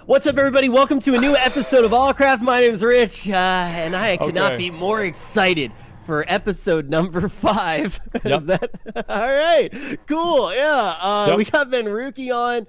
What's up, everybody? Welcome to a new episode of ALLCRAFT. My name is Rich, and I could not be more excited for episode number 5. Yep. Is that all right? Cool. Yeah. Yep. We got Venruki on.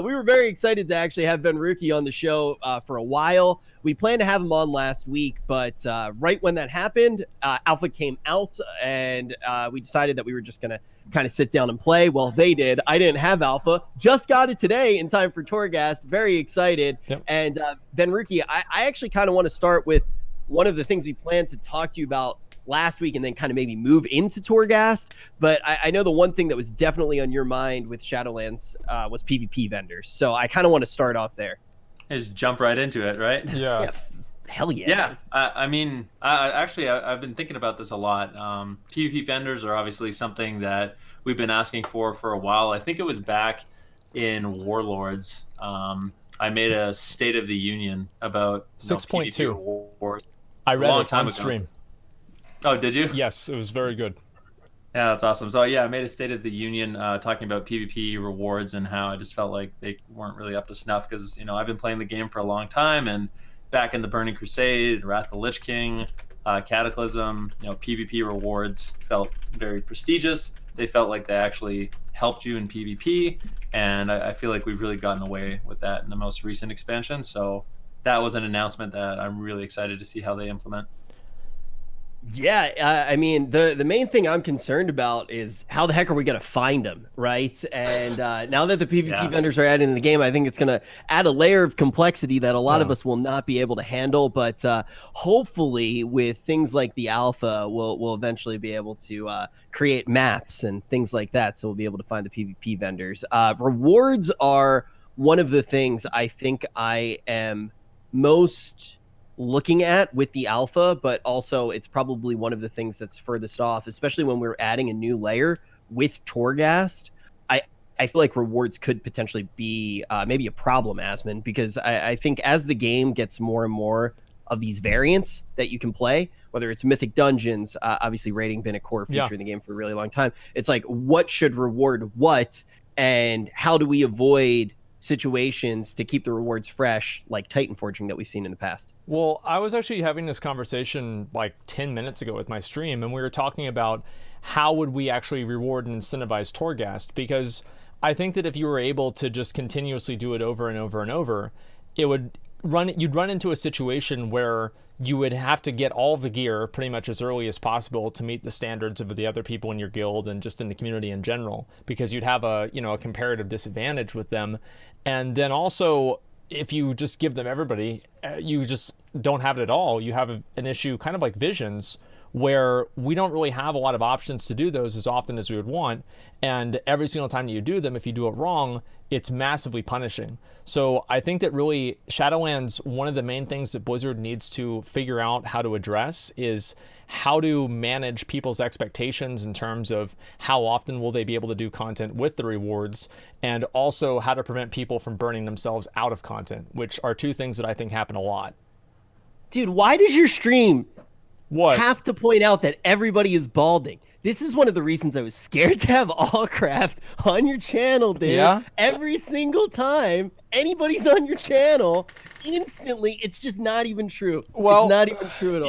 We were very excited to actually have Venruki on the show for a while. We planned to have him on last week, but right when that happened, Alpha came out, and we decided that we were just gonna kind of sit down and play. Well, they did. I didn't have Alpha. Just got it today in time for Torgast. Very excited. Yep. And Venruki, I actually kind of want to start with one of the things we planned to talk to you about last week and then kind of maybe move into Torghast. But I know the one thing that was definitely on your mind with Shadowlands was PvP vendors. So I kind of want to start off there. Just jump right into it, right? Yeah. Hell yeah. Yeah. I mean, I've been thinking about this a lot. PvP vendors are obviously something that we've been asking for a while. I think it was back in Warlords. I made a State of the Union about 6.2. wars. I read long it time on ago. stream. Oh, did you? Yes, it was very good. Yeah, that's awesome. So yeah, I made a State of the Union talking about PvP rewards and how I just felt like they weren't really up to snuff because, I've been playing the game for a long time, and back in the Burning Crusade, Wrath of the Lich King, Cataclysm, PvP rewards felt very prestigious. They felt like they actually helped you in PvP, and I feel like we've really gotten away with that in the most recent expansion. So that was an announcement that I'm really excited to see how they implement. Yeah, I mean, the main thing I'm concerned about is how the heck are we going to find them, right? And now that the PvP vendors are added in the game, I think it's going to add a layer of complexity that a lot of us will not be able to handle. But hopefully with things like the alpha, we'll eventually be able to create maps and things like that. So we'll be able to find the PvP vendors. Rewards are one of the things I think I am most looking at with the alpha, but also it's probably one of the things that's furthest off, especially when we're adding a new layer with Torghast. I feel like rewards could potentially be maybe a problem, Asmon, because I think as the game gets more and more of these variants that you can play, whether it's mythic dungeons, obviously raiding been a core feature in the game for a really long time. It's like, what should reward what, and how do we avoid situations to keep the rewards fresh, like Titan forging that we've seen in the past? Well, I was actually having this conversation like 10 minutes ago with my stream, and we were talking about how would we actually reward and incentivize Torghast, because I think that if you were able to just continuously do it over and over and over, you'd run into a situation where you would have to get all the gear pretty much as early as possible to meet the standards of the other people in your guild and just in the community in general, because you'd have a comparative disadvantage with them. And then also, if you just give them everybody, you just don't have it at all. You have an issue kind of like Visions, where we don't really have a lot of options to do those as often as we would want. And every single time that you do them, if you do it wrong, it's massively punishing. So I think that really Shadowlands, one of the main things that Blizzard needs to figure out how to address is how to manage people's expectations in terms of how often will they be able to do content with the rewards, and also how to prevent people from burning themselves out of content, which are two things that I think happen a lot. Dude, why does your stream have to point out that everybody is balding? This is one of the reasons I was scared to have ALLCRAFT on your channel, dude. Yeah? Every single time anybody's on your channel, instantly, it's just not even true. Well, it's not even true at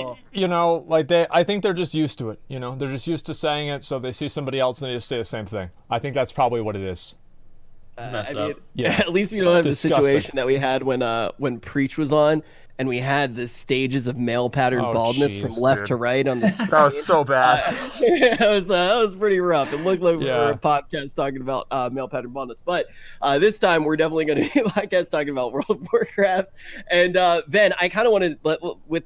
all. I think they're just used to it. They're just used to saying it, so they see somebody else and they just say the same thing. I think that's probably what it is. It's messed up. Yeah. At least we don't have Disgusting. the situation that we had when Preach was on, and we had the stages of male pattern baldness from left to right on the screen. That was so bad. That was pretty rough. It looked like we were a podcast talking about male pattern baldness. But this time, we're definitely going to be a podcast talking about World of Warcraft. And Ben, I kind of want to, with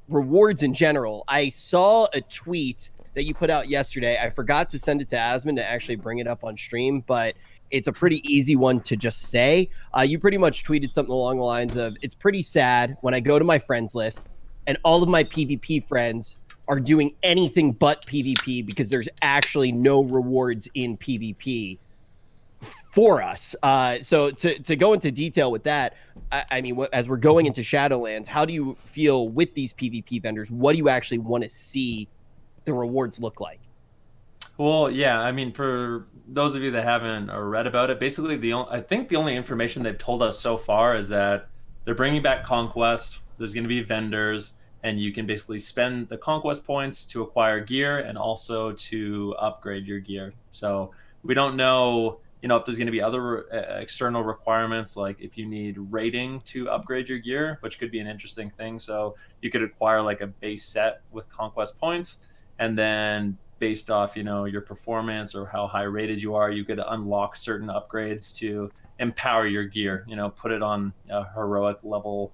rewards in general, I saw a tweet that you put out yesterday. I forgot to send it to Asmon to actually bring it up on stream, but it's a pretty easy one to just say. You pretty much tweeted something along the lines of, it's pretty sad when I go to my friends list and all of my PvP friends are doing anything but PvP because there's actually no rewards in PvP for us. So to go into detail with that, I mean, as we're going into Shadowlands, how do you feel with these PvP vendors? What do you actually want to see the rewards look like? Well, yeah, I mean, for those of you that haven't read about it, basically I think the only information they've told us so far is that they're bringing back Conquest. There's going to be vendors, and you can basically spend the Conquest points to acquire gear and also to upgrade your gear. So we don't know, if there's going to be other external requirements, like if you need rating to upgrade your gear, which could be an interesting thing. So you could acquire like a base set with Conquest points, and then based off, your performance or how high rated you are, you could unlock certain upgrades to empower your gear, put it on a heroic level,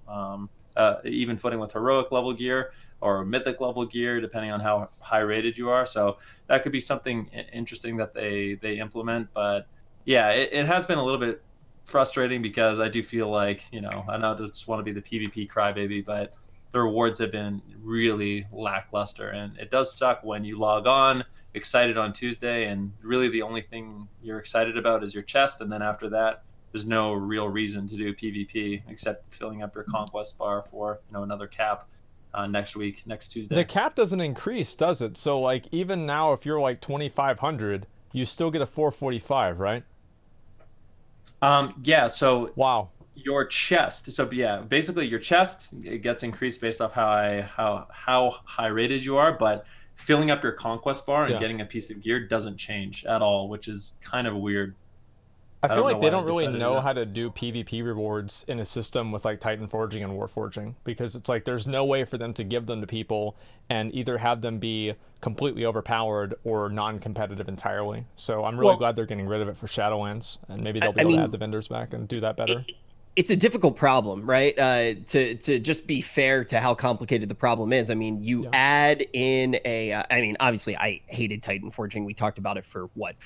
even footing with heroic level gear or mythic level gear, depending on how high rated you are. So that could be something interesting that they implement. But yeah, it has been a little bit frustrating because I do feel like, I don't just want to be the PvP crybaby, but the rewards have been really lackluster, and it does suck when you log on excited on Tuesday and really the only thing you're excited about is your chest, and then after that there's no real reason to do PvP except filling up your conquest bar for another cap next Tuesday. The cap doesn't increase, does it? So like even now if you're like 2500, you still get a 445, right? Yeah, so wow. Your chest, so yeah, basically your chest, it gets increased based off how high rated you are, but filling up your conquest bar and getting a piece of gear doesn't change at all, which is kind of weird. I feel like they don't really know how to do PvP rewards in a system with like Titan Forging and Warforging, because it's like there's no way for them to give them to people and either have them be completely overpowered or non-competitive entirely. So I'm really glad they're getting rid of it for Shadowlands, and maybe they'll be able to add the vendors back and do that better. It's a difficult problem, right? To just be fair to how complicated the problem is. I mean, you add in I mean, obviously, I hated Titan Forging. We talked about it for what?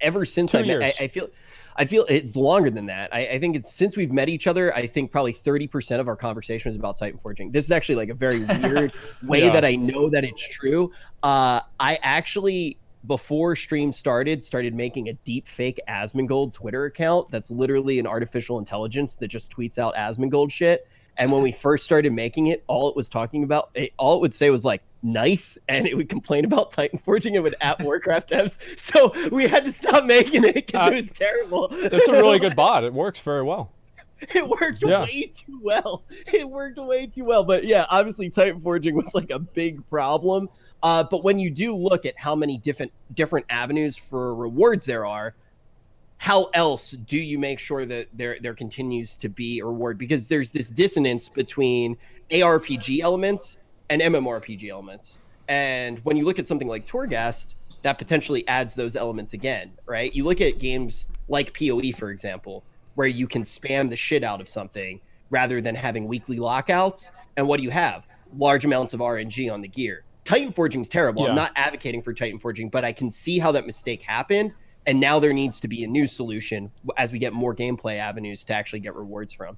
Ever since 2 years. I feel it's longer than that. I think it's since we've met each other. I think probably 30% of our conversation was about Titan Forging. This is actually like a very weird way that I know that it's true. I actually, before stream started making a deep fake Asmongold Twitter account that's literally an artificial intelligence that just tweets out Asmongold shit. And when we first started making it, all it was talking about, all it would say was like, nice, and it would complain about Titan Forging. It would at Warcraft devs. So we had to stop making it because it was terrible. It's a really good bot. It works very well. It worked way too well. It worked way too well. But yeah, obviously Titan Forging was like a big problem. But when you do look at how many different avenues for rewards there are, how else do you make sure that there continues to be a reward? Because there's this dissonance between ARPG elements and MMORPG elements. And when you look at something like Torghast, that potentially adds those elements again, right? You look at games like PoE, for example, where you can spam the shit out of something rather than having weekly lockouts. And what do you have? Large amounts of RNG on the gear. Titan Forging's terrible. I'm not advocating for Titan Forging, but I can see how that mistake happened. And now there needs to be a new solution as we get more gameplay avenues to actually get rewards from.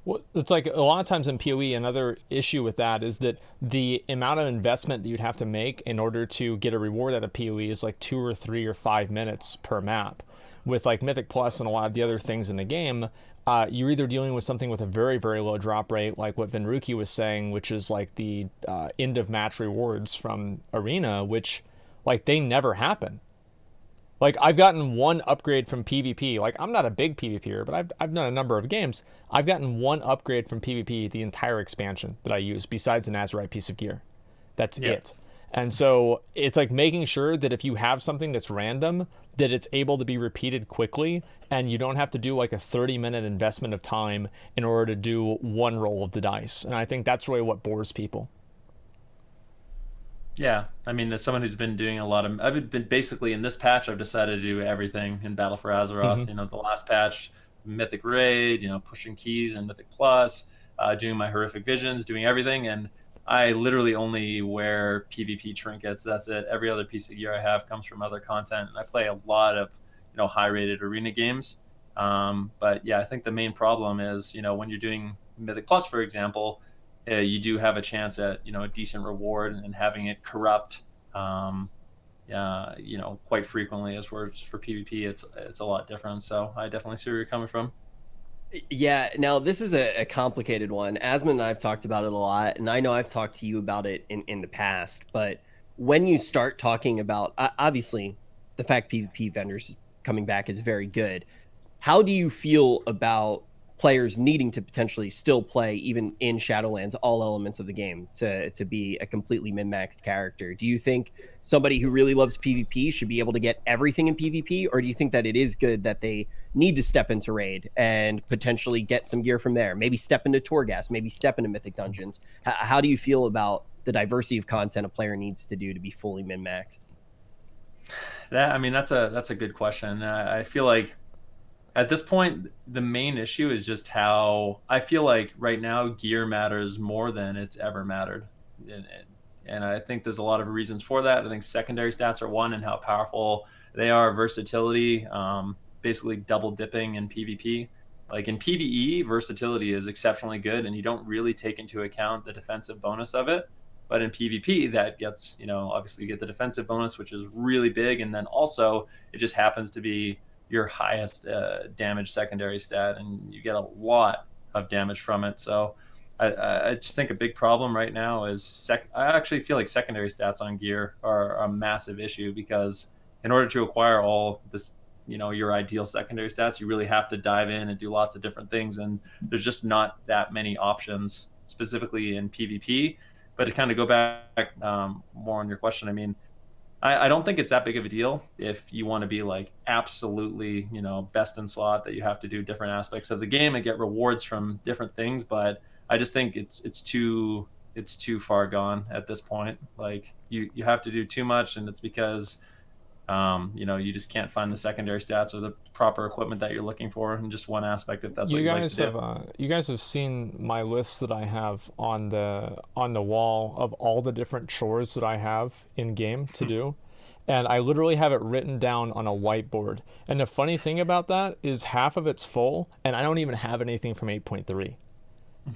Well, it's like a lot of times in PoE, another issue with that is that the amount of investment that you'd have to make in order to get a reward out of PoE is like 2 or 3 or 5 minutes per map. With like Mythic Plus and a lot of the other things in the game, you're either dealing with something with a very, very low drop rate, like what Venruki was saying, which is like the end of match rewards from Arena, which like they never happen. Like I've gotten one upgrade from PvP. Like I'm not a big PvPer, but I've done a number of games. I've gotten one upgrade from PvP the entire expansion that I use, besides an Azurite piece of gear. That's it. And so it's like making sure that if you have something that's random, that it's able to be repeated quickly, and you don't have to do like a 30-minute investment of time in order to do one roll of the dice. And I think that's really what bores people. Yeah, I mean, as someone who's been doing I've been basically in this patch, I've decided to do everything in Battle for Azeroth. The last patch, Mythic Raid, pushing keys and Mythic Plus, doing my horrific visions, doing everything. And I literally only wear PvP trinkets. That's it. Every other piece of gear I have comes from other content. And I play a lot of, high-rated arena games. But yeah, I think the main problem is, when you're doing Mythic Plus, for example, you do have a chance at a decent reward and having it corrupt quite frequently. As for PvP, it's a lot different. So I definitely see where you're coming from. Yeah, now this is a complicated one. Asmon and I have talked about it a lot, and I know I've talked to you about it in the past, but when you start talking about, obviously the fact PvP vendors coming back is very good. How do you feel about players needing to potentially still play even in Shadowlands all elements of the game to be a completely min-maxed character. Do you think somebody who really loves PvP should be able to get everything in PvP, or do you think that it is good that they need to step into raid and potentially get some gear from there, maybe step into Torghast, maybe step into Mythic dungeons? How do you feel about the diversity of content a player needs to do to be fully min-maxed? I mean, that's a good question. I feel like at this point, the main issue is just how I feel like right now gear matters more than it's ever mattered. And I think there's a lot of reasons for that. I think secondary stats are one, and how powerful they are, versatility, basically double dipping in PvP. Like in PvE, versatility is exceptionally good, and you don't really take into account the defensive bonus of it. But in PvP, that gets, obviously you get the defensive bonus, which is really big. And then also it just happens to be your highest damage secondary stat, and you get a lot of damage from it. So I just think a big problem right now is I actually feel like secondary stats on gear are a massive issue, because in order to acquire all this, your ideal secondary stats, you really have to dive in and do lots of different things, and there's just not that many options specifically in PvP. But to kind of go back more on your question, I mean, I don't think it's that big of a deal if you want to be like absolutely, best in slot, that you have to do different aspects of the game and get rewards from different things. But I just think it's too far gone at this point. Like you have to do too much, and it's because you just can't find the secondary stats or the proper equipment that you're looking for in just one aspect, if that's what you like to do. You guys have seen my list that I have on the wall of all the different chores that I have in game to do, and I literally have it written down on a whiteboard. And the funny thing about that is half of it's full, and I don't even have anything from 8.3.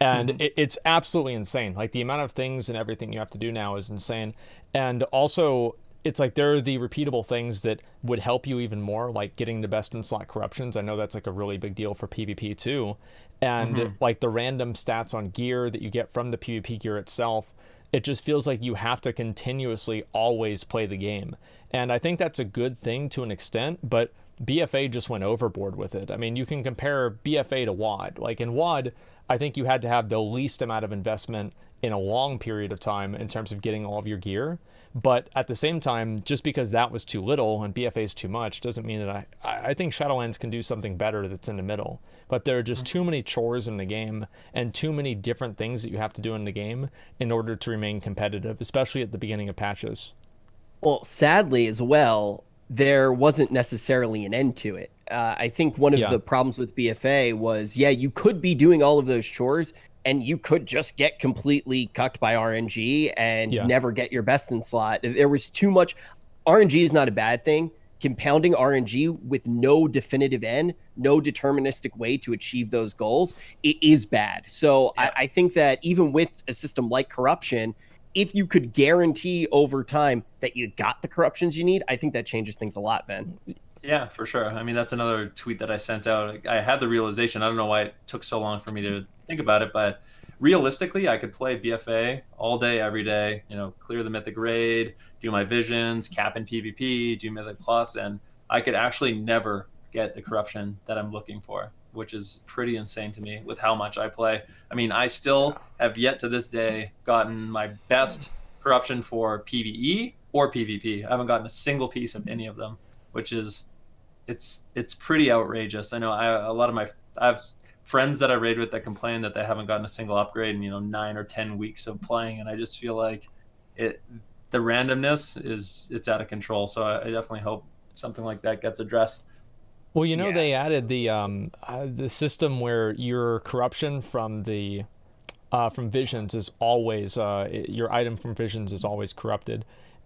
And it's absolutely insane. Like the amount of things and everything you have to do now is insane. And also, it's like there are the repeatable things that would help you even more, like getting the best in slot corruptions. I know that's like a really big deal for PvP too. And like the random stats on gear that you get from the PvP gear itself, it just feels like you have to continuously always play the game. And I think that's a good thing to an extent, but BFA just went overboard with it. I mean, you can compare BFA to WoD. Like in WoD, I think you had to have the least amount of investment in a long period of time in terms of getting all of your gear. But at the same time, just because that was too little and BFA is too much doesn't mean that I think Shadowlands can do something better that's in the middle. But there are just too many chores in the game and too many different things that you have to do in the game in order to remain competitive, especially at the beginning of patches. Well, sadly as well, there wasn't necessarily an end to it. I think one of the problems with BFA was, you could be doing all of those chores, and you could just get completely cucked by RNG and never get your best in slot. There was too much. RNG is not a bad thing. Compounding RNG with no definitive end, no deterministic way to achieve those goals, it is bad. So I think that even with a system like corruption, if you could guarantee over time that you got the corruptions you need, I think that changes things a lot, Ben. Yeah, for sure. I mean, that's another tweet that I sent out. I had the realization. I don't know why it took so long for me to think about it, but realistically, I could play BFA all day, every day, clear the Mythic raid, do my visions, cap in PvP, do Mythic Plus, and I could actually never get the corruption that I'm looking for, which is pretty insane to me with how much I play. I mean, I still have yet to this day gotten my best corruption for PvE or PvP. I haven't gotten a single piece of any of them, which is it's pretty outrageous. I know I have friends that I raid with that complain that they haven't gotten a single upgrade in 9 or 10 weeks of playing, and I just feel like the randomness it's out of control. So I definitely hope something like that gets addressed. Well, they added the system where your corruption from visions is always your item from visions is always corrupted.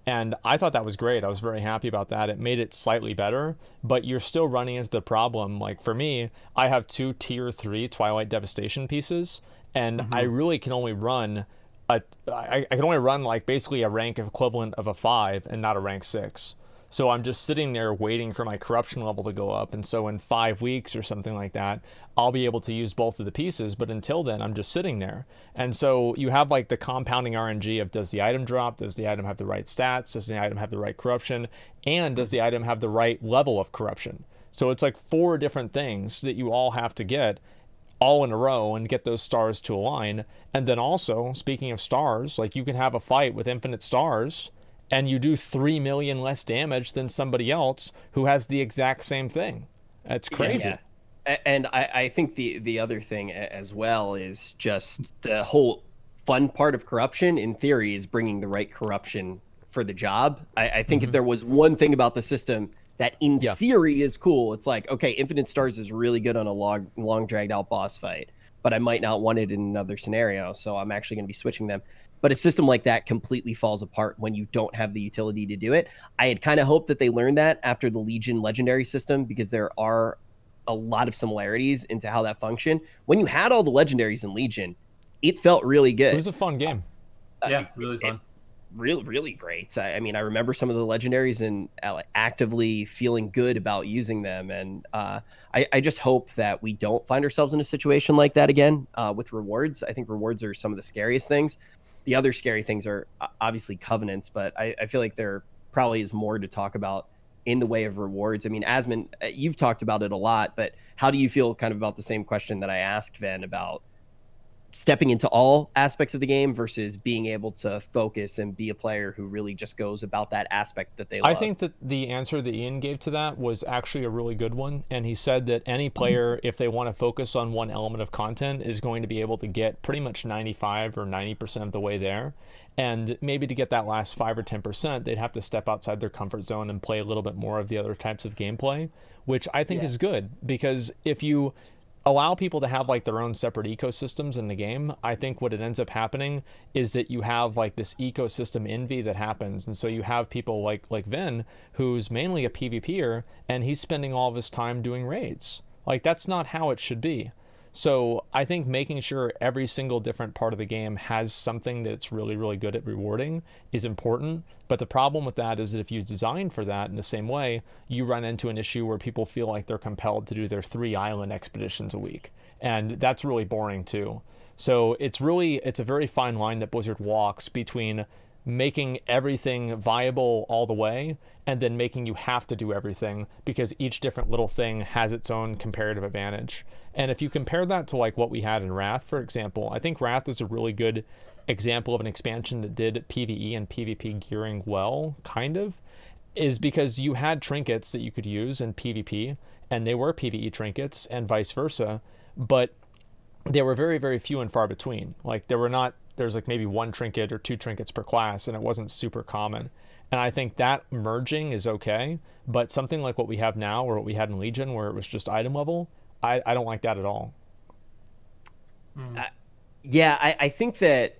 And I thought that was great. I was very happy about that. It made it slightly better, but you're still running into the problem. Like for me, I have 2 tier 3 Twilight Devastation pieces, and I really can only run I can only run like basically a rank equivalent of a 5 and not a rank 6. So I'm just sitting there waiting for my corruption level to go up. And so in 5 weeks or something like that, I'll be able to use both of the pieces. But until then, I'm just sitting there. And so you have like the compounding RNG of, does the item drop? Does the item have the right stats? Does the item have the right corruption? And does the item have the right level of corruption? So it's like 4 different things that you all have to get all in a row and get those stars to align. And then also, speaking of stars, like you can have a fight with infinite stars and you do 3 million less damage than somebody else who has the exact same thing. That's crazy. Yeah. And I think the other thing as well is just the whole fun part of corruption, in theory, is bringing the right corruption for the job. I think if there was one thing about the system that in theory is cool, it's like, okay, infinite stars is really good on a long dragged out boss fight, but I might not want it in another scenario, so I'm actually going to be switching them. But a system like that completely falls apart when you don't have the utility to do it. I had kind of hoped that they learned that after the Legion legendary system, because there are a lot of similarities into how that functioned. When you had all the legendaries in Legion, it felt really good. It was a fun game. Yeah, really fun. Really great. I mean, I remember some of the legendaries and actively feeling good about using them. And I just hope that we don't find ourselves in a situation like that again with rewards. I think rewards are some of the scariest things. The other scary things are obviously covenants, but I feel like there probably is more to talk about in the way of rewards. I mean, Asmon, you've talked about it a lot, but how do you feel kind of about the same question that I asked Ven about stepping into all aspects of the game versus being able to focus and be a player who really just goes about that aspect that they love? I think that the answer that Ian gave to that was actually a really good one. And he said that any player, if they want to focus on one element of content, is going to be able to get pretty much 95 or 90% of the way there. And maybe to get that last 5 or 10%, they'd have to step outside their comfort zone and play a little bit more of the other types of gameplay, which I think is good, because if you allow people to have like their own separate ecosystems in the game, I think what it ends up happening is that you have like this ecosystem envy that happens. And so you have people like Ven, who's mainly a PvPer, and he's spending all of his time doing raids. Like, that's not how it should be. So I think making sure every single different part of the game has something that's really, really good at rewarding is important. But the problem with that is that if you design for that in the same way, you run into an issue where people feel like they're compelled to do their 3 island expeditions a week. And that's really boring too. So it's a very fine line that Blizzard walks between making everything viable all the way and then making you have to do everything because each different little thing has its own comparative advantage. And if you compare that to like what we had in Wrath, for example, I think Wrath is a really good example of an expansion that did PvE and PvP gearing well, kind of, is because you had trinkets that you could use in PvP, and they were PvE trinkets and vice versa, but they were very, very few and far between. Like there's like maybe 1 trinket or 2 trinkets per class, and it wasn't super common. And I think that merging is okay, but something like what we have now or what we had in Legion where it was just item level, I don't like that at all. I think that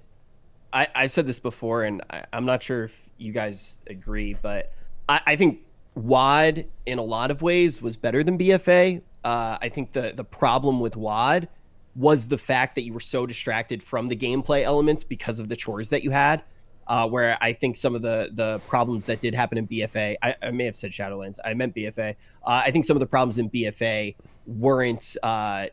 I've said this before, and I'm not sure if you guys agree, but I think WoD in a lot of ways was better than BFA. I think the problem with WoD was the fact that you were so distracted from the gameplay elements because of the chores that you had. Where I think some of the problems that did happen in BFA, I may have said Shadowlands, I meant BFA. I think some of the problems in BFA weren't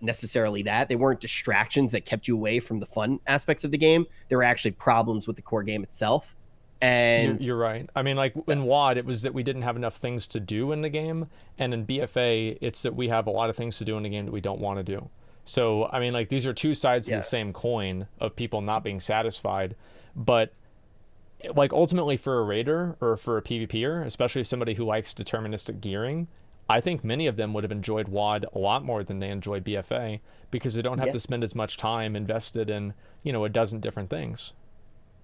necessarily that. They weren't distractions that kept you away from the fun aspects of the game. There were actually problems with the core game itself. And you're right. I mean, like in WoD, it was that we didn't have enough things to do in the game. And in BFA, it's that we have a lot of things to do in the game that we don't want to do. So, I mean, like these are two sides of the same coin of people not being satisfied. But like ultimately for a raider or for a PvPer, especially somebody who likes deterministic gearing, I think many of them would have enjoyed WoD a lot more than they enjoy BFA because they don't have to spend as much time invested in, a dozen different things.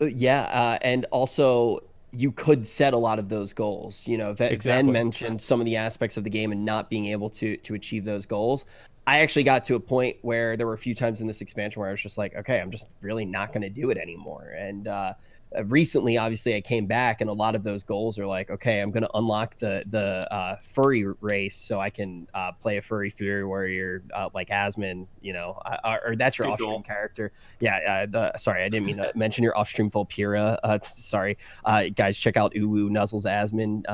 And also you could set a lot of those goals. Ven mentioned some of the aspects of the game and not being able to achieve those goals. I actually got to a point where there were a few times in this expansion where I was just like, okay, I'm just really not going to do it anymore. And recently, obviously, I came back, and a lot of those goals are like, okay, I'm going to unlock the furry race so I can play a furry fury warrior like Asmon, or that's your off-stream character. Sorry, I didn't mean to mention your off-stream Volpira. Sorry, guys, check out Uwu Nuzzles Asmon.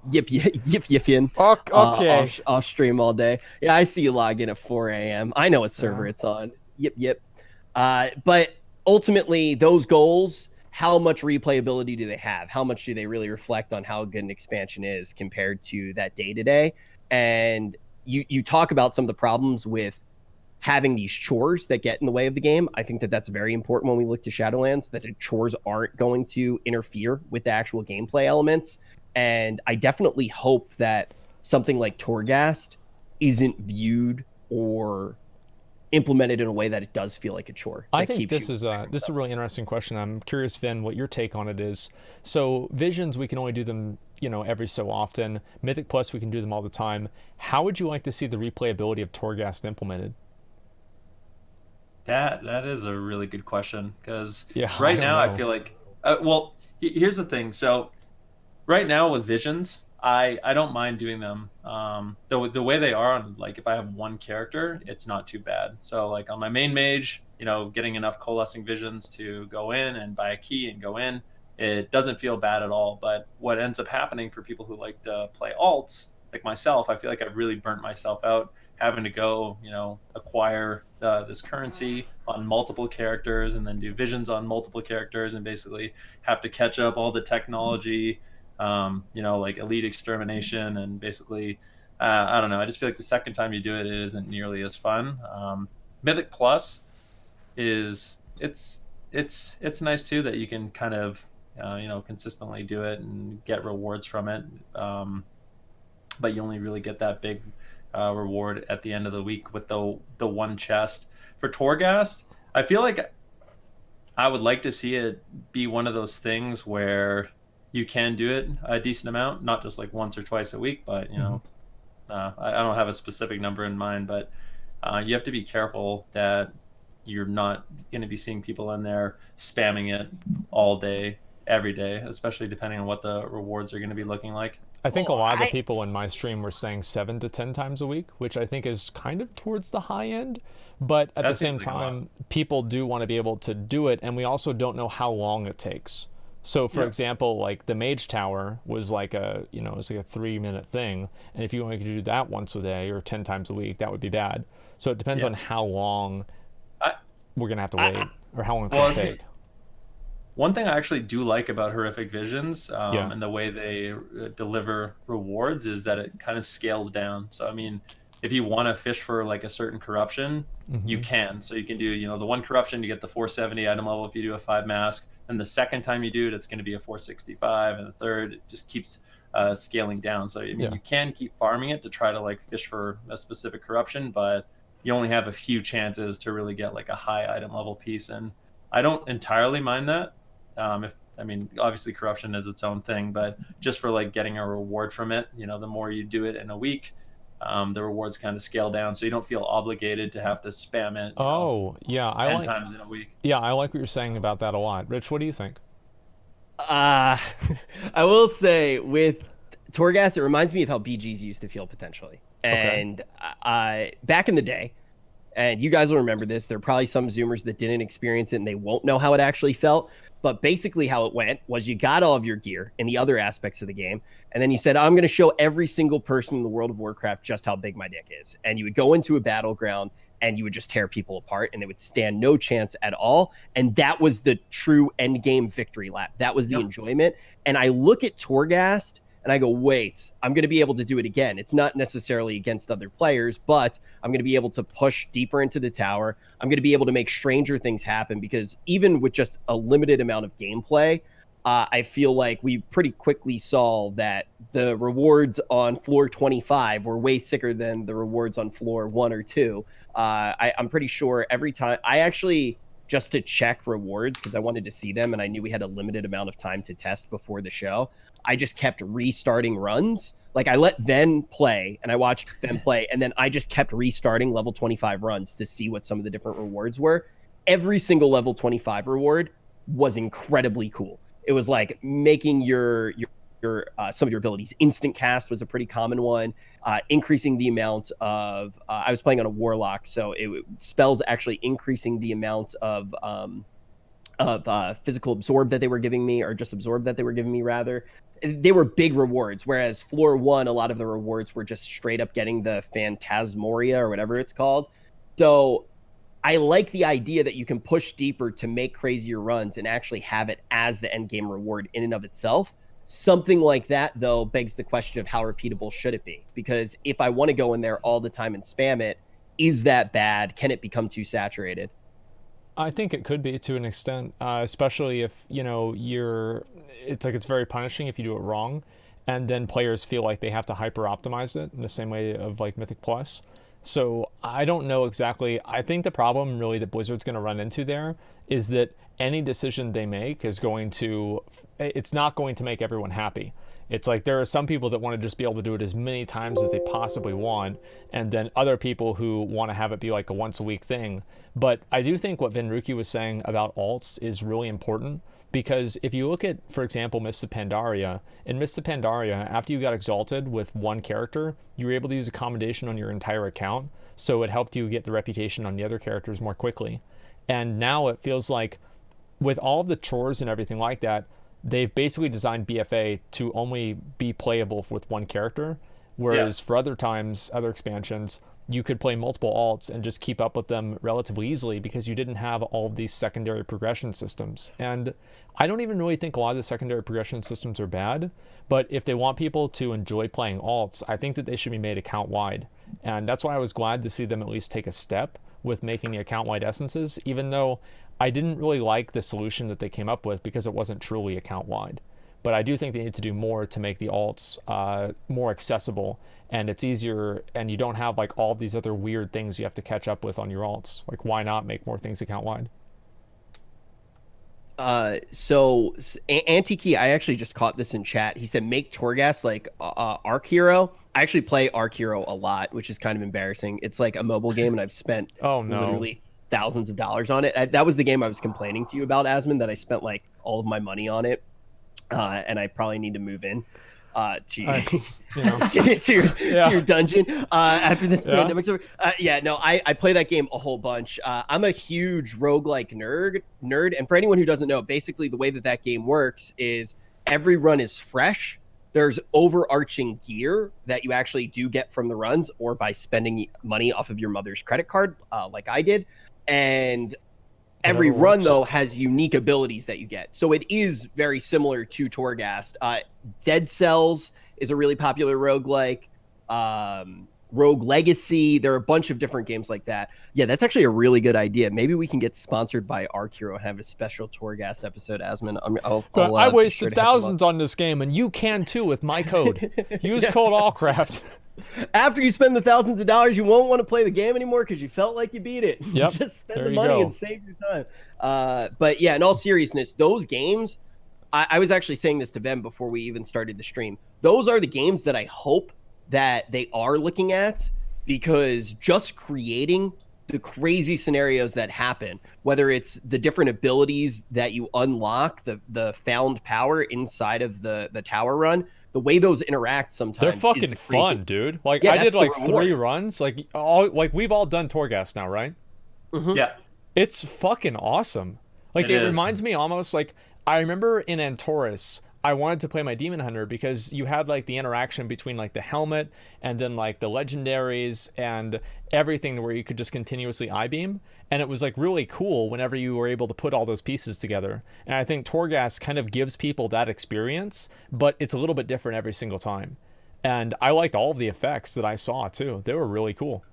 Yipyin. Okay. Off stream all day. Yeah, I see you log in at 4 a.m. I know what server it's on. Yip. But ultimately, those goals, how much replayability do they have? How much do they really reflect on how good an expansion is compared to that day-to-day? And you talk about some of the problems with having these chores that get in the way of the game. I think that that's very important when we look to Shadowlands, that the chores aren't going to interfere with the actual gameplay elements. And I definitely hope that something like Torghast isn't viewed or implemented in a way that it does feel like a chore. I think this is a really interesting question. I'm curious, Vin, what your take on it is. So visions, we can only do them, every so often. Mythic Plus, we can do them all the time. How would you like to see the replayability of Torghast implemented? That is a really good question, because right now I feel like, here's the thing. So right now with visions, I don't mind doing them. The way they are on, like, if I have one character, it's not too bad. So like on my main mage, getting enough coalescing visions to go in and buy a key and go in, it doesn't feel bad at all. But what ends up happening for people who like to play alts, like myself, I feel like I've really burnt myself out having to go, acquire this currency on multiple characters and then do visions on multiple characters and basically have to catch up all the technology, like elite extermination, and basically, I don't know. I just feel like the second time you do it, it isn't nearly as fun. Mythic Plus it's nice too, that you can kind of, consistently do it and get rewards from it. But you only really get that big reward at the end of the week with the one chest. For Torghast, I feel like I would like to see it be one of those things where you can do it a decent amount, not just like once or twice a week, but I don't have a specific number in mind, but you have to be careful that you're not going to be seeing people in there spamming it all day, every day, especially depending on what the rewards are going to be looking like. I think a lot of the people in my stream were saying 7 to 10 times a week, which I think is kind of towards the high end. But at the same time, people do want to be able to do it, and we also don't know how long it takes. So, for example, like the Mage Tower was like it was like a 3-minute thing, and if you only could do that once a day or 10 times a week, that would be bad. So it depends on how long we're gonna have to wait, or how long it's gonna take. One thing I actually do like about Horrific Visions and the way they deliver rewards is that it kind of scales down. So, I mean, if you want to fish for like a certain corruption, you can. So you can do, the one corruption, you get the 470 item level if you do a 5 mask. And the second time you do it, it's going to be a 465. And the third, it just keeps scaling down. So, I mean, you can keep farming it to try to like fish for a specific corruption, but you only have a few chances to really get like a high item level piece. And I don't entirely mind that. Obviously corruption is its own thing, but just for like getting a reward from it, the more you do it in a week, the rewards kind of scale down, so you don't feel obligated to have to spam it. 10 times in a week. Yeah, I like what you're saying about that a lot. Rich, what do you think? I will say with Torghast, it reminds me of how BGs used to feel potentially. And back in the day, and you guys will remember this, there are probably some Zoomers that didn't experience it and they won't know how it actually felt. But basically how it went was you got all of your gear and the other aspects of the game. And then you said, I'm going to show every single person in the World of Warcraft just how big my dick is. And you would go into a battleground and you would just tear people apart and they would stand no chance at all. And that was the true endgame victory lap. That was the enjoyment. And I look at Torghast and I go, wait, I'm going to be able to do it again. It's not necessarily against other players, but I'm going to be able to push deeper into the tower. I'm going to be able to make stranger things happen, because even with just a limited amount of gameplay, I feel like we pretty quickly saw that the rewards on floor 25 were way sicker than the rewards on floor 1 or 2. I'm pretty sure every time I actually, just to check rewards, because I wanted to see them and I knew we had a limited amount of time to test before the show, I just kept restarting runs. Like I let Ven play and I watched them play, and then I just kept restarting level 25 runs to see what some of the different rewards were. Every single level 25 reward was incredibly cool. It was like making your some of your abilities. Instant cast was a pretty common one. Increasing the amount of I was playing on a warlock, so spells actually increasing the amount of physical absorb that they were giving me, or just absorb that they were giving me rather. They were big rewards, whereas floor 1, a lot of the rewards were just straight up getting the Phantasmoria or whatever it's called. So I like the idea that you can push deeper to make crazier runs and actually have it as the end game reward in and of itself. Something like that, though, begs the question of how repeatable should it be? Because if I want to go in there all the time and spam it, is that bad? Can it become too saturated? I think it could be to an extent, especially if it's like it's very punishing if you do it wrong, and then players feel like they have to hyper optimize it in the same way of like Mythic Plus. So I don't know exactly. I think the problem really that Blizzard's going to run into there is that any decision they make is it's not going to make everyone happy. It's like there are some people that want to just be able to do it as many times as they possibly want, and then other people who want to have it be like a once a week thing. But I do think what Venruki was saying about alts is really important, because if you look at, for example, Mists of Pandaria, in Mists of Pandaria, after you got exalted with one character, you were able to use a commendation on your entire account, so it helped you get the reputation on the other characters more quickly. And now it feels like with all of the chores and everything like that, they've basically designed BFA to only be playable with one character, whereas for other times, other expansions, you could play multiple alts and just keep up with them relatively easily because you didn't have all of these secondary progression systems. And I don't even really think a lot of the secondary progression systems are bad, but if they want people to enjoy playing alts, I think that they should be made account-wide. And that's why I was glad to see them at least take a step with making the account-wide essences, even though I didn't really like the solution that they came up with because it wasn't truly account-wide. But I do think they need to do more to make the alts more accessible, and it's easier, and you don't have like all of these other weird things you have to catch up with on your alts. Like, why not make more things account-wide? So Antiki, I actually just caught this in chat. He said make Torghast like Arc Hero. I actually play Arc Hero a lot, which is kind of embarrassing. It's like a mobile game, and I've spent literally thousands of dollars on it. That was the game I was complaining to you about, Asmon, that I spent like all of my money on it, and I probably need to move in to your dungeon after this pandemic's over. I play that game a whole bunch. I'm a huge roguelike nerd, and for anyone who doesn't know, basically the way that game works is every run is fresh. There's overarching gear that you actually do get from the runs or by spending money off of your mother's credit card, like I did. And every run, though, has unique abilities that you get. So it is very similar to Torghast. Dead Cells is a really popular roguelike. Rogue Legacy. There are a bunch of different games like that. Yeah, that's actually a really good idea. Maybe we can get sponsored by Arc Hero and have a special Torghast episode, Asmon. I wasted thousands on this game, and you can too with my code. Use code ALLCRAFT. After you spend the thousands of dollars, you won't want to play the game anymore because you felt like you beat it. Yep. Just spend the money and save your time. But yeah, in all seriousness, those games, I was actually saying this to Ben before we even started the stream. Those are the games that I hope that they are looking at, because just creating the crazy scenarios that happen, whether it's the different abilities that you unlock, the found power inside of the tower run, the way those interact sometimes, they're fucking fun, dude. Like, I did like 3 runs. Like we've all done Torghast now, right? Mm-hmm. Yeah, it's fucking awesome. Like, it reminds me almost like, I remember in Antorus, I wanted to play my Demon Hunter because you had like the interaction between like the helmet and then like the legendaries and everything, where you could just continuously I-beam, and it was like really cool whenever you were able to put all those pieces together. And I think Torghast kind of gives people that experience, but it's a little bit different every single time. And I liked all of the effects that I saw too. They were really cool.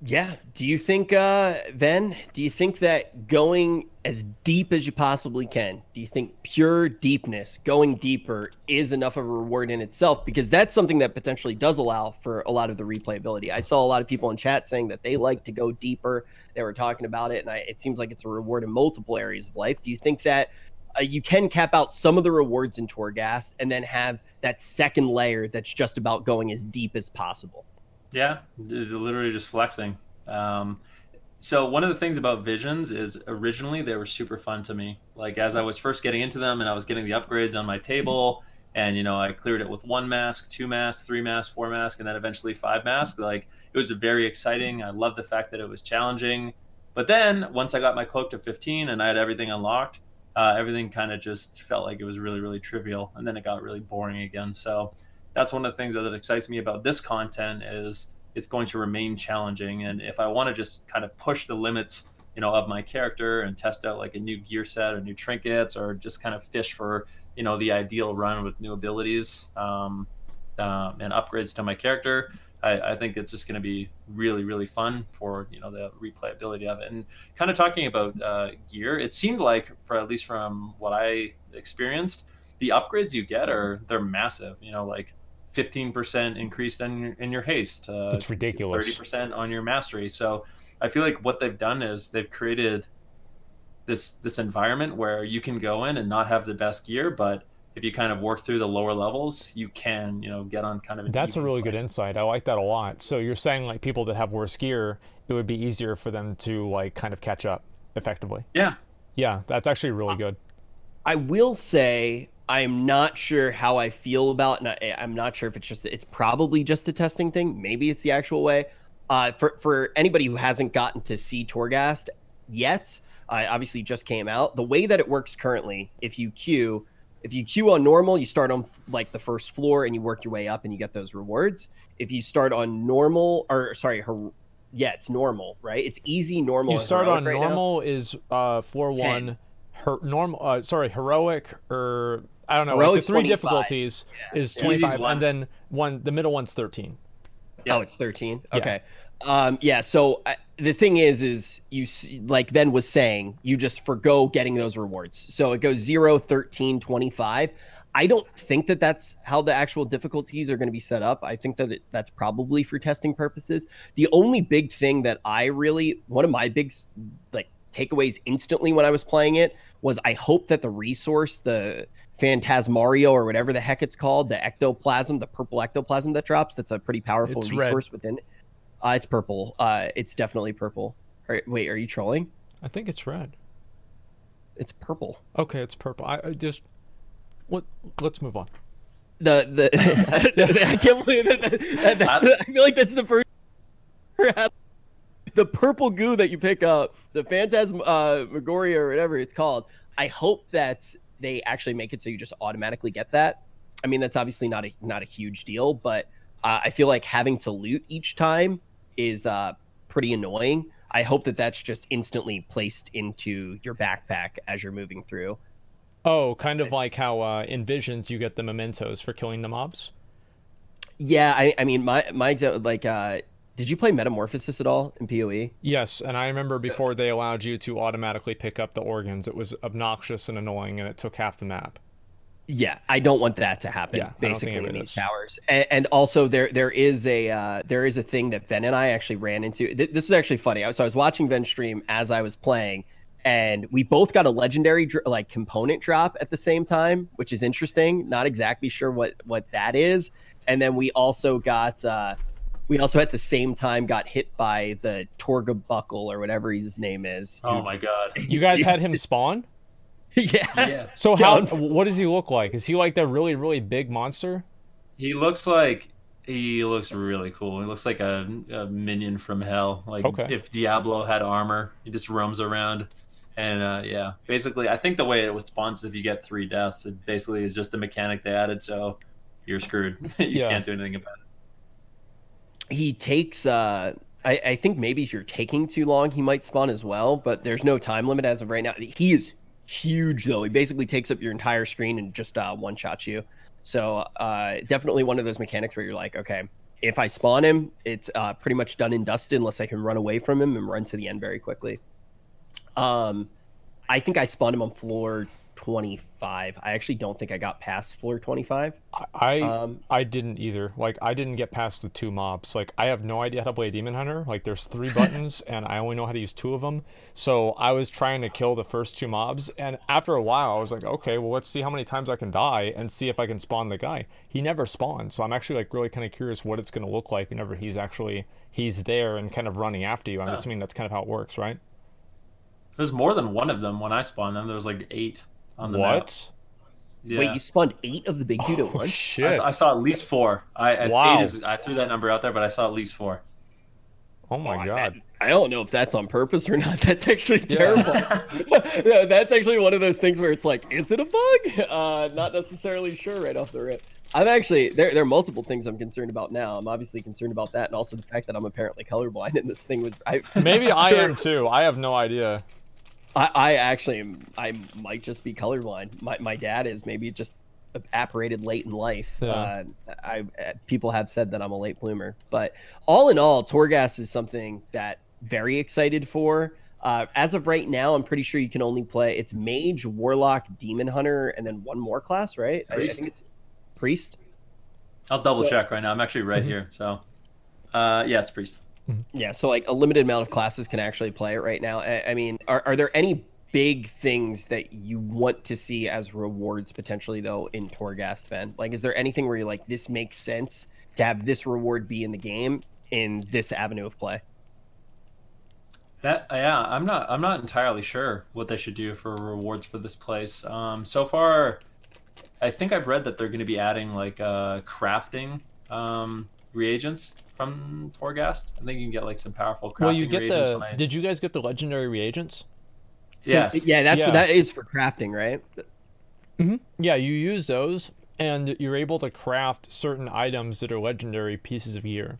Yeah. Do you think, Ven, do you think that going as deep as you possibly can, do you think pure deepness, going deeper, is enough of a reward in itself? Because that's something that potentially does allow for a lot of the replayability. I saw a lot of people in chat saying that they like to go deeper. They were talking about it, and it seems like it's a reward in multiple areas of life. Do you think that you can cap out some of the rewards in Torghast and then have that second layer that's just about going as deep as possible? Yeah, literally just flexing. So one of the things about visions is originally they were super fun to me. Like, as I was first getting into them and I was getting the upgrades on my table, and I cleared it with 1 mask, 2 masks, 3 masks, 4 masks, and then eventually 5 masks. Like, it was very exciting. I loved the fact that it was challenging. But then once I got my cloak to 15 and I had everything unlocked, everything kind of just felt like it was really, really trivial, and then it got really boring again. So that's one of the things that excites me about this content, is it's going to remain challenging. And if I want to just kind of push the limits, of my character and test out like a new gear set or new trinkets, or just kind of fish for, the ideal run with new abilities and upgrades to my character, I think it's just going to be really, really fun for, you know, the replayability of it. And kind of talking about gear, it seemed like, for at least from what I experienced, the upgrades you get they're massive. You know, like 15% increase in your haste. It's ridiculous. 30% on your mastery. So I feel like what they've done is they've created this environment where you can go in and not have the best gear, but if you kind of work through the lower levels, you can, you know, get on kind of an That's a really play. good insight. I like that a lot. So you're saying like people that have worse gear, it would be easier for them to like kind of catch up effectively. Yeah. Yeah, that's actually really good. I will say I'm not sure how I feel about, and I'm not sure if it's probably just a testing thing. Maybe it's the actual way. For anybody who hasn't gotten to see Torghast yet, obviously just came out. The way that it works currently, if you queue on normal, you start on like the first floor and you work your way up and you get those rewards. If you start on normal, or sorry, it's normal, right? It's easy, normal. You start on right normal now. is floor 1, heroic, or I don't know. Heroic Like the 3 25. difficulties is 25, one. and then the middle one's 13. Oh, it's 13. Yeah. Okay. So the thing is you see, like Ven was saying, you just forgo getting those rewards. So it goes 0, 13, 25. I don't think that that's how the actual difficulties are going to be set up. I think that that's probably for testing purposes. The only big thing that one of my big like takeaways instantly when I was playing it was I hope that the resource, the Phantasmario or whatever the heck it's called, the ectoplasm, the purple ectoplasm that drops, that's a pretty powerful resource within it. It's purple. It's definitely purple. Wait, are you trolling? I think it's red. It's purple. Okay, it's purple. Let's move on. I can't believe that. I feel like that's the first. The purple goo that you pick up, the Phantasmagoria or whatever it's called. I hope that they actually make it so you just automatically get that. I mean, that's obviously not a huge deal, but I feel like having to loot each time is pretty annoying. I hope that that's just instantly placed into your backpack as you're moving through. Oh, kind of like how in Visions you get the mementos for killing the mobs. Yeah, I mean, my like, did you play Metamorphosis at all in PoE? Yes, and I remember before they allowed you to automatically pick up the organs, it was obnoxious and annoying, and it took half the map. Yeah, I don't want that to happen. Yeah, basically in these towers, and also there is a thing that Ven and I actually ran into. This is actually funny. So I was watching Ven stream as I was playing, and we both got a legendary like component drop at the same time, which is interesting. Not exactly sure what that is. And then we also at the same time got hit by the Torgast or whatever his name is. Oh my god! You guys had him spawn? Yeah. So what does he look like? Is he like that really, really big monster? He looks really cool. He looks like a minion from hell. Like if Diablo had armor, he just roams around. And yeah, basically, I think the way it responds if you get 3 deaths, it basically is just a mechanic they added, so you're screwed. You can't do anything about it. He takes I think maybe if you're taking too long, he might spawn as well, but there's no time limit as of right now. He is huge though. He basically takes up your entire screen and just one-shots you. So definitely one of those mechanics where you're like, okay, if I spawn him, it's pretty much done and dusted unless I can run away from him and run to the end very quickly. I think I spawned him on floor 25. I actually don't think I got past floor 25. I didn't either. Like, I didn't get past the 2 mobs. Like, I have no idea how to play Demon Hunter. Like, there's 3 buttons, and I only know how to use 2 of them. So I was trying to kill the first 2 mobs, and after a while, I was like, okay, well, let's see how many times I can die and see if I can spawn the guy. He never spawned, so I'm actually, like, really kind of curious what it's going to look like whenever he's there and kind of running after you. I'm assuming that's kind of how it works, right? There's more than one of them when I spawned them. There was, like, 8 on the map. Yeah. Wait, you spawned 8 of the big dude at once? Shit. I saw at least 4. Wow. 8 I threw that number out there, but I saw at least 4. Oh my god. I don't know if that's on purpose or not. That's actually terrible. Yeah, that's actually one of those things where it's like, is it a bug? Not necessarily sure right off the rip. I'm actually, there are multiple things I'm concerned about now. I'm obviously concerned about that, and also the fact that I'm apparently colorblind, and this thing was... Maybe I am too. I have no idea. I actually am, I might just be colorblind. My dad is. Maybe it just apparated late in life. Yeah. People have said that I'm a late bloomer, but all in all, Torghast is something that very excited for. As of right now, I'm pretty sure you can only play it's Mage, Warlock, Demon Hunter, and then one more class, right? I think it's Priest. I'll double check right now. I'm actually right here. So, yeah, it's Priest. Yeah, so like a limited amount of classes can actually play it right now. I mean, are there any big things that you want to see as rewards potentially though in Torghast, Fen? Like, is there anything where you're like, this makes sense to have this reward be in the game in this avenue of play? That yeah, I'm not entirely sure what they should do for rewards for this place. So far, I think I've read that they're going to be adding like crafting reagents from Torghast. I think you can get like some powerful crafting Well, you get reagents. Did you guys get the legendary reagents? So, Yes. Yeah, that's what that is for crafting, right? Yeah, you use those, and you're able to craft certain items that are legendary pieces of gear.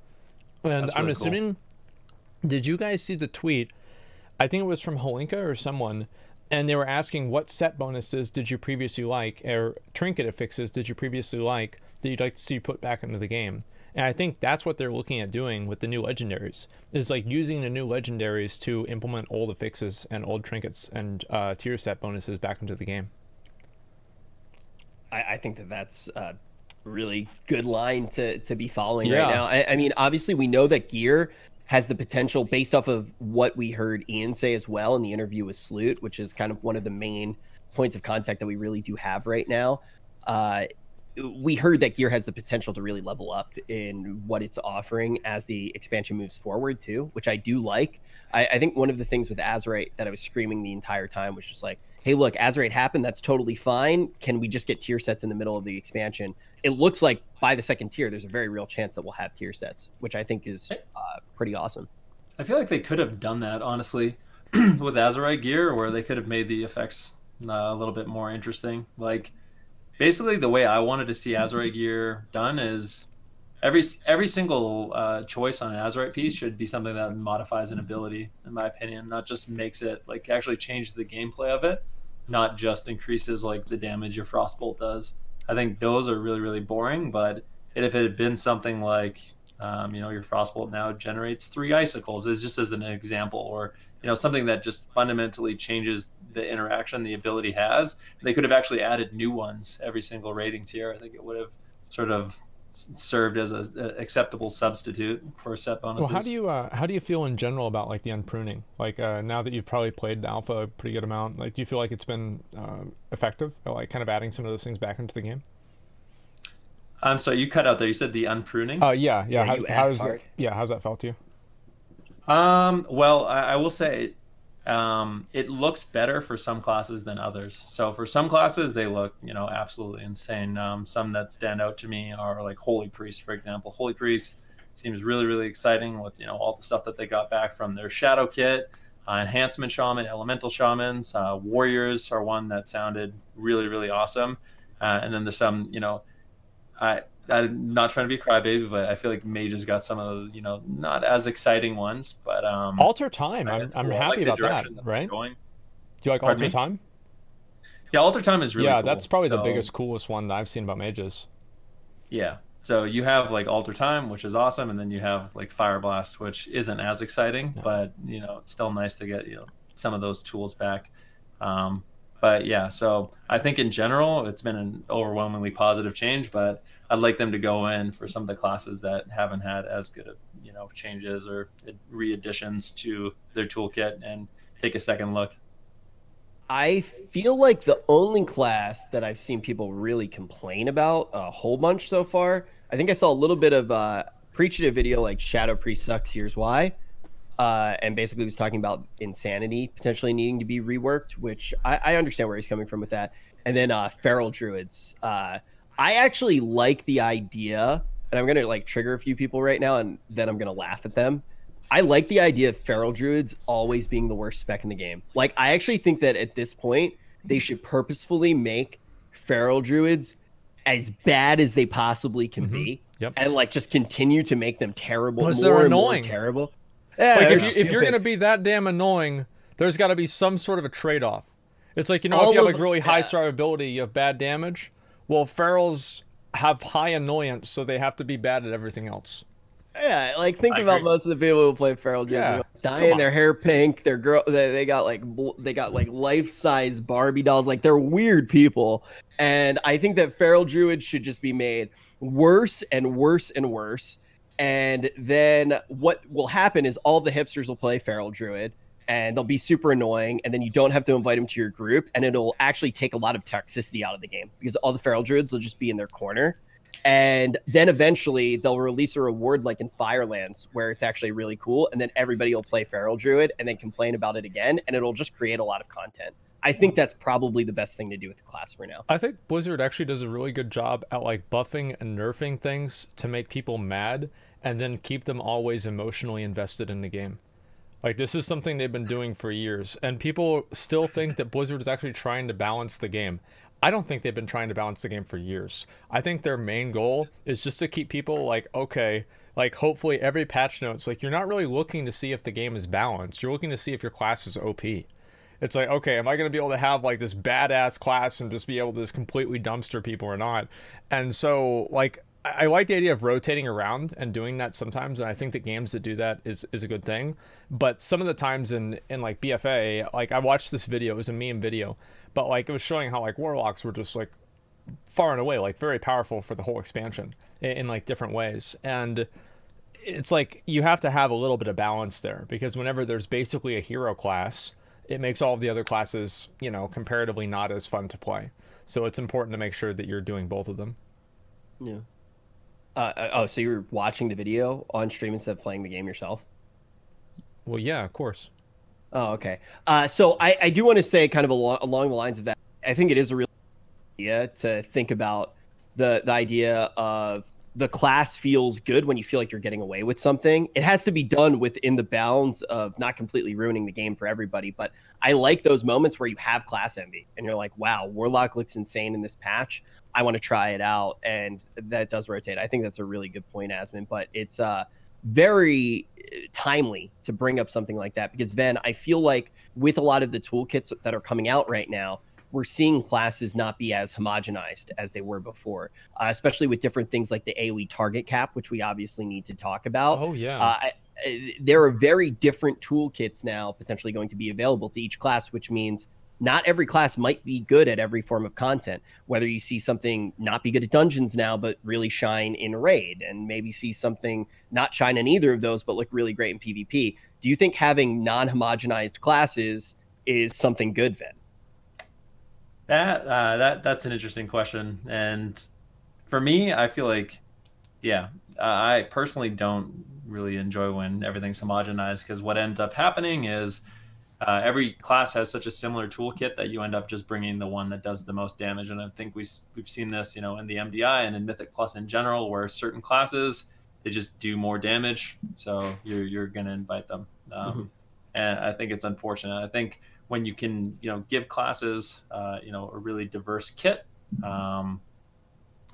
And That's I'm really assuming, did you guys see the tweet? I think it was from Holinka or someone, and they were asking what set bonuses did you previously like, or trinket affixes did you previously like that you'd like to see put back into the game. And I think that's what they're looking at doing with the new legendaries, is like using the new legendaries to implement old affixes and old trinkets and tier set bonuses back into the game. I think that's a really good line to be following right now. I mean, obviously, we know that gear has the potential based off of what we heard Ian say as well in the interview with Sloot, which is kind of one of the main points of contact that we really do have right now. We heard that gear has the potential to really level up in what it's offering as the expansion moves forward too, which I do like. I think one of the things with Azerite that I was screaming the entire time was just like, hey, look, Azerite happened. That's totally fine. Can we just get tier sets in the middle of the expansion? It looks like by the second tier, there's a very real chance that we'll have tier sets, which I think is pretty awesome. I feel like they could have done that, honestly, with Azerite gear, where they could have made the effects a little bit more interesting. Like, basically, the way I wanted to see Azerite gear done is every single choice on an Azerite piece should be something that modifies an ability, in my opinion, not just makes it, like, actually changes the gameplay of it, not just increases, like, the damage your Frostbolt does. I think those are really, really boring, but if it had been something like, your Frostbolt now generates 3 icicles, is just as an example, or, something that just fundamentally changes the interaction the ability has, they could have actually added new ones every single rating tier. I think it would have sort of served as an acceptable substitute for set bonuses. Well, how do you feel in general about like the unpruning? Like now that you've probably played the alpha a pretty good amount, like do you feel like it's been effective, or like kind of adding some of those things back into the game? I'm sorry, you cut out there. You said the unpruning. Yeah. How's that felt to you? Well, I will say it looks better for some classes than others. So for some classes, they look, absolutely insane. Some that stand out to me are like Holy Priest, for example. Holy Priest seems really, really exciting with, all the stuff that they got back from their Shadow Kit, Enhancement Shaman, Elemental Shamans, Warriors are one that sounded really, really awesome. And then there's some, I'm not trying to be crybaby, but I feel like Mage's got some of the, not as exciting ones. But Alter Time, I'm cool. happy like about that, right? Do you like Alter Time? Yeah, Alter Time is really cool. That's probably the biggest, coolest one that I've seen about Mages. Yeah, so you have like Alter Time, which is awesome, and then you have like Fire Blast, which isn't as exciting, but it's still nice to get some of those tools back. But yeah, so I think in general it's been an overwhelmingly positive change, but I'd like them to go in for some of the classes that haven't had as good of changes or re-additions to their toolkit and take a second look. I feel like the only class that I've seen people really complain about a whole bunch so far, I think I saw a little bit of preach it a video like Shadow Priest sucks, here's why. And basically was talking about insanity potentially needing to be reworked, which I understand where he's coming from with that. And then feral druids. I actually like the idea, and I'm gonna like trigger a few people right now, and then I'm gonna laugh at them. I like the idea of feral druids always being the worst spec in the game. Like, I actually think that at this point they should purposefully make feral druids as bad as they possibly can be, and like just continue to make them terrible, more and more terrible. Yeah, like if you're gonna be that damn annoying, there's got to be some sort of a trade-off. It's like, if you have like really high survivability, you have bad damage. Well, ferals have high annoyance, so they have to be bad at everything else. Yeah, like think I about agree. most of the people who play feral druids. They're Yeah, like come dying, on. their hair pink, their girl, they got like they got like life-size Barbie dolls. Like they're weird people, and I think that feral druids should just be made worse and worse and worse. And then what will happen is all the hipsters will play feral druid, and they'll be super annoying. And then you don't have to invite them to your group, and it'll actually take a lot of toxicity out of the game because all the feral druids will just be in their corner, and then eventually they'll release a reward like in Firelands where it's actually really cool. And then everybody will play Feral Druid and then complain about it again. And it'll just create a lot of content. I think that's probably the best thing to do with the class for now. I think Blizzard actually does a really good job at like buffing and nerfing things to make people mad and then keep them always emotionally invested in the game. Like this is something they've been doing for years, and people still think that Blizzard is actually trying to balance the game. I don't think they've been trying to balance the game for years. I think their main goal is just to keep people like, okay, like hopefully every patch notes, like you're not really looking to see if the game is balanced. You're looking to see if your class is OP. It's like, okay, am I going to be able to have like this badass class and just be able to just completely dumpster people or not? And so, like, I like the idea of rotating around and doing that sometimes, and I think that games that do that is a good thing. But some of the times in like BFA, like I watched this video, it was a meme video, but like it was showing how like warlocks were just like far and away like very powerful for the whole expansion in like different ways. And it's like you have to have a little bit of balance there because whenever there's basically a hero class, it makes all of the other classes, you know, comparatively not as fun to play. So it's important to make sure that you're doing both of them. Yeah. Oh, so you're watching the video on stream instead of playing the game yourself? Well, yeah, of course. Oh, okay. So I do want to say kind of along the lines of that, I think it is a real idea to think about the idea of the class feels good when you feel like you're getting away with something. It has to be done within the bounds of not completely ruining the game for everybody. But I like those moments where you have class envy and you're like, wow, Warlock looks insane in this patch. I want to try it out. And that does rotate. I think that's a really good point, Asmon. But it's very timely to bring up something like that because then I feel like with a lot of the toolkits that are coming out right now, we're seeing classes not be as homogenized as they were before, especially with different things like the AoE target cap, which we obviously need to talk about. Oh, yeah. There are very different toolkits now potentially going to be available to each class, which means not every class might be good at every form of content. Whether you see something not be good at dungeons now, but really shine in raid, and maybe see something not shine in either of those, but look really great in PvP. Do you think having non-homogenized classes is something good, Vin? That's an interesting question, and for me, I feel like, yeah, I personally don't really enjoy when everything's homogenized because what ends up happening is every class has such a similar toolkit that you end up just bringing the one that does the most damage. And I think we've seen this, you know, in the MDI and in Mythic Plus in general, where certain classes they just do more damage, so you're gonna invite them. And I think it's unfortunate. I think when you can, you know, give classes, you know, a really diverse kit, and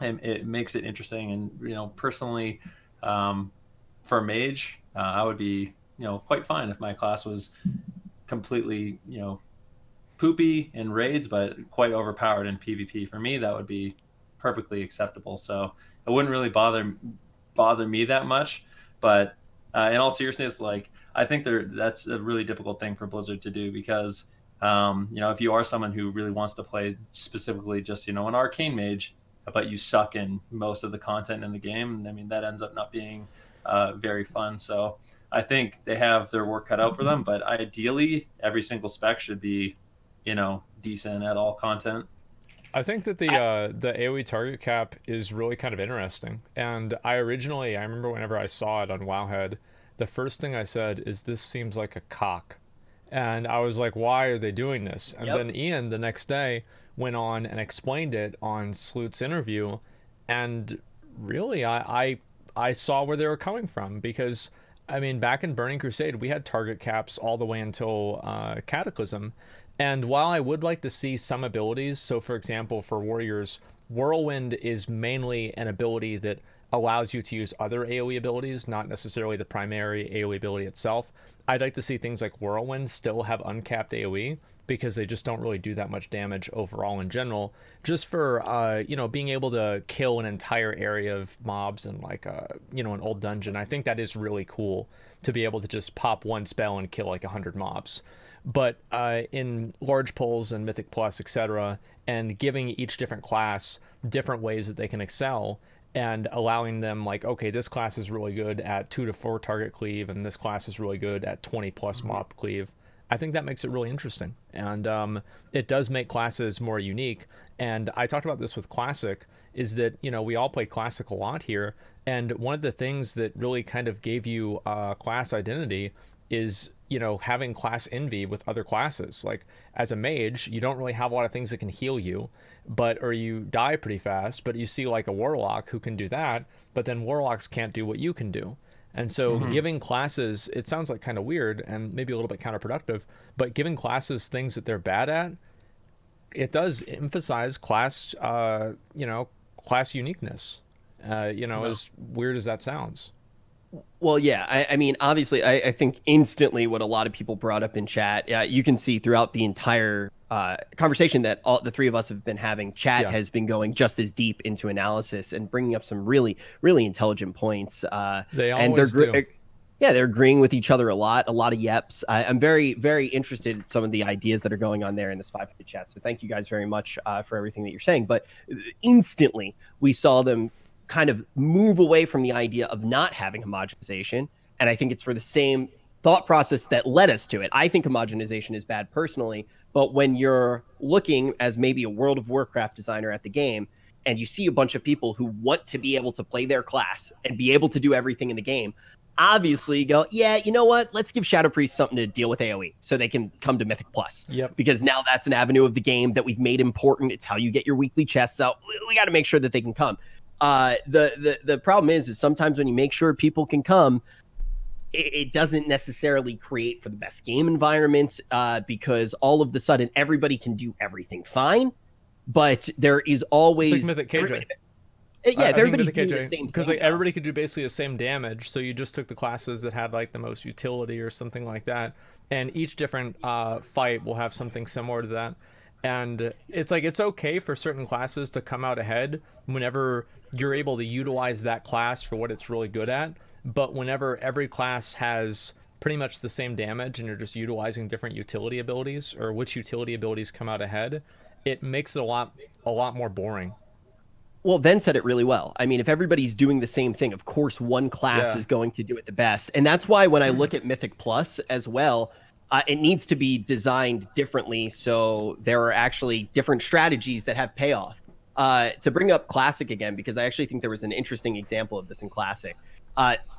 it makes it interesting. And you know, personally, for mage, I would be, you know, quite fine if my class was completely, you know, poopy in raids, but quite overpowered in PvP. For me, that would be perfectly acceptable. So it wouldn't really bother me that much. But in all seriousness, like I think that's a really difficult thing for Blizzard to do because you know, if you are someone who really wants to play specifically just, you know, an arcane mage, but you suck in most of the content in the game, I mean, that ends up not being very fun. So I think they have their work cut out for them, but ideally every single spec should be, you know, decent at all content. I think that the AoE target cap is really kind of interesting. And I remember whenever I saw it on Wowhead, the first thing I said is this seems like a cock. And I was like, why are they doing this? And then Ian the next day went on and explained it on Sloot's interview, and really I saw where they were coming from because I mean, back in Burning Crusade, we had target caps all the way until Cataclysm. And while I would like to see some abilities, so for example, for warriors, Whirlwind is mainly an ability that allows you to use other AoE abilities, not necessarily the primary AoE ability itself. I'd like to see things like Whirlwind still have uncapped AoE, because they just don't really do that much damage overall in general. Just for being able to kill an entire area of mobs in like an old dungeon. I think that is really cool to be able to just pop one spell and kill like 100 mobs. But in large pulls and Mythic Plus, etc., and giving each different class different ways that they can excel, and allowing them like, okay, this class is really good at 2 to 4 target cleave, and this class is really good at 20 plus mob cleave. I think that makes it really interesting, and it does make classes more unique. And I talked about this with Classic, is that we all play Classic a lot here, and one of the things that really kind of gave you class identity is having class envy with other classes. Like as a mage, you don't really have a lot of things that can heal you, or you die pretty fast, but you see like a warlock who can do that, but then warlocks can't do what you can do. And so giving classes, it sounds like kind of weird and maybe a little bit counterproductive, but giving classes things that they're bad at, it does emphasize class, class uniqueness, as weird as that sounds. Well, yeah, I mean, obviously, I think instantly what a lot of people brought up in chat, you can see throughout the entire conversation that all the three of us have been having, chat has been going just as deep into analysis and bringing up some really, really intelligent points. They always do. Yeah, they're agreeing with each other a lot of yeps. I'm very, very interested in some of the ideas that are going on there in this 500 chat. So thank you guys very much for everything that you're saying. But instantly, we saw them kind of move away from the idea of not having homogenization. And I think it's for the same thought process that led us to it. I think homogenization is bad personally, but when you're looking as maybe a World of Warcraft designer at the game, and you see a bunch of people who want to be able to play their class and be able to do everything in the game, obviously you go, yeah, you know what? Let's give Shadow Priest something to deal with AoE so they can come to Mythic Plus. Yep. Because now that's an avenue of the game that we've made important. It's how you get your weekly chests out. We got to make sure that they can come. The problem is sometimes when you make sure people can come, it doesn't necessarily create for the best game environments because all of the sudden everybody can do everything fine, but there is always it's like Mythic KJ. Everybody's doing the same thing because like everybody could do basically the same damage. So you just took the classes that had like the most utility or something like that, and each different fight will have something similar to that. And it's like it's okay for certain classes to come out ahead whenever you're able to utilize that class for what it's really good at. But whenever every class has pretty much the same damage and you're just utilizing different utility abilities, or which utility abilities come out ahead, it makes it a lot more boring. Well, Ven said it really well. I mean, if everybody's doing the same thing, of course, one class is going to do it the best. And that's why when I look at Mythic Plus as well, it needs to be designed differently. So there are actually different strategies that have payoff. To bring up Classic again, because I actually think there was an interesting example of this in Classic.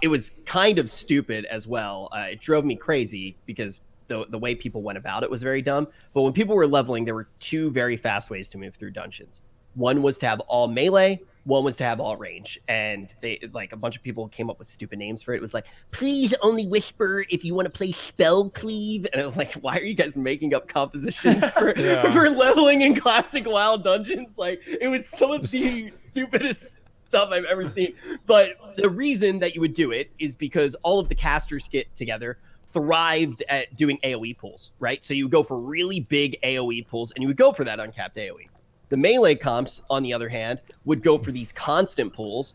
It was kind of stupid as well. It drove me crazy because the way people went about it was very dumb. But when people were leveling, there were two very fast ways to move through dungeons. One was to have all melee, one was to have all range. And they like a bunch of people came up with stupid names for it. It was like, please only whisper if you want to play spell cleave. And it was like, why are you guys making up compositions for leveling in classic WoW dungeons? Like, it was some of the stupidest stuff I've ever seen. But the reason that you would do it is because all of the casters get together thrived at doing AoE pulls, right? So you would go for really big AoE pulls and you would go for that uncapped AoE. The melee comps, on the other hand, would go for these constant pulls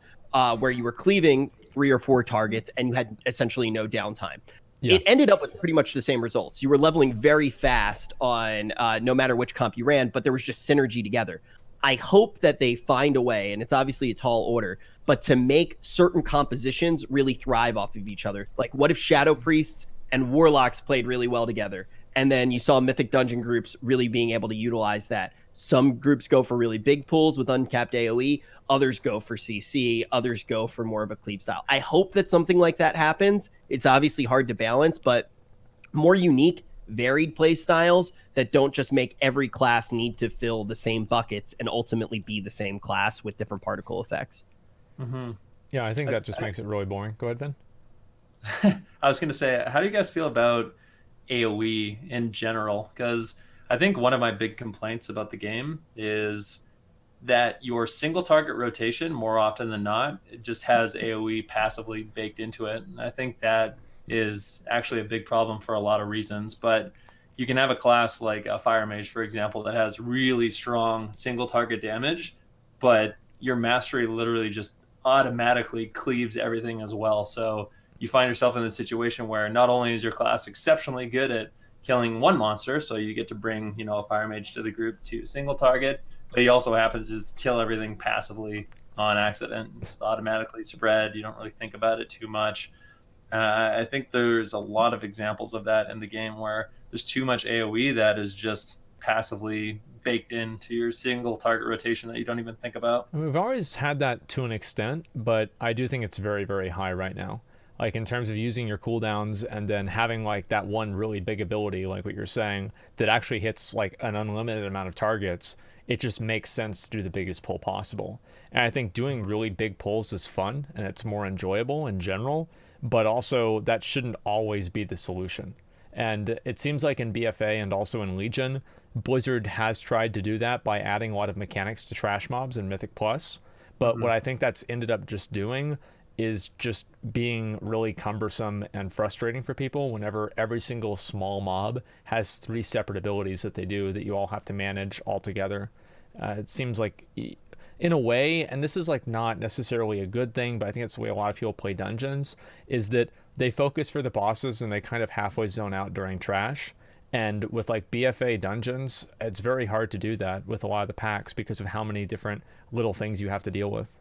where you were cleaving 3 or 4 targets and you had essentially no downtime. Yeah. It ended up with pretty much the same results. You were leveling very fast on no matter which comp you ran, but there was just synergy together. I hope that they find a way, and it's obviously a tall order, but to make certain compositions really thrive off of each other. Like, what if Shadow Priests and Warlocks played really well together? And then you saw Mythic Dungeon groups really being able to utilize that. Some groups go for really big pulls with uncapped AoE. Others go for CC. Others go for more of a cleave style. I hope that something like that happens. It's obviously hard to balance, but more unique, varied play styles that don't just make every class need to fill the same buckets and ultimately be the same class with different particle effects. Mm-hmm. Yeah, I think that just makes it really boring. Go ahead, Ben. I was going to say, how do you guys feel about AoE in general? Because I think one of my big complaints about the game is that your single target rotation, more often than not, it just has AoE passively baked into it. And I think that is actually a big problem for a lot of reasons. But you can have a class like a Fire Mage, for example, that has really strong single target damage, but your mastery literally just automatically cleaves everything as well. So you find yourself in the situation where not only is your class exceptionally good at killing one monster, so you get to bring, a Fire Mage to the group to single target, but he also happens to just kill everything passively on accident, just automatically spread. You don't really think about it too much. I think there's a lot of examples of that in the game where there's too much AoE that is just passively baked into your single target rotation that you don't even think about. We've always had that to an extent, but I do think it's very, very high right now. Like in terms of using your cooldowns and then having like that one really big ability, like what you're saying, that actually hits like an unlimited amount of targets, it just makes sense to do the biggest pull possible. And I think doing really big pulls is fun and it's more enjoyable in general, but also that shouldn't always be the solution. And it seems like in BFA and also in Legion, Blizzard has tried to do that by adding a lot of mechanics to trash mobs in Mythic Plus. But what I think that's ended up just doing is just being really cumbersome and frustrating for people whenever every single small mob has 3 separate abilities that they do that you all have to manage all together. It seems like, in a way, and this is like not necessarily a good thing, but I think it's the way a lot of people play dungeons, is that they focus for the bosses and they kind of halfway zone out during trash. And with like BFA dungeons, it's very hard to do that with a lot of the packs because of how many different little things you have to deal with.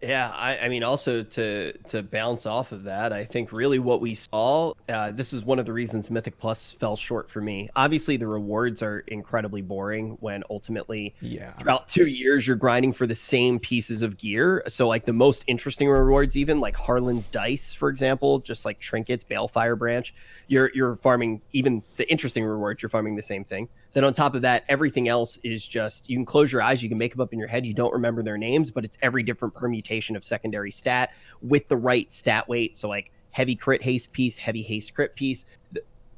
Yeah, I mean, also to bounce off of that, I think really what we saw, this is one of the reasons Mythic Plus fell short for me. Obviously, the rewards are incredibly boring when ultimately throughout 2 years, you're grinding for the same pieces of gear. So like the most interesting rewards, even like Harlan's Dice, for example, just like trinkets, Balefire Branch, you're farming, even the interesting rewards, you're farming the same thing. Then on top of that, everything else is just, you can close your eyes, you can make them up in your head, you don't remember their names, but it's every different permutation of secondary stat with the right stat weight. So like heavy crit haste piece, heavy haste crit piece.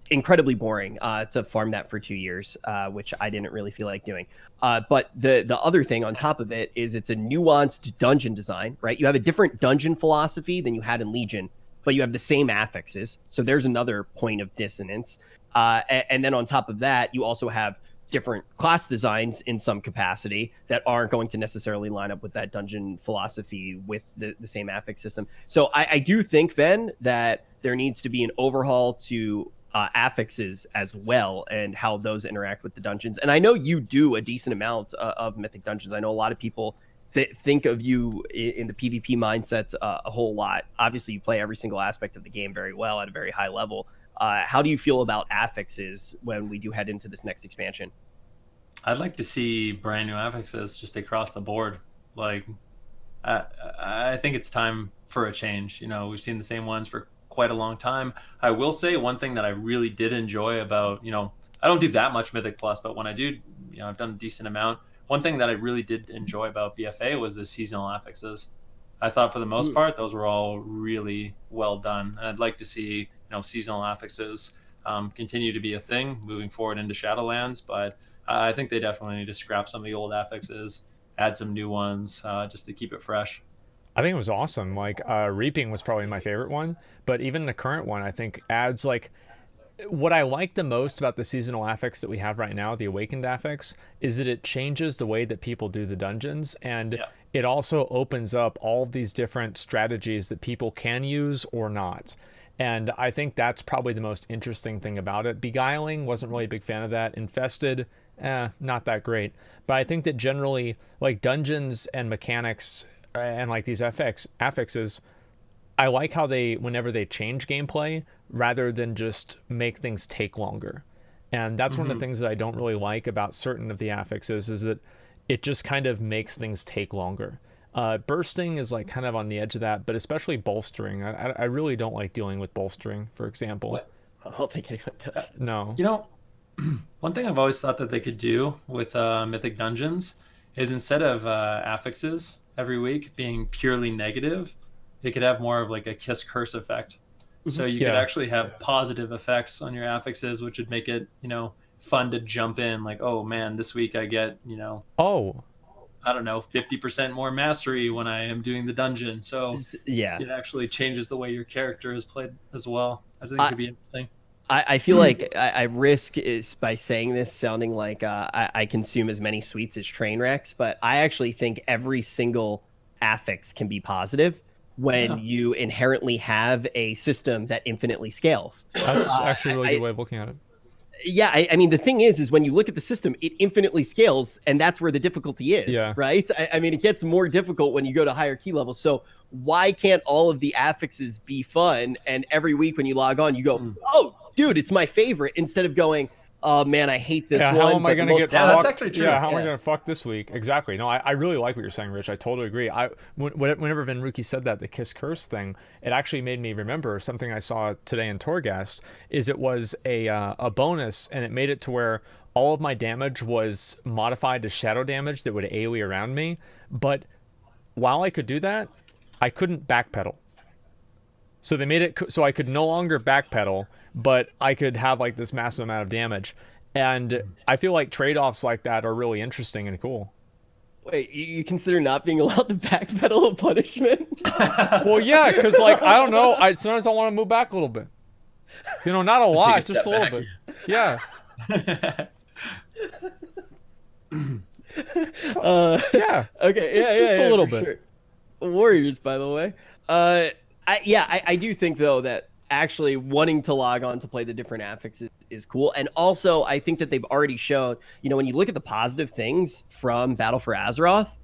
Incredibly boring to farm that for 2 years, which I didn't really feel like doing. But the other thing on top of it is it's a nuanced dungeon design, right? You have a different dungeon philosophy than you had in Legion, but you have the same affixes. So there's another point of dissonance. And then on top of that, you also have different class designs in some capacity that aren't going to necessarily line up with that dungeon philosophy with the same affix system. So I do think then that there needs to be an overhaul to affixes as well and how those interact with the dungeons. And I know you do a decent amount of Mythic dungeons. I know a lot of people think of you in the PvP mindsets a whole lot. Obviously, you play every single aspect of the game very well at a very high level. How do you feel about affixes when we do head into this next expansion? I'd like to see brand new affixes just across the board. Like, I think it's time for a change. We've seen the same ones for quite a long time. I will say one thing that I really did enjoy about, I don't do that much Mythic Plus, but when I do, I've done a decent amount. One thing that I really did enjoy about BFA was the seasonal affixes. I thought for the most part, those were all really well done. And I'd like to see, seasonal affixes continue to be a thing moving forward into Shadowlands. But I think they definitely need to scrap some of the old affixes, add some new ones just to keep it fresh. I think it was awesome. Like Reaping was probably my favorite one, but even the current one, I think adds like, what I like the most about the seasonal affix that we have right now, the Awakened affix, is that it changes the way that people do the dungeons, and it also opens up all of these different strategies that people can use or not. And I think that's probably the most interesting thing about it. Beguiling, wasn't really a big fan of that. Infested, not that great. But I think that generally, like dungeons and mechanics and like these affixes, I like how whenever they change gameplay, rather than just make things take longer. And that's one of the things that I don't really like about certain of the affixes, is that it just kind of makes things take longer. Bursting is like kind of on the edge of that, but especially bolstering. I really don't like dealing with bolstering, for example. What? I don't think anyone does. No. One thing I've always thought that they could do with Mythic Dungeons is, instead of affixes every week being purely negative, they could have more of like a kiss curse effect. So you could actually have positive effects on your affixes, which would make it, fun to jump in. Like, oh man, this week I get, I don't know, 50% more mastery when I am doing the dungeon. So yeah, it actually changes the way your character is played as well. I think it could be interesting. I feel like I risk is by saying this sounding like I consume as many sweets as train wrecks, but I actually think every single affix can be positive when you inherently have a system that infinitely scales. That's actually a really good way of looking at it. Yeah, I mean, the thing is when you look at the system, it infinitely scales, and that's where the difficulty is, right? I mean, it gets more difficult when you go to higher key levels. So why can't all of the affixes be fun? And every week when you log on, you go, oh, dude, it's my favorite, instead of going, oh man, I hate this one. How am I going to get fucked? That's actually true. How am I going to fuck this week? Exactly. No, I really like what you're saying, Rich. I totally agree. Whenever Venruki said that, the kiss curse thing, it actually made me remember something I saw today in Torghast. It was a bonus, and it made it to where all of my damage was modified to shadow damage that would AoE around me. But while I could do that, I couldn't backpedal. So they made it so I could no longer backpedal, but I could have like this massive amount of damage. And I feel like trade-offs like that are really interesting and cool. Wait, you consider not being allowed to backpedal a punishment? Well, yeah, because like, I don't know, sometimes I want to move back a little bit. Not a lot, just a little bit. Yeah. Yeah. Okay. Just a little bit. Sure. Warriors, by the way. I do think though that actually wanting to log on to play the different affixes is cool. And also I think that they've already shown, when you look at the positive things from Battle for Azeroth,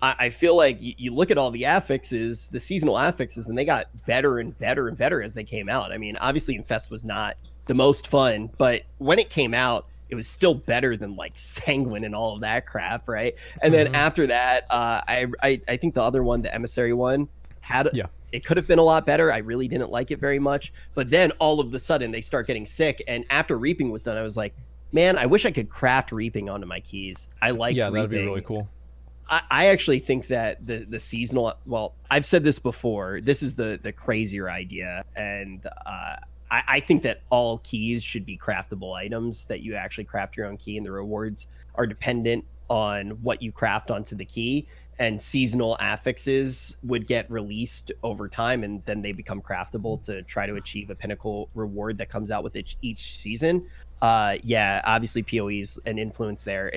I feel like you look at all the affixes, the seasonal affixes, and they got better and better and better as they came out. I mean, obviously Infest was not the most fun, but when it came out, it was still better than like Sanguine and all of that crap, right? And then after that, I think the other one, the Emissary one, had it could have been a lot better. I really didn't like it very much. But then all of a sudden they start getting sick. And after Reaping was done, I was like, man, I wish I could craft Reaping onto my keys. I liked Reaping. Yeah, that'd be really cool. I actually think that the seasonal, well, I've said this before, this is the crazier idea. And I think that all keys should be craftable items, that you actually craft your own key, and the rewards are dependent on what you craft onto the key. And seasonal affixes would get released over time, and then they become craftable to try to achieve a pinnacle reward that comes out with each season. Obviously PoE's an influence there.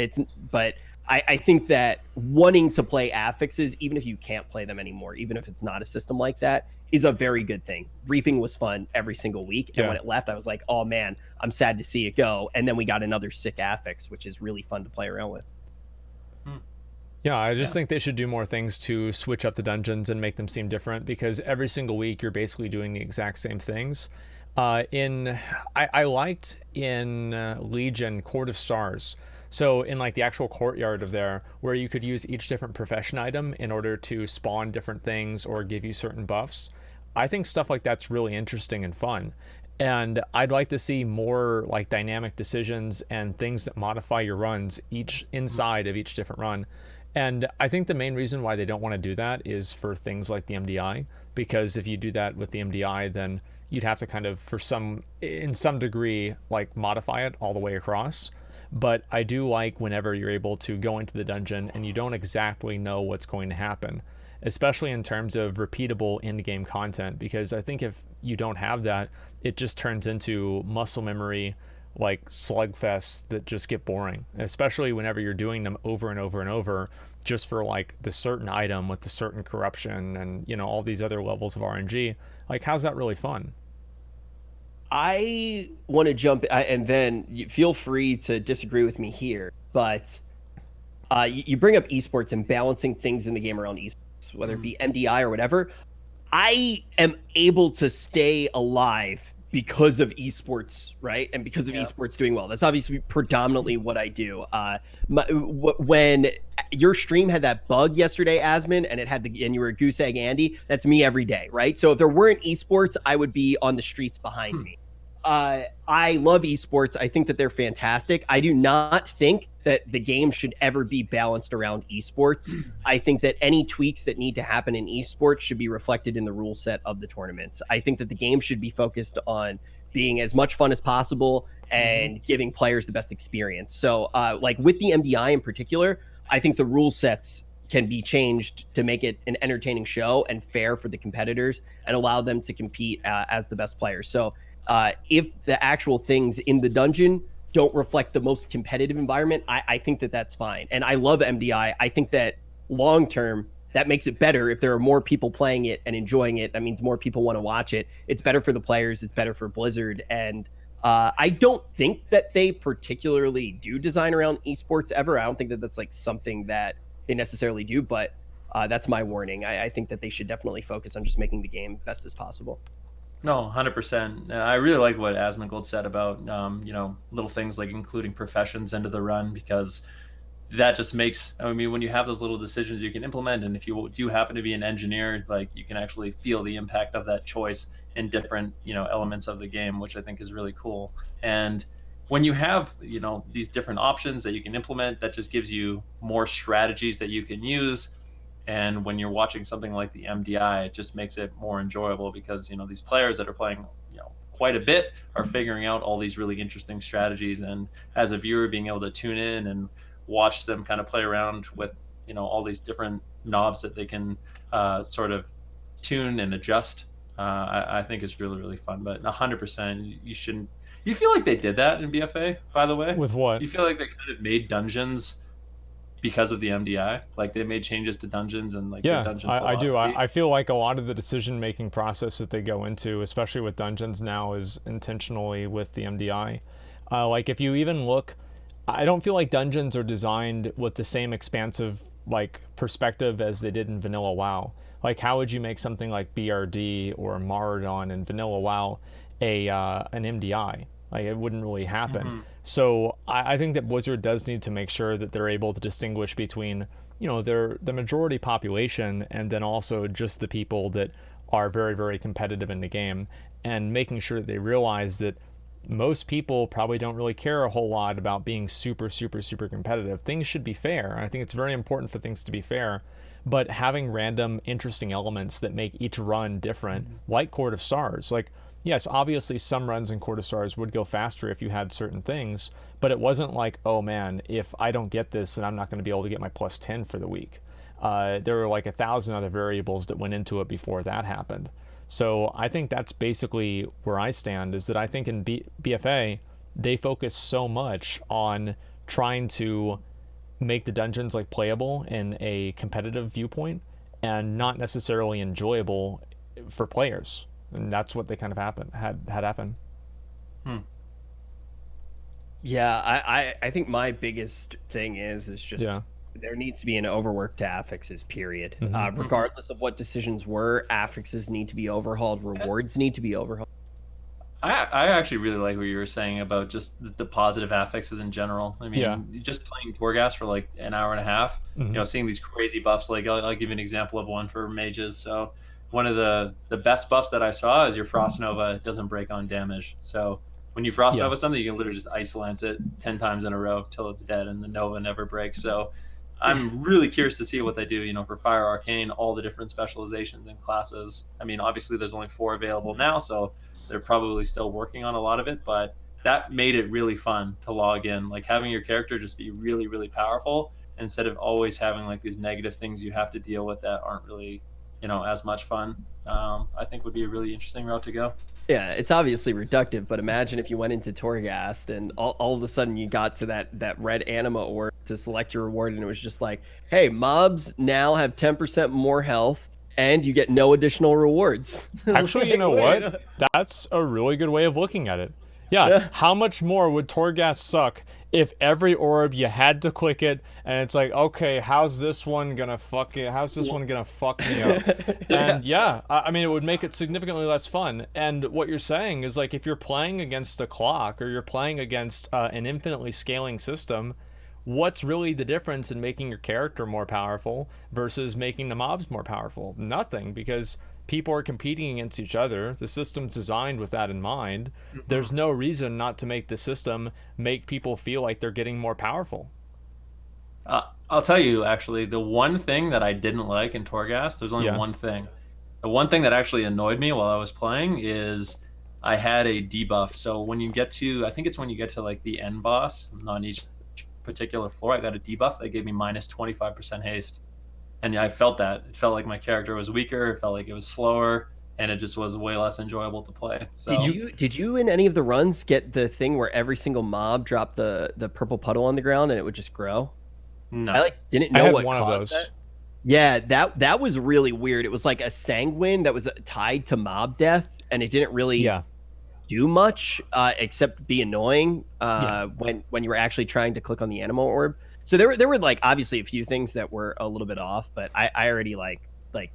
But I think that wanting to play affixes, even if you can't play them anymore, even if it's not a system like that, is a very good thing. Reaping was fun every single week, and when it left, I was like, oh man, I'm sad to see it go. And then we got another sick affix, which is really fun to play around with. Yeah, I just think they should do more things to switch up the dungeons and make them seem different, because every single week you're basically doing the exact same things. I liked in Legion Court of Stars. So in like the actual courtyard of there, where you could use each different profession item in order to spawn different things or give you certain buffs. I think stuff like that's really interesting and fun. And I'd like to see more like dynamic decisions and things that modify your runs each inside of each different run. And I think the main reason why they don't want to do that is for things like the MDI, because if you do that with the MDI, then you'd have to kind of, in some degree, like modify it all the way across. But I do like whenever you're able to go into the dungeon and you don't exactly know what's going to happen, especially in terms of repeatable in-game content, because I think if you don't have that, it just turns into muscle memory, like slugfests that just get boring, especially whenever you're doing them over and over and over just for like the certain item with the certain corruption and all these other levels of RNG. Like, how's that really fun? I want to jump, and then feel free to disagree with me here, but you bring up esports and balancing things in the game around esports, whether it be MDI or whatever. I am able to stay alive because of esports, right? And because of esports doing well. That's obviously predominantly what I do. When your stream had that bug yesterday, Asmon, and you were a goose egg Andy, that's me every day, right? So if there weren't esports, I would be on the streets behind me. I love esports. I think that they're fantastic. I do not think that the game should ever be balanced around esports. I think that any tweaks that need to happen in esports should be reflected in the rule set of the tournaments. I think that the game should be focused on being as much fun as possible and giving players the best experience. So like with the MDI in particular, I think the rule sets can be changed to make it an entertaining show and fair for the competitors and allow them to compete as the best players. So if the actual things in the dungeon don't reflect the most competitive environment, I think that that's fine. And I love MDI. I think that long term, that makes it better if there are more people playing it and enjoying it. That means more people want to watch it. It's better for the players. It's better for Blizzard. And I don't think that they particularly do design around esports ever. I don't think that that's like something that they necessarily do, but that's my warning. I think that they should definitely focus on just making the game best as possible. No, 100%. I really like what Asmongold said about, you know, little things like including professions into the run, because that just makes, I mean, when you have those little decisions you can implement, and if you do happen to be an engineer, like you can actually feel the impact of that choice in different, you know, elements of the game, which I think is really cool. And when you have, you know, these different options that you can implement, that just gives you more strategies that you can use. And when you're watching something like the MDI, it just makes it more enjoyable, because, you know, these players that are playing, you know, quite a bit are figuring out all these really interesting strategies. And as a viewer, being able to tune in and watch them kind of play around with, you know, all these different knobs that they can sort of tune and adjust, I think is really, really fun. But 100%, you shouldn't. You feel like they did that in BFA, by the way? With what? You feel like they kind of made dungeons because of the MDI? Like they made changes to dungeons and like yeah, dungeon I do. philosophy? I feel like a lot of the decision-making process that they go into, especially with dungeons now, is intentionally with the MDI. Like if you even look, I don't feel like dungeons are designed with the same expansive like perspective as they did in vanilla WoW. Like how would you make something like BRD or Maradon in vanilla WoW an MDI? Like it wouldn't really happen. So I think that Blizzard does need to make sure that they're able to distinguish between, you know, the majority population and then also just the people that are very, very competitive in the game, and making sure that they realize that most people probably don't really care a whole lot about being super, super, super competitive. Things should be fair. I think it's very important for things to be fair, but having random interesting elements that make each run different, like Court of Stars, like, yes, obviously some runs in Court of Stars would go faster if you had certain things, but it wasn't like, oh man, if I don't get this, then I'm not going to be able to get my plus 10 for the week. There were like 1,000 other variables that went into it before that happened. So I think that's basically where I stand, is that I think in BFA, they focus so much on trying to make the dungeons like playable in a competitive viewpoint and not necessarily enjoyable for players. And that's what they kind of had happen. Yeah, I think my biggest thing is just there needs to be an overwork to affixes, period. Regardless of what decisions were, affixes need to be overhauled, rewards need to be overhauled. I actually really like what you were saying about just the positive affixes in general. I mean, just playing Torgast for like an hour and a half, you know, seeing these crazy buffs. Like I'll give you an example of one for mages. So one of the best buffs that I saw is your Frost Nova doesn't break on damage. So when you Frost Nova something, you can literally just Ice Lance it 10 times in a row till it's dead, and the Nova never breaks. So I'm really curious to see what they do, you know, for Fire Arcane, all the different specializations and classes. I mean, obviously there's only 4 available now, so they're probably still working on a lot of it, but that made it really fun to log in. Like having your character just be really, really powerful instead of always having like these negative things you have to deal with that aren't really, you know, as much fun. I think would be a really interesting route to go. Yeah, it's obviously reductive, but imagine if you went into Torghast and all of a sudden you got to that red anima orb to select your reward, and it was just like, hey, mobs now have 10% more health and you get no additional rewards. Actually, you know what? That's a really good way of looking at it. Yeah, how much more would Torghast suck if every orb you had to click it, and it's like, okay, how's this one gonna fuck me up? And I mean, it would make it significantly less fun. And what you're saying is, like, if you're playing against a clock or you're playing against an infinitely scaling system, what's really the difference in making your character more powerful versus making the mobs more powerful? Nothing, because people are competing against each other. The system's designed with that in mind. There's no reason not to make the system make people feel like they're getting more powerful. I'll tell you, actually, the one thing that I didn't like in Torghast, there's only one thing. The one thing that actually annoyed me while I was playing is I had a debuff. So when you get to, I think it's when you get to like the end boss on each particular floor, I got a debuff that gave me minus 25% haste. And I felt that. It felt like my character was weaker. It felt like it was slower, and it just was way less enjoyable to play. So did you in any of the runs get the thing where every single mob dropped the purple puddle on the ground and it would just grow? No. I like didn't know what one caused of those. that. Yeah, that was really weird. It was like a sanguine that was tied to mob death, and it didn't really do much except be annoying when you were actually trying to click on the animal orb. So there were like obviously a few things that were a little bit off, but I already like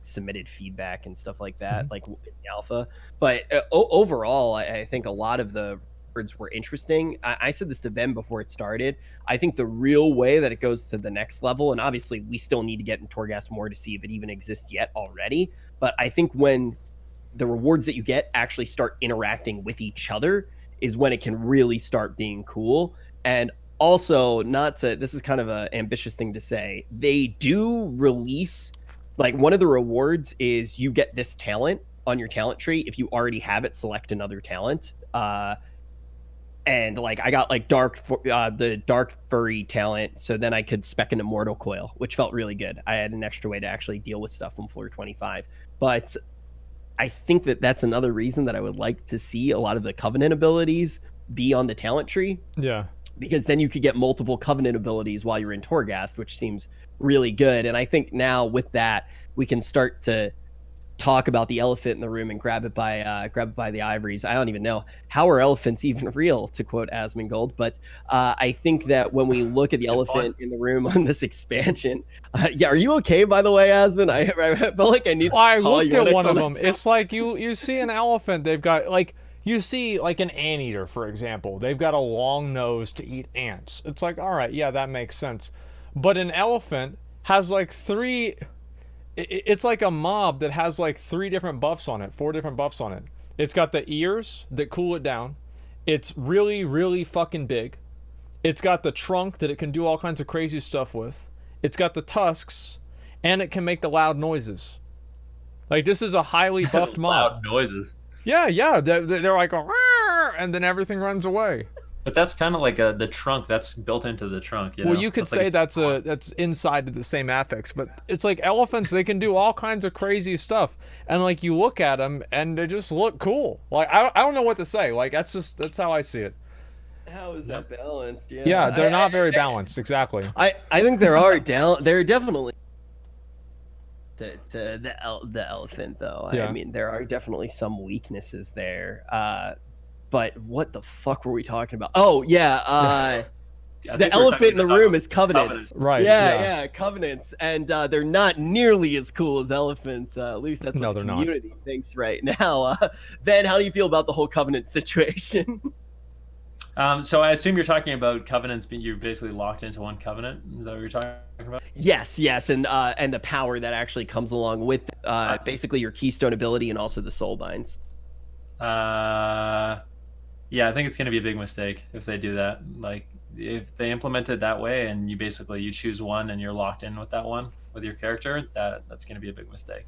submitted feedback and stuff like that, like in the alpha. But overall, I think a lot of the words were interesting. I said this to them before it started. I think the real way that it goes to the next level, and obviously we still need to get in Torghast more to see if it even exists yet already, but I think when the rewards that you get actually start interacting with each other is when it can really start being cool. And also, this is kind of an ambitious thing to say, they do release, like one of the rewards is you get this talent on your talent tree. If you already have it, select another talent. And like I got like the dark furry talent, so then I could spec an immortal coil, which felt really good. I had an extra way to actually deal with stuff on floor 25. But I think that's another reason that I would like to see a lot of the Covenant abilities be on the talent tree. Yeah. Because then you could get multiple Covenant abilities while you're in Torghast, which seems really good. And I think now with that, we can start to talk about the elephant in the room and grab it by the ivories. I don't even know, how are elephants even real, to quote Asmongold. But I think that when we look at the elephant in the room on this expansion, are you okay, by the way, Asmon? I felt like I need to call I looked you at when one saw of that them. talk. It's like you see an elephant, they've got like, you see like an anteater, for example. They've got a long nose to eat ants. It's like, all right, yeah, that makes sense. But an elephant has like it's like a mob that has like 4 different buffs on it. It's got the ears that cool it down. It's really, really fucking big. It's got the trunk that it can do all kinds of crazy stuff with. It's got the tusks, and it can make the loud noises. Like, this is a highly buffed mob. Loud noises. Yeah. They're like, "Arr!" And then everything runs away. But that's kind of like the trunk that's built into the trunk. You know? Well, you could that's say like that's inside of the same affix, but it's like elephants, they can do all kinds of crazy stuff, and like you look at them and they just look cool. Like I don't know what to say. Like that's how I see it. How is that balanced? Yeah, they're not very balanced. Exactly. I think there are definitely to the elephant though. Yeah. I mean, there are definitely some weaknesses there. But what the fuck were we talking about? Oh yeah, the elephant in the room is covenants. Right. Yeah, covenants, and they're not nearly as cool as elephants. At least that's what the community thinks right now. Ben, how do you feel about the whole covenant situation? So I assume you're talking about covenants, but you're basically locked into one covenant. Is that what you're talking about? Yes, and the power that actually comes along with basically your keystone ability and also the soul binds. Yeah, I think it's going to be a big mistake if they do that. Like, if they implement it that way and you choose one and you're locked in with that one with your character, that's going to be a big mistake.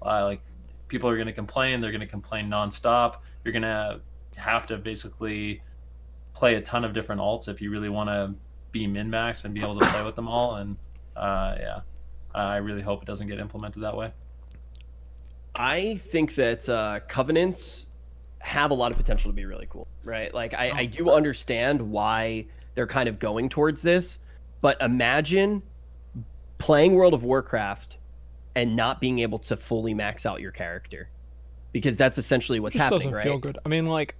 Like, people are going to complain. They're going to complain nonstop. You're going to have to basically play a ton of different alts if you really want to be min-max and be able to play with them all. And I really hope it doesn't get implemented that way. I think that covenants have a lot of potential to be really cool, right? Like I do understand why they're kind of going towards this, but imagine playing World of Warcraft and not being able to fully max out your character, because that's essentially what's happening, right? Doesn't feel good. I mean, like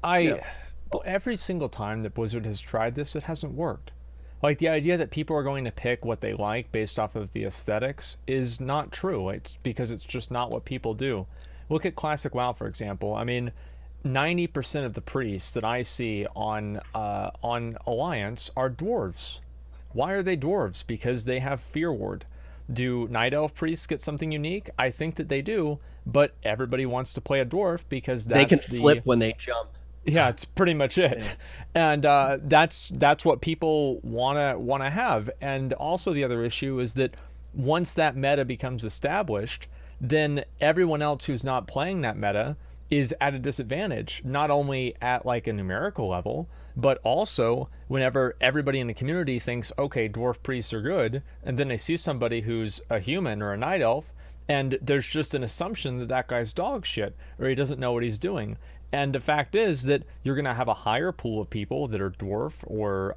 every single time that Blizzard has tried this, it hasn't worked. Like, the idea that people are going to pick what they like based off of the aesthetics is not true. It's because it's just not what people do. Look at Classic WoW, for example. I mean, 90% of the priests that I see on Alliance are dwarves. Why are they dwarves? Because they have Fear Ward. Do Night Elf priests get something unique? I think that they do, but everybody wants to play a dwarf because they can flip when they jump. Yeah, it's pretty much it. Yeah. And that's what people wanna have. And also the other issue is that once that meta becomes established, then everyone else who's not playing that meta is at a disadvantage, not only at like a numerical level, but also whenever everybody in the community thinks, okay, dwarf priests are good, and then they see somebody who's a human or a night elf, and there's just an assumption that that guy's dog shit, or he doesn't know what he's doing. And the fact is that you're going to have a higher pool of people that are dwarf or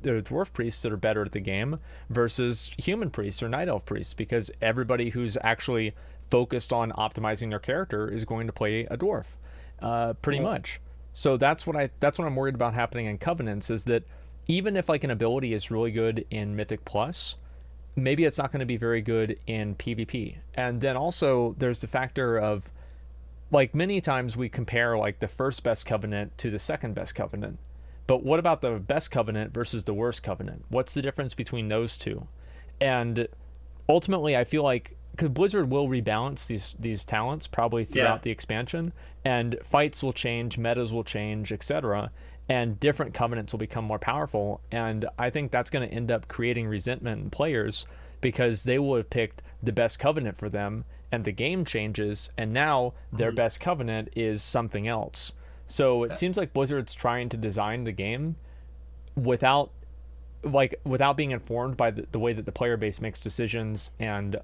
dwarf priests that are better at the game versus human priests or night elf priests, because everybody who's actually focused on optimizing their character is going to play a dwarf, pretty much. So that's what I'm worried about happening in Covenants, is that even if like an ability is really good in Mythic Plus, maybe it's not going to be very good in PvP. And then also there's the factor of, like, many times we compare like the first best covenant to the second best covenant, but what about the best covenant versus the worst covenant? What's the difference between those two? And ultimately I feel like, because Blizzard will rebalance these talents probably throughout the expansion, and fights will change, metas will change, etc., and different covenants will become more powerful. And I think that's going to end up creating resentment in players, because they will have picked the best covenant for them, and the game changes, and now their best covenant is something else. So it seems like Blizzard's trying to design the game without being informed by the way that the player base makes decisions and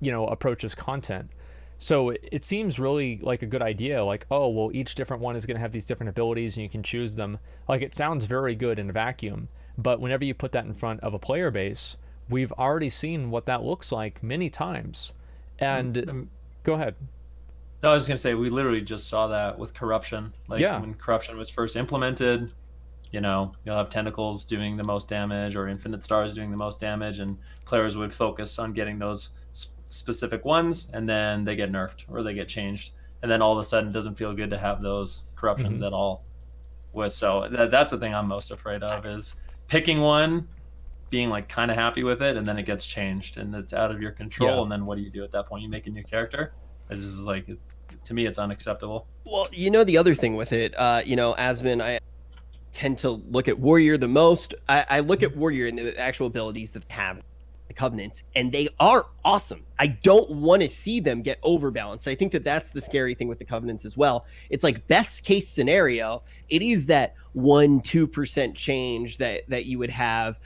approaches content. So it seems really like a good idea, like, oh well, each different one is going to have these different abilities and you can choose them. Like, it sounds very good in a vacuum, but whenever you put that in front of a player base, we've already seen what that looks like many times. And go ahead. No, I was just gonna say, we literally just saw that with corruption. Like, when corruption was first implemented, you'll have tentacles doing the most damage or infinite stars doing the most damage, and players would focus on getting those specific ones, and then they get nerfed or they get changed, and then all of a sudden it doesn't feel good to have those corruptions at all. So that's the thing I'm most afraid of, is picking one, being like kind of happy with it, and then it gets changed and it's out of your control, and then what do you do at that point? You make a new character. This is like, to me, it's unacceptable. Well, the other thing with it, Asmon, I tend to look at Warrior the most. I look at Warrior and the actual abilities that they have, the Covenants, and they are awesome. I don't want to see them get overbalanced. I think that that's the scary thing with the Covenants as well. It's like, best case scenario, it is that 1-2% change that you would have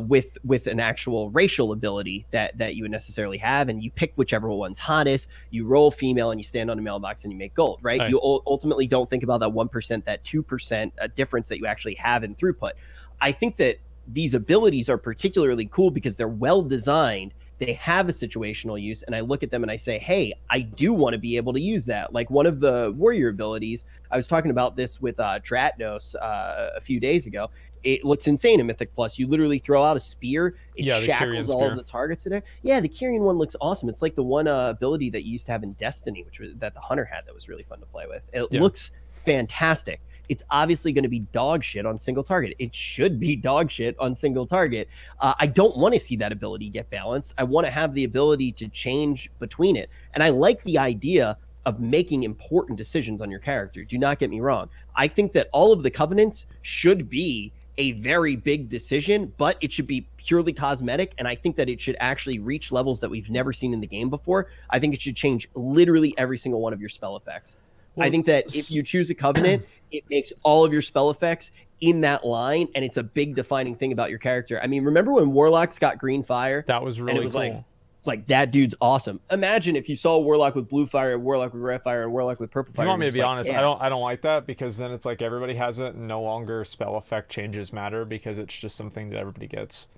with an actual racial ability that you would necessarily have, and you pick whichever one's hottest, you roll female, and you stand on a mailbox and you make gold, right? You ultimately don't think about that 1%, that 2% difference that you actually have in throughput. I think that these abilities are particularly cool because they're well designed. They have a situational use, and I look at them and I say, hey, I do want to be able to use that. Like, one of the warrior abilities, I was talking about this with Dratnos a few days ago. It looks insane in Mythic Plus. You literally throw out a spear, it shackles all of the targets in there. Yeah, the Kyrian one looks awesome. It's like the one ability that you used to have in Destiny, that the Hunter had, that was really fun to play with. It looks fantastic. It's obviously going to be dog shit on single target. It should be dog shit on single target. I don't want to see that ability get balanced. I want to have the ability to change between it. And I like the idea of making important decisions on your character. Do not get me wrong. I think that all of the Covenants should be a very big decision, but it should be purely cosmetic. And I think that it should actually reach levels that we've never seen in the game before. I think it should change literally every single one of your spell effects. Well, I think that if you choose a Covenant, it makes all of your spell effects in that line, and it's a big defining thing about your character. I mean, remember when Warlocks got green fire? That was really cool. It's like, that dude's awesome. Imagine if you saw a Warlock with blue fire, a Warlock with red fire, and a Warlock with purple fire. If you want me to be honest, I don't like that, because then it's like everybody has it, and no longer spell effect changes matter, because it's just something that everybody gets.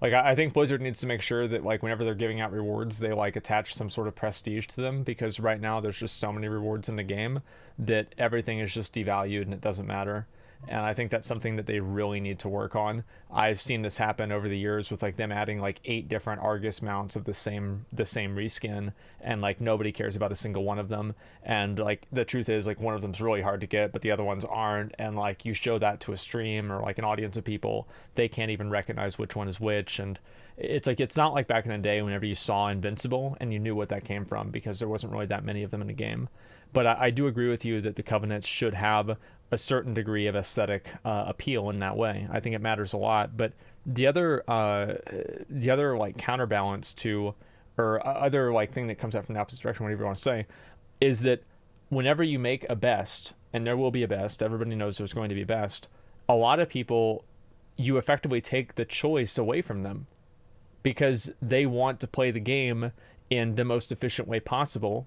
Like, I think Blizzard needs to make sure that, like, whenever they're giving out rewards, they, like, attach some sort of prestige to them, because right now there's just so many rewards in the game that everything is just devalued and it doesn't matter. And I think that's something that they really need to work on. I've seen this happen over the years with, like, them adding, like, 8 different Argus mounts of the same reskin, and, like, nobody cares about a single one of them. And, like, the truth is, like, one of them's really hard to get, but the other ones aren't. And, like, you show that to a stream or, like, an audience of people, they can't even recognize which one is which. And it's like, it's not like back in the day whenever you saw Invincible and you knew what that came from, because there wasn't really that many of them in the game. But I do agree with you that the Covenants should have a certain degree of aesthetic appeal in that way. I think it matters a lot. But the other like counterbalance to, or other like thing that comes out from the opposite direction, whatever you want to say, is that whenever you make a best, and there will be a best, everybody knows there's going to be a best, a lot of people, you effectively take the choice away from them because they want to play the game in the most efficient way possible.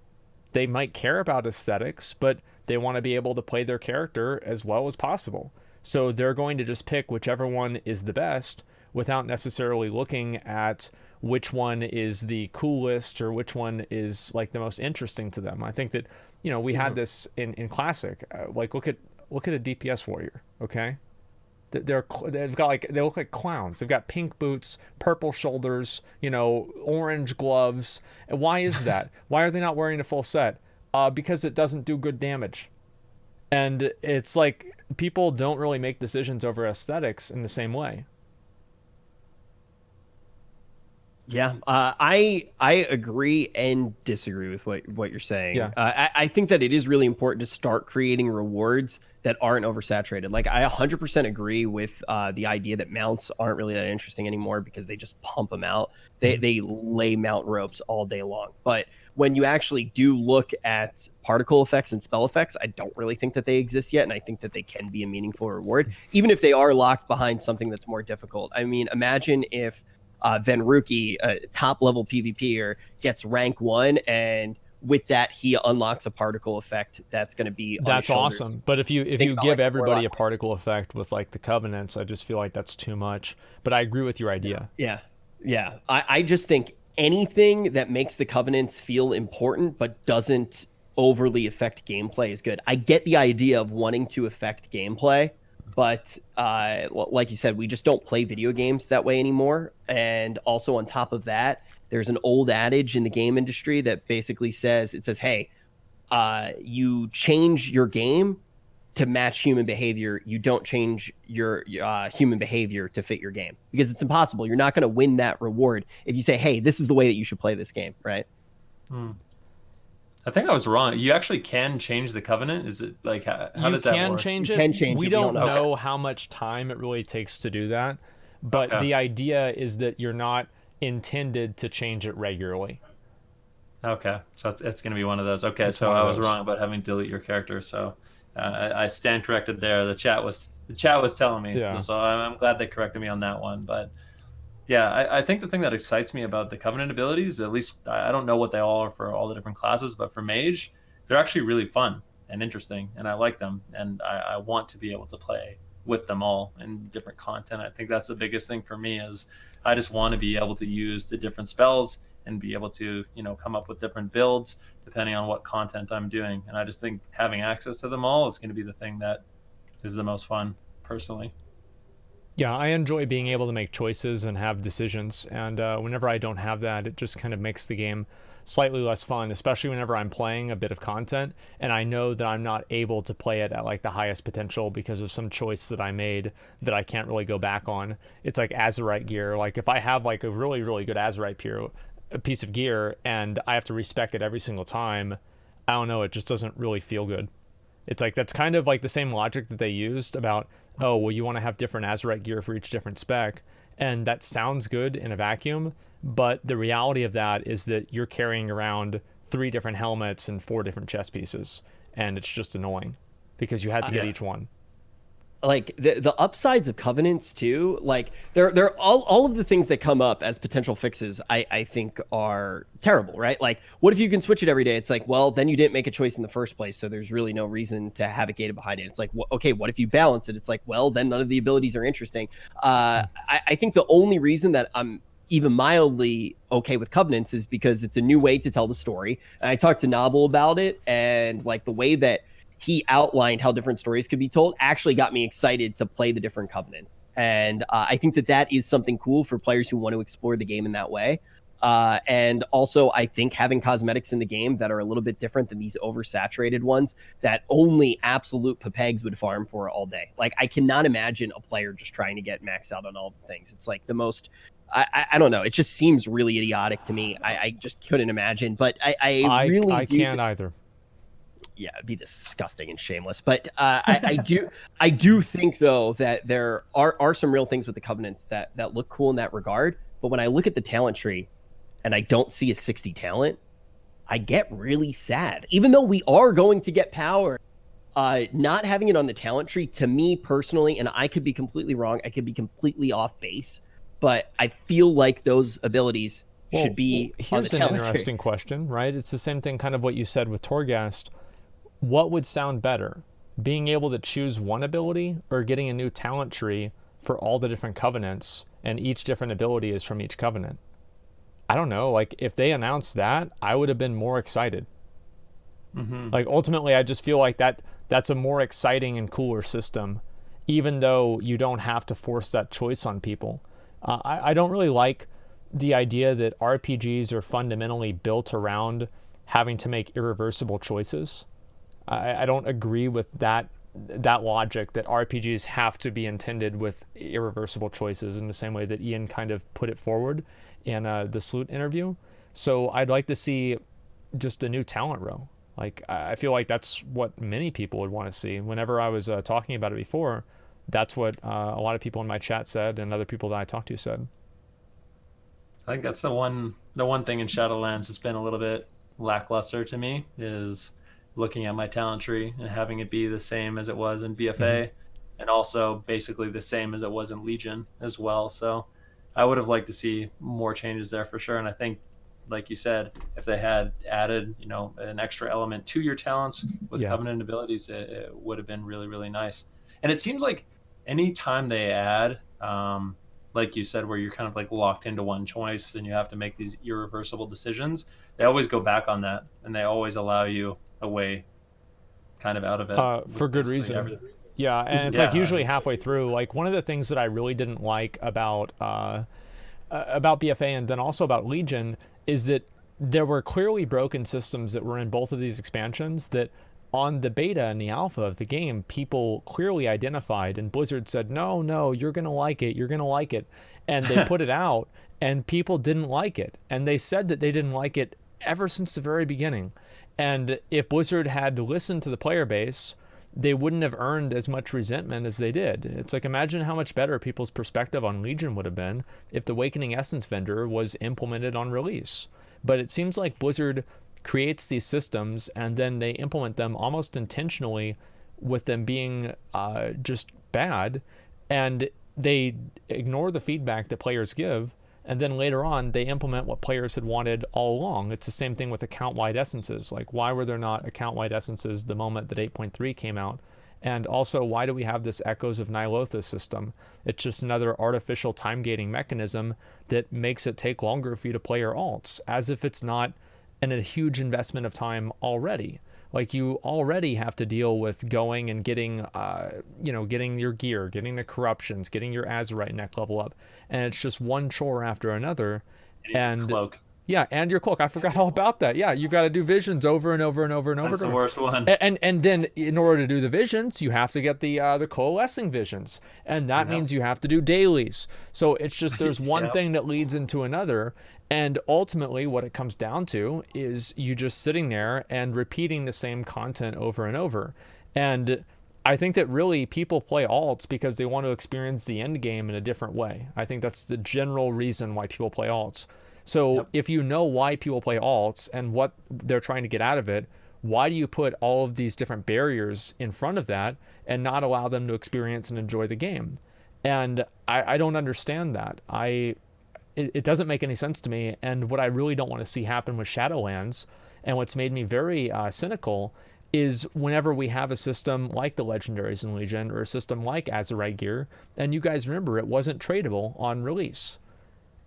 They might care about aesthetics, but they want to be able to play their character as well as possible. So they're going to just pick whichever one is the best without necessarily looking at which one is the coolest or which one is like the most interesting to them. I think that, you know, we had this in Classic. Like look at a DPS warrior, okay? They've got like, they look like clowns. They've got pink boots, purple shoulders, you know, orange gloves. And why is that? Why are they not wearing a full set? Because it doesn't do good damage. And it's like people don't really make decisions over aesthetics in the same way. Yeah, I agree and disagree with what you're saying. Yeah. I think that it is really important to start creating rewards that aren't oversaturated. Like I 100% agree with the idea that mounts aren't really that interesting anymore because they just pump them out. They lay mount ropes all day long. But when you actually do look at particle effects and spell effects, I don't really think that they exist yet, and I think that they can be a meaningful reward, even if they are locked behind something that's more difficult. I mean, imagine if Venruki, a top-level PvPer, gets rank 1, and with that, he unlocks a particle effect that's going to be on that's his shoulders. awesome. But if you give like everybody a particle effect with like the covenants, I just feel like that's too much. But I agree with your idea. Yeah. I just think anything that makes the covenants feel important but doesn't overly affect gameplay is good. I get the idea of wanting to affect gameplay, but like you said, we just don't play video games that way anymore. And also on top of that, there's an old adage in the game industry that basically says, hey, you change your game to match human behavior. You don't change your human behavior to fit your game, because it's impossible. You're not going to win that reward if you say, hey, this is the way that you should play this game, right? I think I was wrong. You actually can change the covenant. Is it like how does that work? You can change it. We don't know how much time it really takes to do that, but the idea is that you're not intended to change it regularly. Okay, so it's going to be one of those. Okay, so I was wrong about having to delete your character. So I stand corrected there. The chat was telling me. Yeah. So I'm glad they corrected me on that one. But yeah, I think the thing that excites me about the covenant abilities, at least I don't know what they all are for all the different classes, but for mage, they're actually really fun and interesting, and I like them, and I want to be able to play with them all in different content. I think that's the biggest thing for me is I just want to be able to use the different spells and be able to, you know, come up with different builds depending on what content I'm doing. And I just think having access to them all is going to be the thing that is the most fun, personally. Yeah, I enjoy being able to make choices and have decisions. And whenever I don't have that, it just kind of makes the game slightly less fun, especially whenever I'm playing a bit of content and I know that I'm not able to play it at like the highest potential because of some choice that I made that I can't really go back on. It's like Azurite gear. Like if I have like a really, really good Azurite piece of gear and I have to respec it every single time, I don't know, it just doesn't really feel good. It's like that's kind of like the same logic that they used about, oh, well, you want to have different Azurite gear for each different spec. And that sounds good in a vacuum, but the reality of that is that you're carrying around 3 different helmets and 4 different chest pieces, and it's just annoying because you had to get each one. Like the upsides of covenants too, like they're all of the things that come up as potential fixes, I think are terrible, right? Like what if you can switch it every day? It's like, well, then you didn't make a choice in the first place, so there's really no reason to have it gated behind it. It's like, okay, what if you balance it? It's like, well, then none of the abilities are interesting. I think the only reason that I'm even mildly okay with covenants is because it's a new way to tell the story. And I talked to Nobble about it, and like the way that he outlined how different stories could be told actually got me excited to play the different covenant. And I think that is something cool for players who want to explore the game in that way. And also, I think having cosmetics in the game that are a little bit different than these oversaturated ones that only absolute pepegs would farm for all day. Like, I cannot imagine a player just trying to get maxed out on all the things. It's like the most... I don't know. It just seems really idiotic to me. I just couldn't imagine. But I really can't either. Yeah, it'd be disgusting and shameless. But I do think though that there are some real things with the covenants that look cool in that regard. But when I look at the talent tree and I don't see a 60 talent, I get really sad. Even though we are going to get power, not having it on the talent tree, to me personally, and I could be completely wrong, I could be completely off base, but I feel like those abilities should be on the here's an talent tree. interesting question, right? It's the same thing kind of what you said with Torghast. What would sound better? Being able to choose one ability or getting a new talent tree for all the different covenants and each different ability is from each covenant? I don't know. Like, if they announced that, I would have been more excited. Like, ultimately, I just feel like that's a more exciting and cooler system, even though you don't have to force that choice on people. I don't really like the idea that RPGs are fundamentally built around having to make irreversible choices. I don't agree with that logic that RPGs have to be intended with irreversible choices in the same way that Ian kind of put it forward in the Sloot interview. So I'd like to see just a new talent row. Like, I feel like that's what many people would want to see. Whenever I was talking about it before, that's what a lot of people in my chat said and other people that I talked to said. I think that's the one thing in Shadowlands that's been a little bit lackluster to me is looking at my talent tree and having it be the same as it was in BFA, and also basically the same as it was in Legion as well. So I would have liked to see more changes there for sure. And I think, like you said, if they had added, an extra element to your talents with Covenant abilities, it would have been really, really nice. And it seems like any time they add, like you said, where you're kind of like locked into one choice and you have to make these irreversible decisions, they always go back on that and they always allow you a way kind of out of it. For good reason. Everything. Yeah, and it's like usually halfway through. Like, one of the things that I really didn't like about BFA and then also about Legion is that there were clearly broken systems that were in both of these expansions that on the beta and the alpha of the game, people clearly identified, and Blizzard said, no, you're going to like it. And they put it out, and people didn't like it. And they said that they didn't like it ever since the very beginning. And if Blizzard had listened to the player base, they wouldn't have earned as much resentment as they did. It's like, imagine how much better people's perspective on Legion would have been if the Awakening Essence vendor was implemented on release. But it seems like Blizzard creates these systems and then they implement them almost intentionally with them being just bad, and they ignore the feedback that players give, and then later on they implement what players had wanted all along. It's the same thing with account-wide essences. Like, why were there not account-wide essences the moment that 8.3 came out? And also, why do we have this Echoes of Nylothis system? It's just another artificial time gating mechanism that makes it take longer for you to play your alts, as if it's not a huge investment of time already. Like, you already have to deal with going and getting, getting your gear, getting the corruptions, getting your Azerite neck level up. And it's just one chore after another. And cloak. Yeah, and your cloak. I forgot all about that. Yeah, you've got to do visions over and over and over and over. That's the worst one. And then in order to do the visions, you have to get the coalescing visions, and that means you have to do dailies. So it's just there's one thing that leads into another, and ultimately what it comes down to is you just sitting there and repeating the same content over and over. And I think that really people play alts because they want to experience the end game in a different way. I think that's the general reason why people play alts. So if you know why people play alts and what they're trying to get out of it, why do you put all of these different barriers in front of that and not allow them to experience and enjoy the game? And I don't understand that. It doesn't make any sense to me. And what I really don't want to see happen with Shadowlands, and what's made me very cynical, is whenever we have a system like the Legendaries in Legion or a system like Azerite gear, and you guys remember it wasn't tradable on release.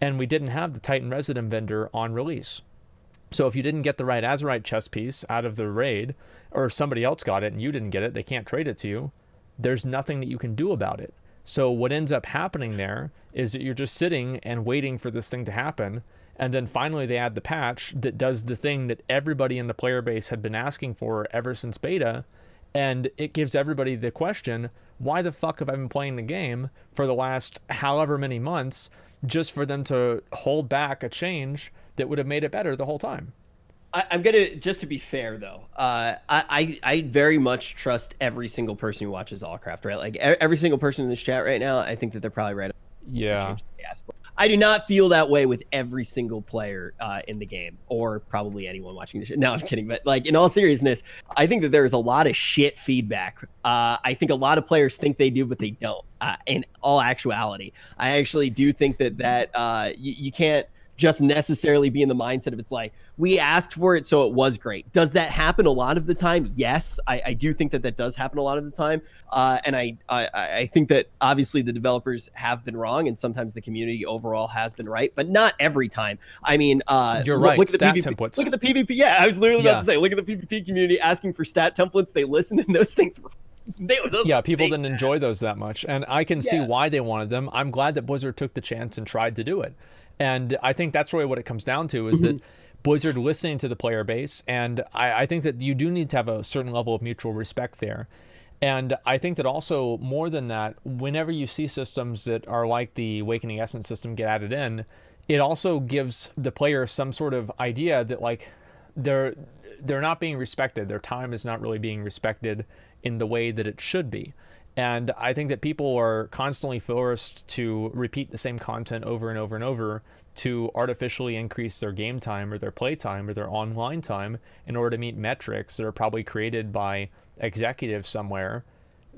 And we didn't have the Titan Resident vendor on release. So if you didn't get the right Azerite chest piece out of the raid, or somebody else got it and you didn't get it, they can't trade it to you, there's nothing that you can do about it. So what ends up happening there is that you're just sitting and waiting for this thing to happen, and then finally they add the patch that does the thing that everybody in the player base had been asking for ever since beta, and it gives everybody the question, why the fuck have I been playing the game for the last however many months just for them to hold back a change that would have made it better the whole time? I'm gonna, just to be fair though, I very much trust every single person who watches ALLCRAFT, right? Like every single person in this chat right now, I think that they're probably right. Yeah. I do not feel that way with every single player in the game, or probably anyone watching the show. No, I'm kidding. But like in all seriousness, I think that there is a lot of shit feedback. I think a lot of players think they do, but they don't. In all actuality, I actually do think that you can't just necessarily be in the mindset of it's like, we asked for it, so it was great. Does that happen a lot of the time? Yes, I do think that does happen a lot of the time. And I think that obviously the developers have been wrong, and sometimes the community overall has been right, but not every time. I mean, you're right. Look at stat the PvP, templates. Look at the PvP. Yeah, I was literally about to say, look at the PvP community asking for stat templates. They listened, and those things were. People didn't enjoy those that much, and I can see why they wanted them. I'm glad that Blizzard took the chance and tried to do it. And I think that's really what it comes down to, is that Blizzard listening to the player base. And I think that you do need to have a certain level of mutual respect there. And I think that also, more than that, whenever you see systems that are like the Awakening Essence system get added in, it also gives the player some sort of idea that like they're not being respected. Their time is not really being respected in the way that it should be. And I think that people are constantly forced to repeat the same content over and over and over to artificially increase their game time or their play time or their online time in order to meet metrics that are probably created by executives somewhere.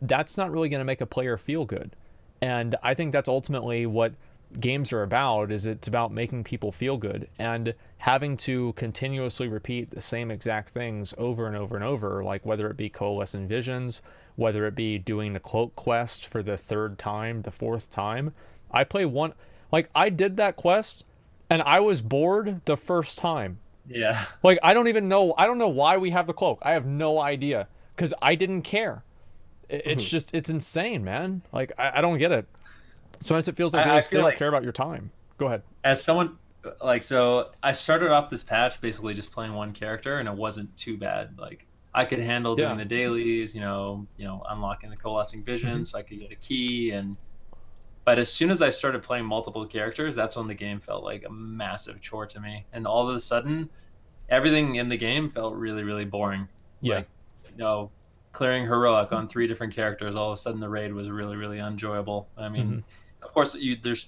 That's not really going to make a player feel good. And I think that's ultimately what games are about, is it's about making people feel good, and having to continuously repeat the same exact things over and over and over, like whether it be Coalescent Visions, whether it be doing the cloak quest for the third time, the fourth time. I did that quest and I was bored the first time. Yeah. Like, I don't know why we have the cloak. I have no idea, because I didn't care. It's just, it's insane, man. Like, I don't get it. Sometimes it feels like they don't care about your time. Go ahead. As someone, so I started off this patch basically just playing one character, and it wasn't too bad. Like, I could handle doing the dailies, unlocking the coalescing vision so I could get a key. But as soon as I started playing multiple characters, that's when the game felt like a massive chore to me. And all of a sudden, everything in the game felt really, really boring. Yeah. Like, clearing heroic on 3 different characters, all of a sudden the raid was really, really enjoyable. I mean, of course,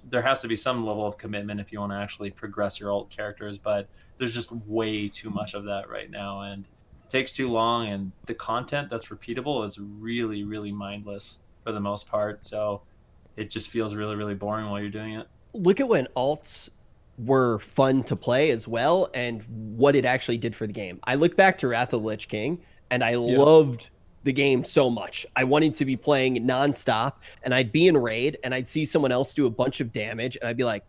there has to be some level of commitment if you want to actually progress your alt characters, but there's just way too much of that right now, and it takes too long, and the content that's repeatable is really, really mindless for the most part, so it just feels really, really boring while you're doing it. Look at when alts were fun to play as well, and what it actually did for the game. I look back to Wrath of the Lich King, and I loved the game so much. I wanted to be playing nonstop, and I'd be in raid and I'd see someone else do a bunch of damage, and I'd be like,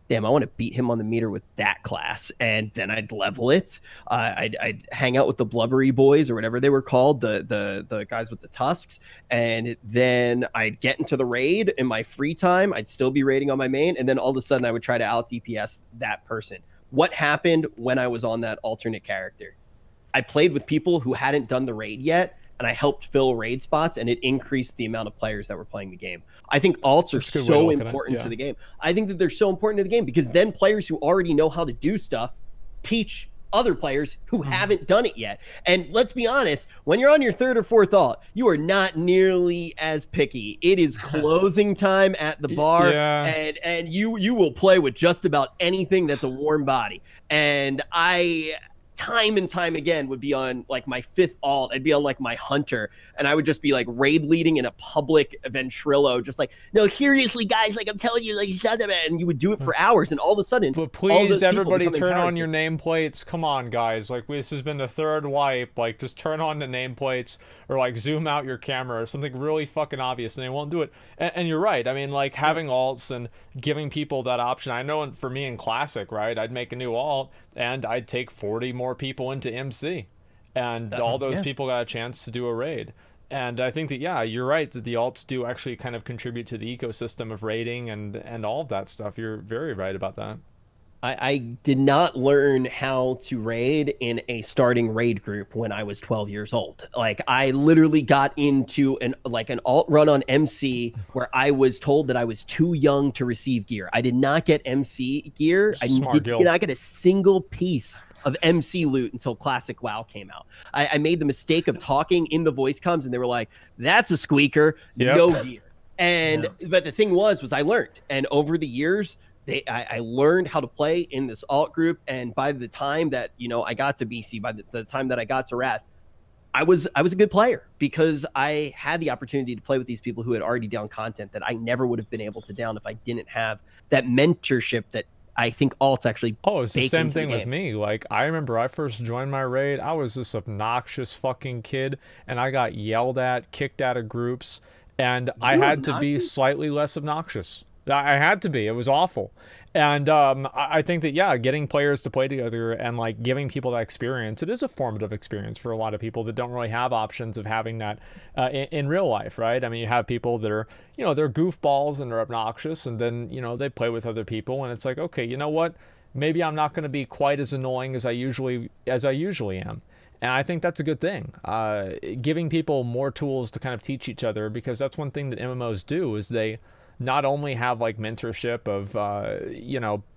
damn, I want to beat him on the meter with that class. And then I'd level it. I'd hang out with the blubbery boys, or whatever they were called, the guys with the tusks, and then I'd get into the raid in my free time. I'd still be raiding on my main, and then all of a sudden I would try to out DPS that person. What happened when I was on that alternate character? I played with people who hadn't done the raid yet, and I helped fill raid spots, and it increased the amount of players that were playing the game. I think alts are so important to the game. I think that they're so important to the game, because then players who already know how to do stuff teach other players who haven't done it yet. And let's be honest, when you're on your 3rd or 4th alt, you are not nearly as picky. It is closing time at the bar, and you will play with just about anything that's a warm body. And I time and time again would be on like my 5th alt. I'd be on like my hunter, and I would just be like raid leading in a public Ventrilo, just like, no, seriously guys, like I'm telling you, like, and you would do it for hours, and all of a sudden, but please everybody turn on your nameplates. Come on guys, like, this has been the 3rd wipe. Like, just turn on the nameplates, or like zoom out your camera, or something really fucking obvious, and they won't do it. And you're right. I mean, like, having alts and giving people that option. I know for me in Classic, right, I'd make a new alt and I'd take 40 more people into MC, and all those people got a chance to do a raid. And I think that, you're right, that the alts do actually kind of contribute to the ecosystem of raiding and all of that stuff. You're very right about that. I did not learn how to raid in a starting raid group when I was 12 years old. Like, I literally got into an alt run on MC where I was told that I was too young to receive gear. I did not get MC gear. I did not get a single piece of MC loot until Classic WoW came out. I made the mistake of talking in the voice comms, and they were like, that's a squeaker, no gear. And but the thing was I learned, and over the years, I learned how to play in this alt group. And by the time that I got to BC, by the time that I got to Wrath, I was a good player because I had the opportunity to play with these people who had already down content that I never would have been able to down if I didn't have that mentorship that I think alts actually. Oh, it's the same thing with me. Like, I remember I first joined my raid, I was this obnoxious fucking kid, and I got yelled at, kicked out of groups, and I had to be slightly less obnoxious. I had to be. It was awful. And I think that, yeah, getting players to play together and like giving people that experience, it is a formative experience for a lot of people that don't really have options of having that in real life, right? I mean, you have people that are, they're goofballs and they're obnoxious, and then, they play with other people, and it's like, okay, you know what? Maybe I'm not going to be quite as annoying as I usually am. And I think that's a good thing. Giving people more tools to kind of teach each other, because that's one thing that MMOs do, is they not only have like mentorship of,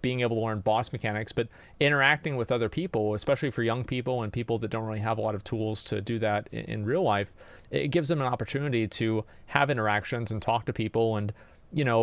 being able to learn boss mechanics, but interacting with other people, especially for young people and people that don't really have a lot of tools to do that in real life. It gives them an opportunity to have interactions and talk to people and,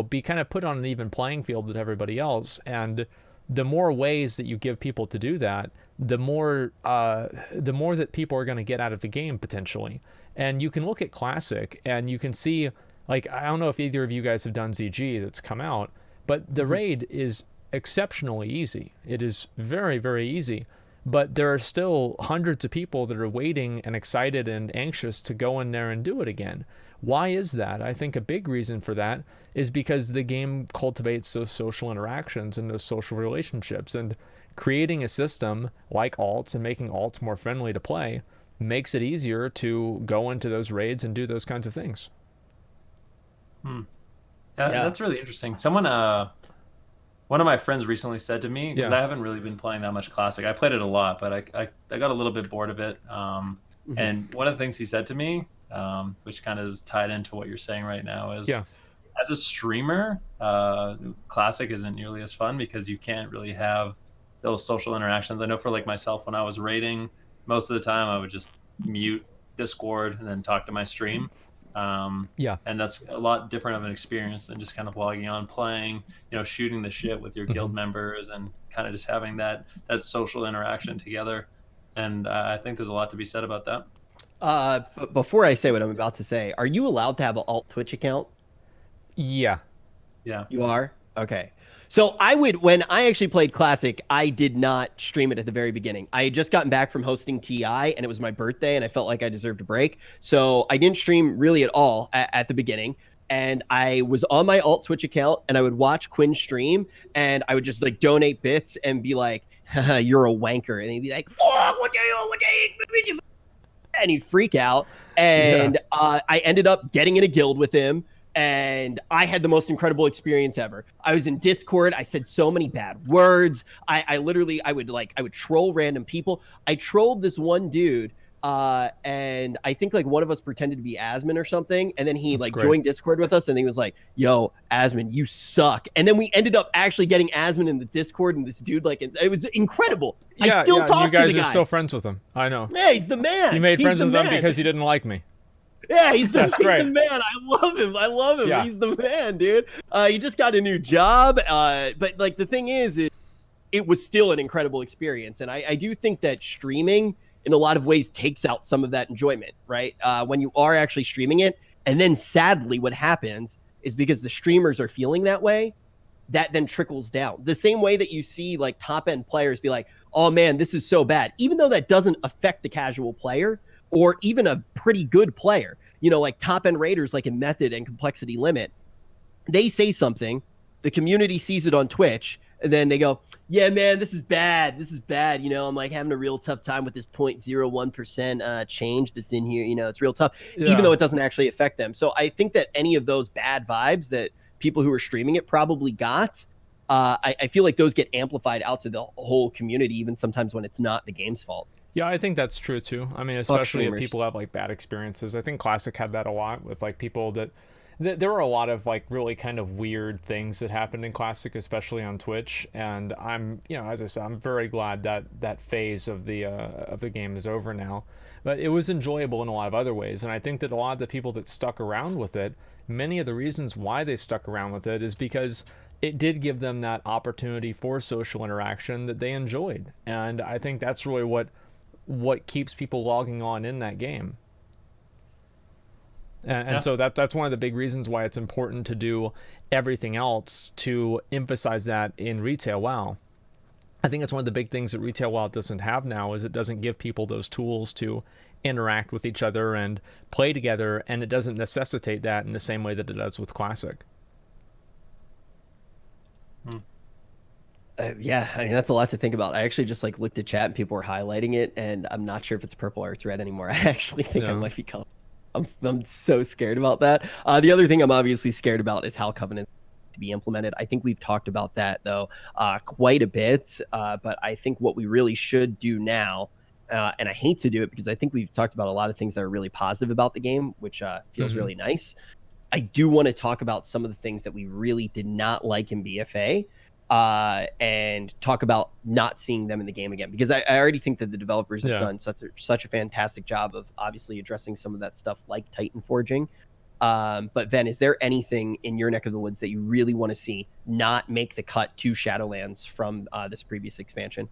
be kind of put on an even playing field with everybody else. And the more ways that you give people to do that, the more that people are going to get out of the game potentially. And you can look at Classic and you can see, like, I don't know if either of you guys have done ZG that's come out, but the raid is exceptionally easy. It is very, very easy. But there are still hundreds of people that are waiting and excited and anxious to go in there and do it again. Why is that? I think a big reason for that is because the game cultivates those social interactions and those social relationships. And creating a system like alts and making alts more friendly to play makes it easier to go into those raids and do those kinds of things. Yeah, that's really interesting. Someone, one of my friends recently said to me, because I haven't really been playing that much Classic. I played it a lot, but I got a little bit bored of it. And one of the things he said to me, which kind of is tied into what you're saying right now, is as a streamer, Classic isn't nearly as fun because you can't really have those social interactions. I know for like myself, when I was raiding, most of the time I would just mute Discord and then talk to my stream. And that's a lot different of an experience than just kind of logging on, playing, shooting the shit with your guild members and kind of just having that social interaction together. And I think there's a lot to be said about that. But before I say what I'm about to say, are you allowed to have an alt Twitch account? Yeah. You are? Okay. So when I actually played Classic, I did not stream it at the very beginning. I had just gotten back from hosting TI, and it was my birthday, and I felt like I deserved a break. So I didn't stream really at all at the beginning. And I was on my alt Twitch account, and I would watch Quinn stream, and I would just like donate bits and be like, "You're a wanker," and he'd be like, "Fuck, what you?" And he'd freak out. And I ended up getting in a guild with him. And I had the most incredible experience ever. I was in Discord. I said so many bad words. I would troll random people. I trolled this one dude, and I think like one of us pretended to be Asmon or something. And then he joined Discord with us, and he was like, "Yo, Asmon, you suck." And then we ended up actually getting Asmon in the Discord, and this dude it was incredible. I still talk to the guy. You guys are still friends with him. I know. Yeah, he's the man. You made friends with him because he didn't like me. Yeah, he's the man. I love him. Yeah. He's the man, dude. He just got a new job. But like the thing is it was still an incredible experience. And I do think that streaming in a lot of ways takes out some of that enjoyment, right? When you are actually streaming it. And then sadly what happens is because the streamers are feeling that way, that then trickles down. The same way that you see like top end players be like, "Oh man, this is so bad." Even though that doesn't affect the casual player, or even a pretty good player, like top-end raiders like in Method and Complexity Limit, they say something, the community sees it on Twitch, and then they go, "Yeah, man, this is bad. I'm like having a real tough time with this 0.01% change that's in here. It's real tough," even though it doesn't actually affect them. So I think that any of those bad vibes that people who are streaming it probably got, I feel like those get amplified out to the whole community, even sometimes when it's not the game's fault. Yeah, I think that's true too. I mean, especially if people have like bad experiences. I think Classic had that a lot with like people that there were a lot of like really kind of weird things that happened in Classic, especially on Twitch. And I'm, as I said, I'm very glad that that phase of the game is over now. But it was enjoyable in a lot of other ways. And I think that a lot of the people that stuck around with it many of the reasons why they stuck around with it is because it did give them that opportunity for social interaction that they enjoyed. And I think that's really what keeps people logging on in that game. And so that's one of the big reasons why it's important to do everything else to emphasize that in retail WoW. I think that's one of the big things that retail WoW doesn't have now, is it doesn't give people those tools to interact with each other and play together, and it doesn't necessitate that in the same way that it does with Classic. Yeah, I mean, that's a lot to think about. I actually just like looked at chat and people were highlighting it, and I'm not sure if it's purple or it's red anymore. I actually think I might be color. I'm so scared about that. The other thing I'm obviously scared about is how Covenant to be implemented. I think we've talked about that though quite a bit, but I think what we really should do now, and I hate to do it because I think we've talked about a lot of things that are really positive about the game, which feels really nice. I do want to talk about some of the things that we really did not like in BFA. And talk about not seeing them in the game again, because I already think that the developers have done such a fantastic job of obviously addressing some of that stuff like Titan forging. But Ven, is there anything in your neck of the woods that you really want to see not make the cut to Shadowlands from this previous expansion?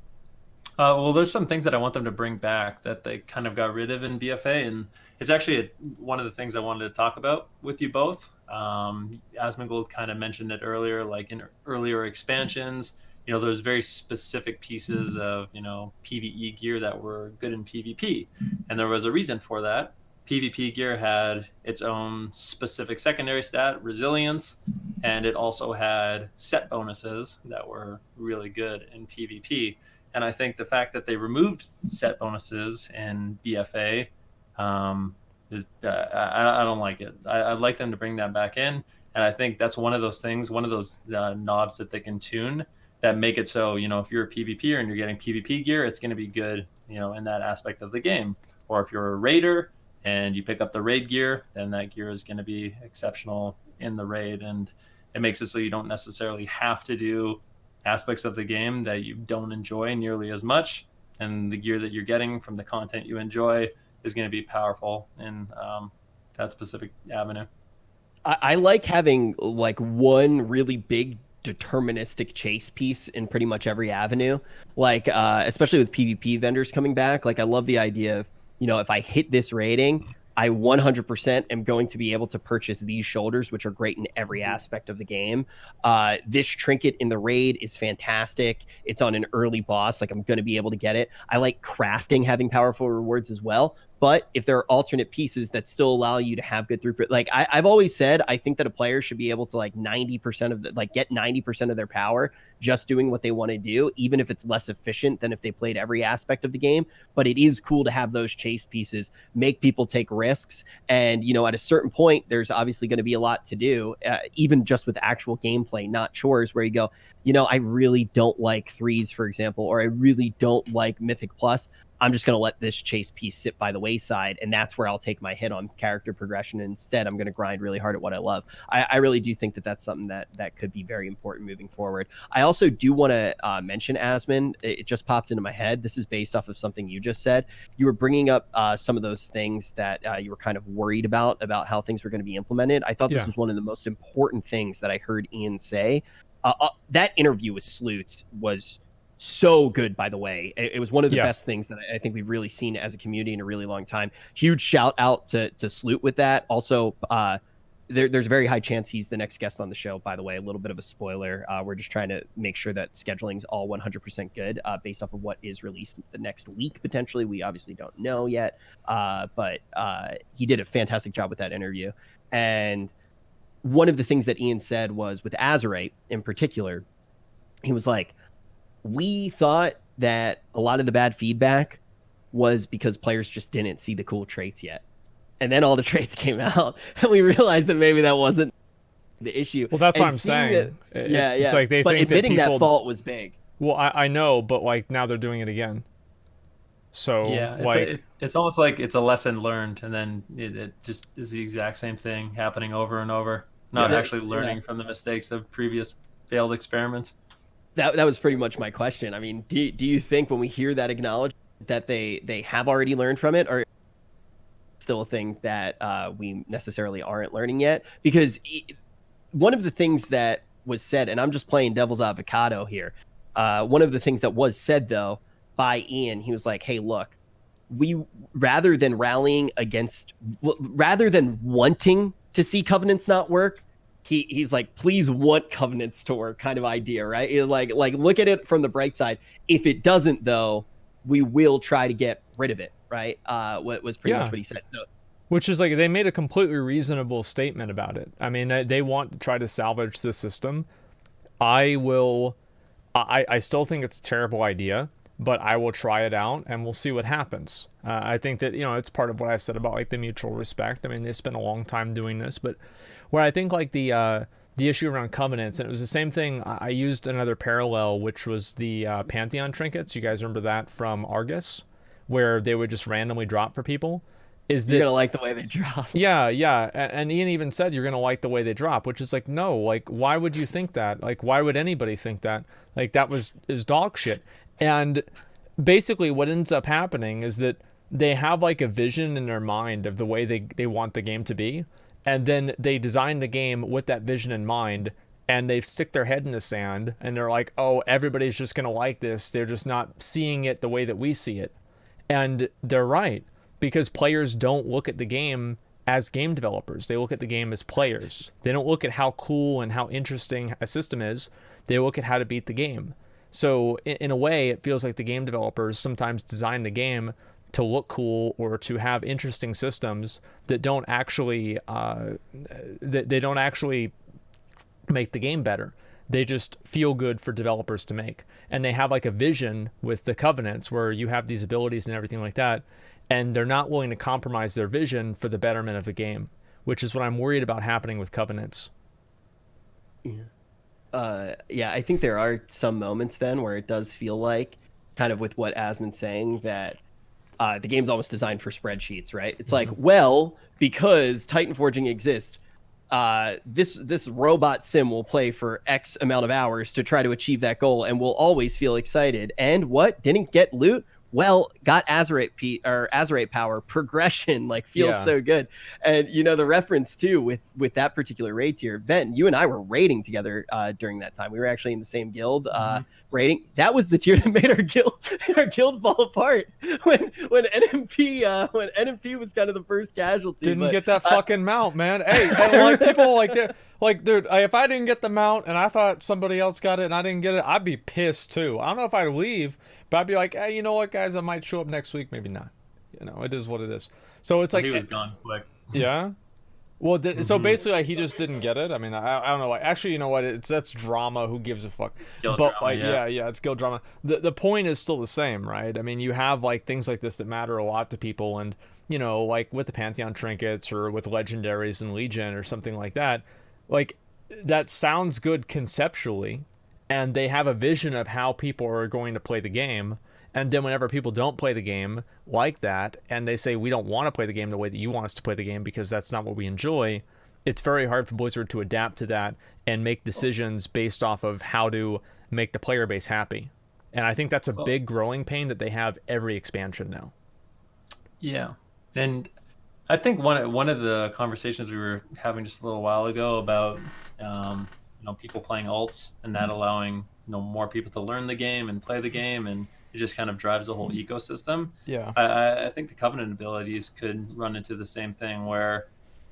Well, there's some things that I want them to bring back that they kind of got rid of in BFA, and it's actually one of the things I wanted to talk about with you both. Asmongold kind of mentioned it earlier, like in earlier expansions, there's very specific pieces of, PvE gear that were good in PvP, and there was a reason for that. PvP gear had its own specific secondary stat, resilience, and it also had set bonuses that were really good in PvP. And I think the fact that they removed set bonuses in BFA is I don't like it. I'd like them to bring that back in. And I think that's one of those things, one of those knobs that they can tune that make it so, if you're a PvPer and you're getting PvP gear, it's going to be good, in that aspect of the game. Or if you're a raider and you pick up the raid gear, then that gear is going to be exceptional in the raid. And it makes it so you don't necessarily have to do aspects of the game that you don't enjoy nearly as much, and the gear that you're getting from the content you enjoy is going to be powerful in that specific avenue. I like having like one really big deterministic chase piece in pretty much every avenue, like especially with PvP vendors coming back. Like I love the idea of, if I hit this rating, I 100% am going to be able to purchase these shoulders, which are great in every aspect of the game. This trinket in the raid is fantastic. It's on an early boss. Like I'm going to be able to get it. I like crafting, having powerful rewards as well. But if there are alternate pieces that still allow you to have good throughput, like I've always said, I think that a player should be able to like 90% of get 90% of their power just doing what they want to do, even if it's less efficient than if they played every aspect of the game. But it is cool to have those chase pieces, make people take risks. And, at a certain point, there's obviously going to be a lot to do, even just with actual gameplay, not chores, where you go, I really don't like threes, for example, or I really don't like Mythic Plus. I'm just going to let this chase piece sit by the wayside, and that's where I'll take my hit on character progression. Instead, I'm going to grind really hard at what I love. I really do think that that's something that could be very important moving forward. I also do want to mention, Asmon, it just popped into my head. This is based off of something you just said. You were bringing up some of those things that you were kind of worried about how things were going to be implemented. I thought this was one of the most important things that I heard Ian say. That interview with Sloot was so good, by the way. It was one of the best things that I think we've really seen as a community in a really long time. Huge shout out to Sloot with that. Also, there's a very high chance he's the next guest on the show, by the way. A little bit of a spoiler. We're just trying to make sure that scheduling's all 100% good based off of what is released the next week, potentially. We obviously don't know yet. But he did a fantastic job with that interview. And one of the things that Ian said was, with Azerite in particular, he was like, we thought that a lot of the bad feedback was because players just didn't see the cool traits yet. And then all the traits came out, and we realized that maybe that wasn't the issue. Well, that's what I'm saying. It's like they but think admitting that, people, that fault was big. Well, I know, but like now they're doing it again. So yeah, it's almost like it's a lesson learned, and then it just is the exact same thing happening over and over. Not actually learning from the mistakes of previous failed experiments. That was pretty much my question. I mean, do you think when we hear that acknowledgement that they have already learned from it, or still a thing that we necessarily aren't learning yet. Because one of the things that was said, and I'm just playing devil's avocado here. One of the things that was said, though, by Ian, he was like, hey, look, rather than wanting to see covenants not work, he's like, please want covenants to work kind of idea, right? Like look at it from the bright side. If it doesn't, though, we will try to get rid of it, right? What was pretty much what he said. So, which is like, they made a completely reasonable statement about it. I mean, they want to try to salvage the system. I still think it's a terrible idea, but I will try it out and we'll see what happens. I think that, it's part of what I said about like the mutual respect. I mean, they spent a long time doing this, but where I think like the issue around covenants, and it was the same thing. I used another parallel, which was the Pantheon trinkets. You guys remember that from Argus, where they would just randomly drop for people? You're gonna like the way they drop. Yeah. And Ian even said you're gonna like the way they drop, which is like, no, like, why would you think that? Like, why would anybody think that? Like, is dog shit. And basically what ends up happening is that they have like a vision in their mind of the way they want the game to be, and then they design the game with that vision in mind, and they stick their head in the sand and they're like, oh, everybody's just gonna like this. They're just not seeing it the way that we see it. And they're right. Because players don't look at the game as game developers. They look at the game as players. They don't look at how cool and how interesting a system is. They look at how to beat the game. So in a way, it feels like the game developers sometimes design the game to look cool or to have interesting systems that don't actually they don't actually make the game better. They just feel good for developers to make. And they have like a vision with the covenants where you have these abilities and everything like that. And they're not willing to compromise their vision for the betterment of the game, which is what I'm worried about happening with covenants. Yeah, I think there are some moments, Ben, where it does feel like, kind of with what Asmon's saying, that the game's almost designed for spreadsheets, right? It's like, well, because Titan Forging exists, this robot sim will play for X amount of hours to try to achieve that goal, and will always feel excited. And what? Didn't get loot? Well, got Azerite power progression, like feels so good. And the reference too with that particular raid tier, Ben, you and I were raiding together during that time. We were actually in the same guild raiding. That was the tier that made our guild fall apart when NMP was kind of the first casualty. Didn't get that fucking mount, man. Hey, and like people like dude, if I didn't get the mount and I thought somebody else got it and I didn't get it, I'd be pissed too. I don't know if I'd leave, but I'd be like, hey, you know what, guys, I might show up next week, maybe not. It is what it is. So it's like he was gone quick. Yeah. Well, so basically, like, he just didn't get it. I mean, I don't know. Like, actually, you know what? That's drama. Who gives a fuck? Guild but drama, like, yeah, it's guild drama. The point is still the same, right? I mean, you have like things like this that matter a lot to people, and like with the Pantheon trinkets or with legendaries and Legion or something like that. Like, that sounds good conceptually, and they have a vision of how people are going to play the game. And then whenever people don't play the game like that, and they say, we don't want to play the game the way that you want us to play the game because that's not what we enjoy, it's very hard for Blizzard to adapt to that and make decisions based off of how to make the player base happy. And I think that's a big growing pain that they have every expansion now. Yeah. And I think one of the conversations we were having just a little while ago about people playing alts and that allowing more people to learn the game and play the game, and it just kind of drives the whole ecosystem. Yeah. I think the Covenant abilities could run into the same thing where,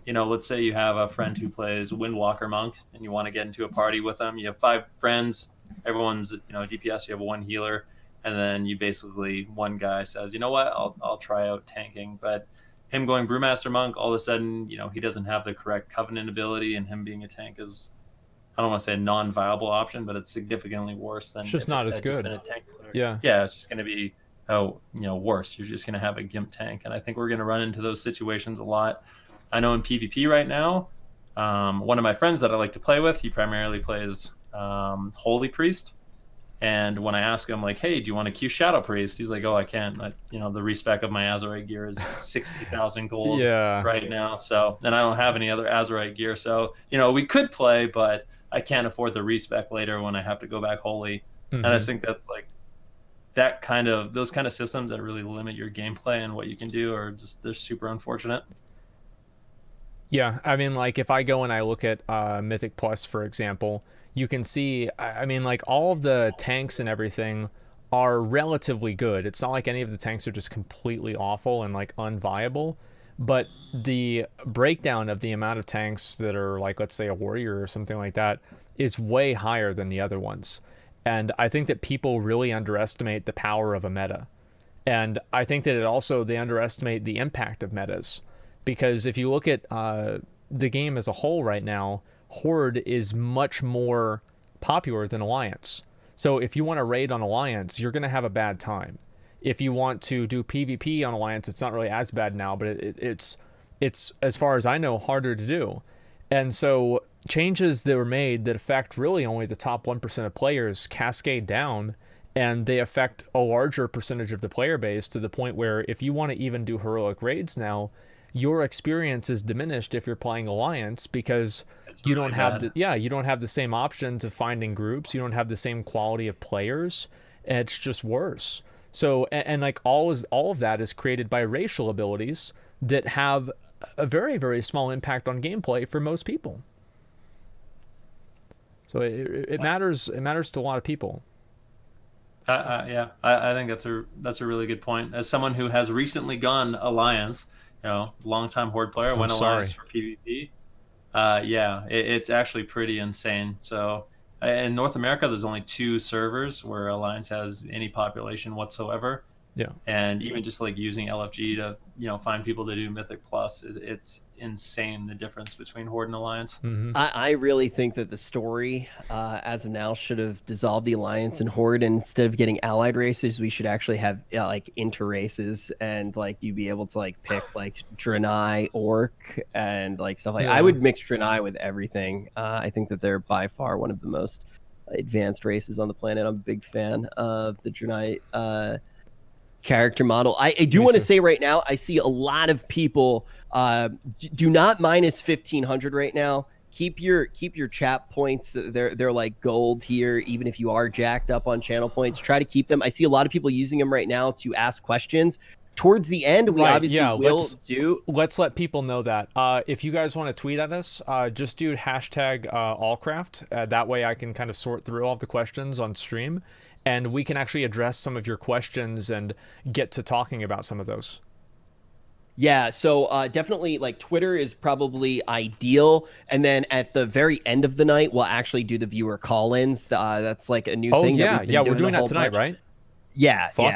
let's say you have a friend who plays Windwalker Monk and you want to get into a party with them. You have 5 friends, everyone's, DPS, you have 1 healer, and then you basically, one guy says, you know what, I'll try out tanking. But him going Brewmaster Monk, all of a sudden, he doesn't have the correct Covenant ability, and him being a tank is, I don't want to say a non-viable option, but it's significantly worse than it's just not as good. Been a tank player. Yeah, it's just going to be worse. You're just going to have a gimp tank, and I think we're going to run into those situations a lot. I know in PvP right now, one of my friends that I like to play with, he primarily plays Holy Priest, and when I ask him like, hey, do you want to queue Shadow Priest? He's like, oh, I can't. The respec of my Azerite gear is 60,000 gold right now, so and I don't have any other Azerite gear, so we could play, but I can't afford the respec later when I have to go back Holy. And I just think those kind of systems that really limit your gameplay and what you can do they're super unfortunate. Yeah, I mean, like if I go and I look at Mythic Plus, for example, you can see, I mean, like all of the tanks and everything are relatively good. It's not like any of the tanks are just completely awful and like unviable, but the breakdown of the amount of tanks that are like, let's say a warrior or something like that is way higher than the other ones. And I think that people really underestimate the power of a meta. And I think that they underestimate the impact of metas. Because if you look at the game as a whole right now, Horde is much more popular than Alliance. So if you want to raid on Alliance, you're going to have a bad time. If you want to do PvP on Alliance, it's not really as bad now, but it's as far as I know, harder to do. And so changes that were made that affect really only the top 1% of players cascade down, and they affect a larger percentage of the player base to the point where if you want to even do heroic raids now, your experience is diminished if you're playing Alliance because you don't have you don't have the same options of finding groups, you don't have the same quality of players, and it's just worse. So and like all of that is created by racial abilities that have a very, very small impact on gameplay for most people. So it matters to a lot of people. Yeah, I think that's a really good point. As someone who has recently gone Alliance, longtime Horde player, went Alliance for PvP. It's actually pretty insane. So in North America, there's only 2 servers where Alliance has any population whatsoever. Yeah. And even just like using LFG to, find people to do Mythic Plus, it's insane the difference between Horde and Alliance. Mm-hmm. I really think that the story, as of now, should have dissolved the Alliance and Horde. And instead of getting allied races, we should actually have like inter races, and like you'd be able to like pick like Draenei, Orc, and like stuff like. I would mix Draenei with everything. I think that they're by far one of the most advanced races on the planet. I'm a big fan of the Draenei character model. I do want to say right now, I see a lot of people do not minus 1500 right now. Keep your chat points. They're like gold here, even if you are jacked up on channel points. Try to keep them. I see a lot of people using them right now to ask questions. Towards the end, we obviously will do. Let's let people know that. If you guys want to tweet at us, just do hashtag ALLCRAFT. That way I can kind of sort through all of the questions on stream, and we can actually address some of your questions and get to talking about some of those. Yeah, so definitely like Twitter is probably ideal. And then at the very end of the night, we'll actually do the viewer call-ins. That's like a new thing. We're doing that tonight, right? Yeah, so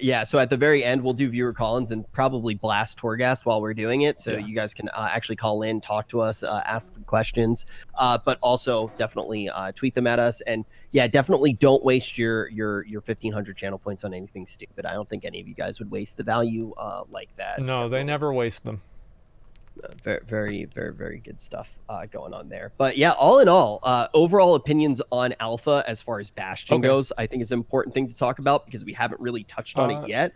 dude. So at the very end, we'll do viewer call-ins and probably blast Torgast while we're doing it, so you guys can actually call in, talk to us, ask the questions, but also definitely tweet them at us. And yeah, definitely don't waste your 1500 channel points on anything stupid. I don't think any of you guys would waste the value like that. No, they never waste them. Very, very, very, very good stuff going on there. But yeah, all in all, overall opinions on Alpha as far as Bastion goes, I think is an important thing to talk about because we haven't really touched on it yet.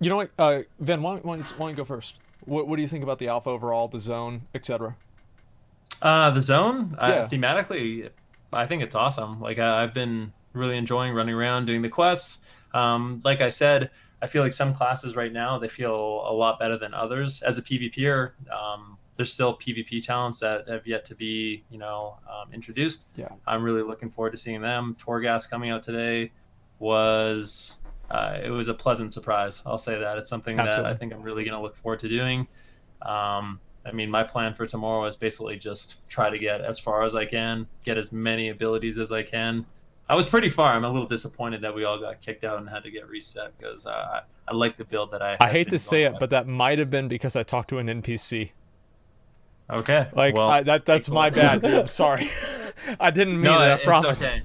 You know what, Ven, why don't you go first? What do you think about the Alpha overall, the zone, etc.? The zone, thematically, I think it's awesome. Like I've been really enjoying running around doing the quests. Like I said, I feel like some classes right now, they feel a lot better than others. As a PvPer, there's still PvP talents that have yet to be, introduced. Yeah. I'm really looking forward to seeing them. Torghast coming out today was a pleasant surprise. I'll say that. It's something that I think I'm really going to look forward to doing. I mean, my plan for tomorrow is basically just try to get as far as I can, get as many abilities as I can. I was pretty far. I'm a little disappointed that we all got kicked out and had to get reset because I like the build that I hate to say it, but that might have been because I talked to an NPC. Okay. Like, well, that's my bad, dude. I'm sorry. I didn't mean it, I promise. Okay.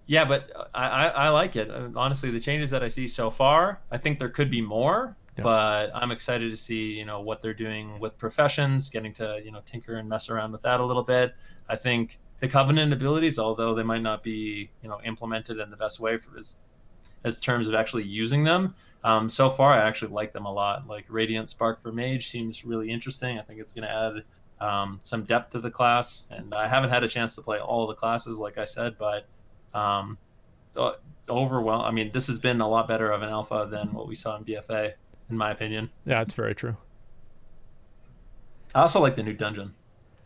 Yeah, but I like it. Honestly, the changes that I see so far, I think there could be more, but I'm excited to see, what they're doing with professions, getting to, tinker and mess around with that a little bit. I think the Covenant abilities, although they might not be, implemented in the best way as terms of actually using them, so far I actually like them a lot. Like Radiant Spark for Mage seems really interesting. I think it's going to add some depth to the class, and I haven't had a chance to play all of the classes, like I said, but overwhelmed. I mean, this has been a lot better of an alpha than what we saw in BFA, in my opinion. Yeah, it's very true. I also like the new dungeon.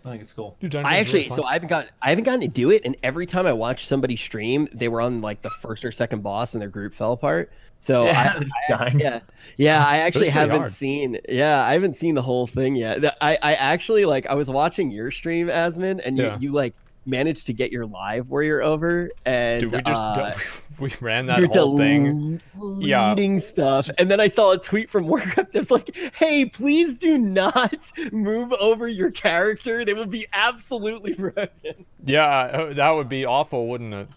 I think it's cool. I actually, so I haven't gotten to do it, and every time I watch somebody stream, they were on like the first or second boss, and their group fell apart. So I actually haven't seen. Yeah, I haven't seen the whole thing yet. I actually like. I was watching your stream, Asmon, and you like managed to get your live warrior over, and dude, we just we ran that whole thing, deleting stuff, and then I saw a tweet from Warcraft that was like, "Hey, please do not move over your character; they will be absolutely broken." Yeah, that would be awful, wouldn't it?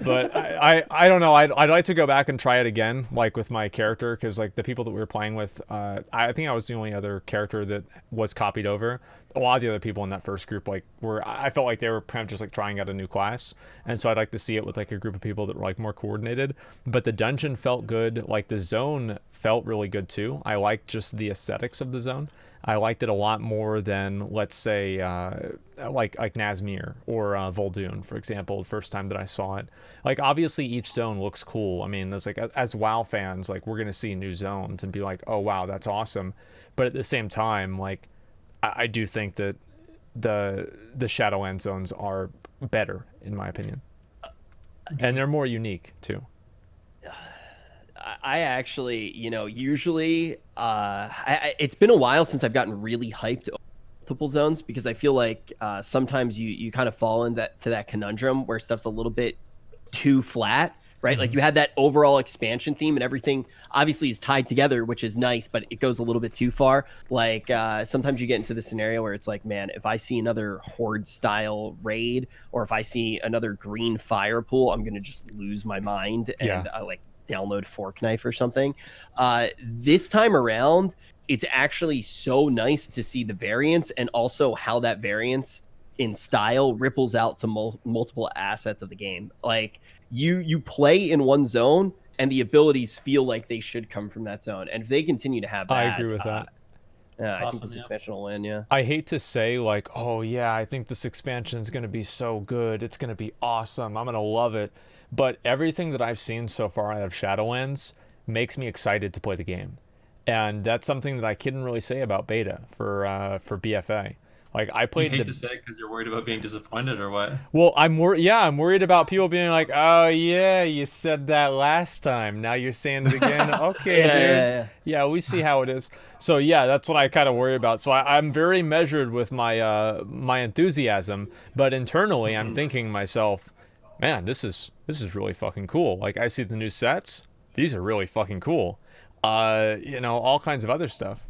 But I don't know. I'd like to go back and try it again, like with my character, because like the people that we were playing with, I think I was the only other character that was copied over. A lot of the other people in that first group, like, I felt like they were kind of just like trying out a new class, and so I'd like to see it with like a group of people that were like more coordinated. But the dungeon felt good, like the zone felt really good too. I liked just the aesthetics of the zone. I liked it a lot more than, let's say, like Nazmir or Vol'dun, for example, the first time that I saw it. Like, obviously, each zone looks cool. I mean, it's like, as WoW fans, like, we're going to see new zones and be like, oh, wow, that's awesome. But at the same time, like, I do think that the Shadowlands zones are better, in my opinion. And they're more unique, too. I actually, usually, it's been a while since I've gotten really hyped over multiple zones, because I feel like sometimes you kind of fall into that conundrum where stuff's a little bit too flat, right? Mm-hmm. Like you had that overall expansion theme and everything obviously is tied together, which is nice, but it goes a little bit too far. Like sometimes you get into the scenario where it's like, man, if I see another horde style raid, or if I see another green fire pool, I'm going to just lose my mind and like download Fork Knife or something. This time around, it's actually so nice to see the variance, and also how that variance in style ripples out to multiple assets of the game. Like you play in one zone, and the abilities feel like they should come from that zone. And if they continue to have that, I agree with that. Yeah, I think this expansion will win. Yeah. I hate to say like, oh yeah, I think this expansion is going to be so good. It's going to be awesome. I'm going to love it. But everything that I've seen so far out of Shadowlands makes me excited to play the game. And that's something that I couldn't really say about beta for BFA. Like I played. You hate to say it because you're worried about being disappointed, or what? Well, I'm worried about people being like, "Oh yeah, you said that last time. Now you're saying it again." Okay, yeah, we see how it is. So yeah, that's what I kind of worry about. So I'm very measured with my my enthusiasm, but internally I'm thinking to myself, man, this is really fucking cool. Like I see the new sets; these are really fucking cool. All kinds of other stuff.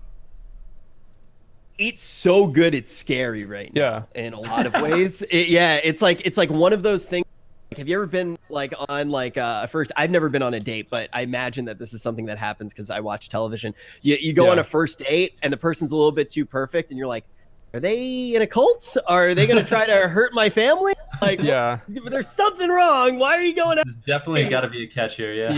It's so good, it's scary right now. Yeah, in a lot of ways. It's like one of those things. Like, have you ever been like on like first? I've never been on a date, but I imagine that this is something that happens because I watch television. You go on a first date, and the person's a little bit too perfect, and you're like, are they in a cult? Are they going to try to hurt my family? Like, there's something wrong. Why are you going out? There's definitely got to be a catch here.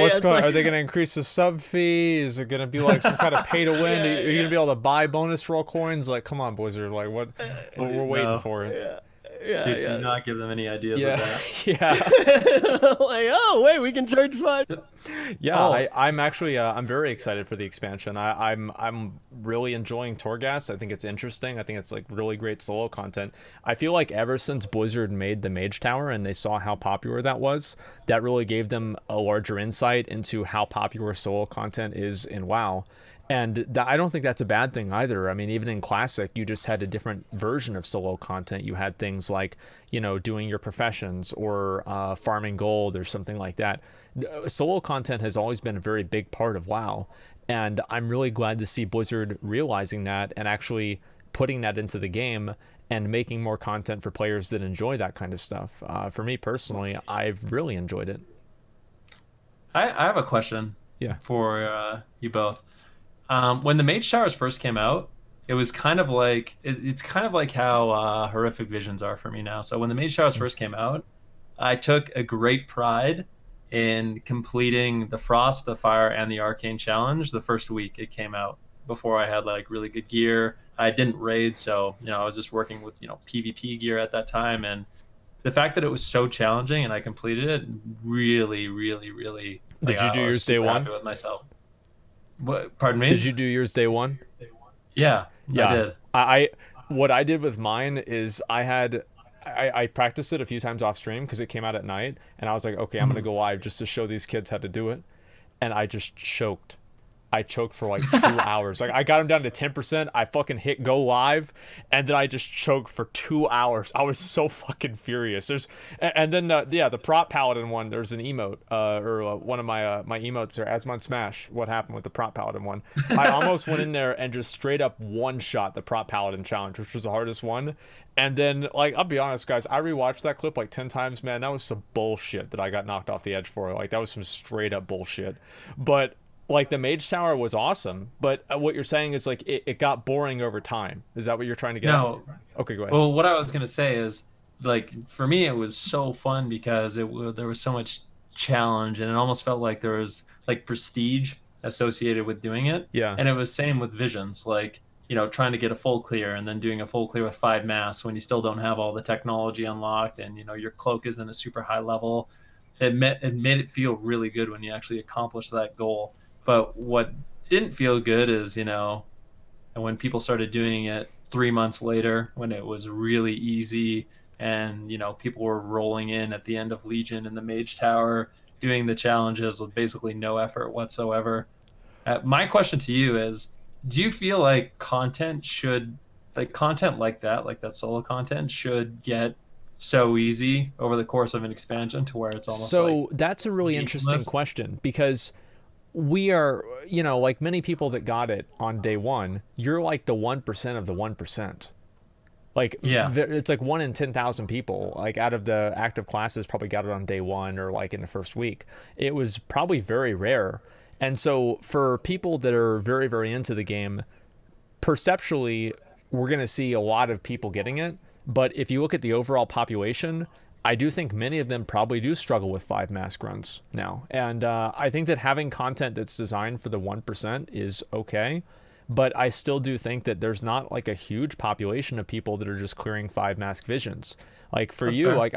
What's going on? Are they going to increase the sub fee? Is it going to be like some kind of pay to win? Are you going to be able to buy bonus roll coins? Like, come on, Blizzard. Like, what? We're waiting for it. Do not give them any ideas of that. Like, oh wait, we can charge $5. I'm actually I'm very excited for the expansion. I'm really enjoying Torghast. I think it's interesting. I think it's like really great solo content. I feel like ever since Blizzard made the Mage Tower and they saw how popular that was, that really gave them a larger insight into how popular solo content is in WoW. And I don't think that's a bad thing either. I mean, even in Classic, you just had a different version of solo content. You had things like, doing your professions or farming gold or something like that. Solo content has always been a very big part of WoW. And I'm really glad to see Blizzard realizing that and actually putting that into the game and making more content for players that enjoy that kind of stuff. For me personally, I've really enjoyed it. I have a question for you both. When the Mage Towers first came out, it was kind of like it's kind of like how Horrific Visions are for me now. So when the Mage Towers first came out, I took a great pride in completing the Frost, the Fire, and the Arcane Challenge the first week it came out. Before I had like really good gear, I didn't raid, so I was just working with PvP gear at that time, and the fact that it was so challenging and I completed it really, really, really. Did you do I was yours day super one? happy with myself. What? Pardon me? Did you do yours day one? Yeah, Yeah. I did. I what I did with mine is I practiced it a few times off stream because it came out at night, and I was like, okay, I'm gonna go live just to show these kids how to do it, and I just choked. I choked for like 2 hours. Like I got him down to 10%. I fucking hit go live, and then I just choked for 2 hours. I was so fucking furious. And then the prop paladin one. There's an emote, one of my emotes are Asmon Smash. What happened with the prop paladin one? I almost went in there and just straight up one shot the prop paladin challenge, which was the hardest one. And then, like, I'll be honest, guys, I rewatched that clip like 10 times. Man, that was some bullshit that I got knocked off the edge for. Like, that was some straight up bullshit. But like the mage tower was awesome, but what you're saying is like it got boring over time. Is that what you're trying to get No. at? Okay, go ahead. Well, what I was gonna say is, like, for me, it was so fun because there was so much challenge, and it almost felt like there was like prestige associated with doing it. Yeah. And it was same with visions, like, you know, trying to get a full clear and then doing a full clear with 5 mass when you still don't have all the technology unlocked, and you know your cloak isn't a super high level. It made it feel really good when you actually accomplished that goal. But what didn't feel good is, you know, when people started doing it 3 months later, when it was really easy, and, you know, people were rolling in at the end of Legion in the Mage Tower, doing the challenges with basically no effort whatsoever. My question to you is, do you feel like content like that solo content should get so easy over the course of an expansion to where it's almost so that's a really interesting question, because we are, you know, like many people that got it on day one, you're like the 1% of the 1%. Like, yeah, it's like 1 in 10,000 people, like out of the active classes, probably got it on day one or like in the first week. It was probably very rare. And so for people that are very, very into the game, perceptually, we're going to see a lot of people getting it. But if you look at the overall population, I do think many of them probably do struggle with 5 mask runs now. And I think that having content that's designed for the 1% is okay. But I still do think that there's not like a huge population of people that are just clearing 5 mask visions. Like for that's you, fair. Like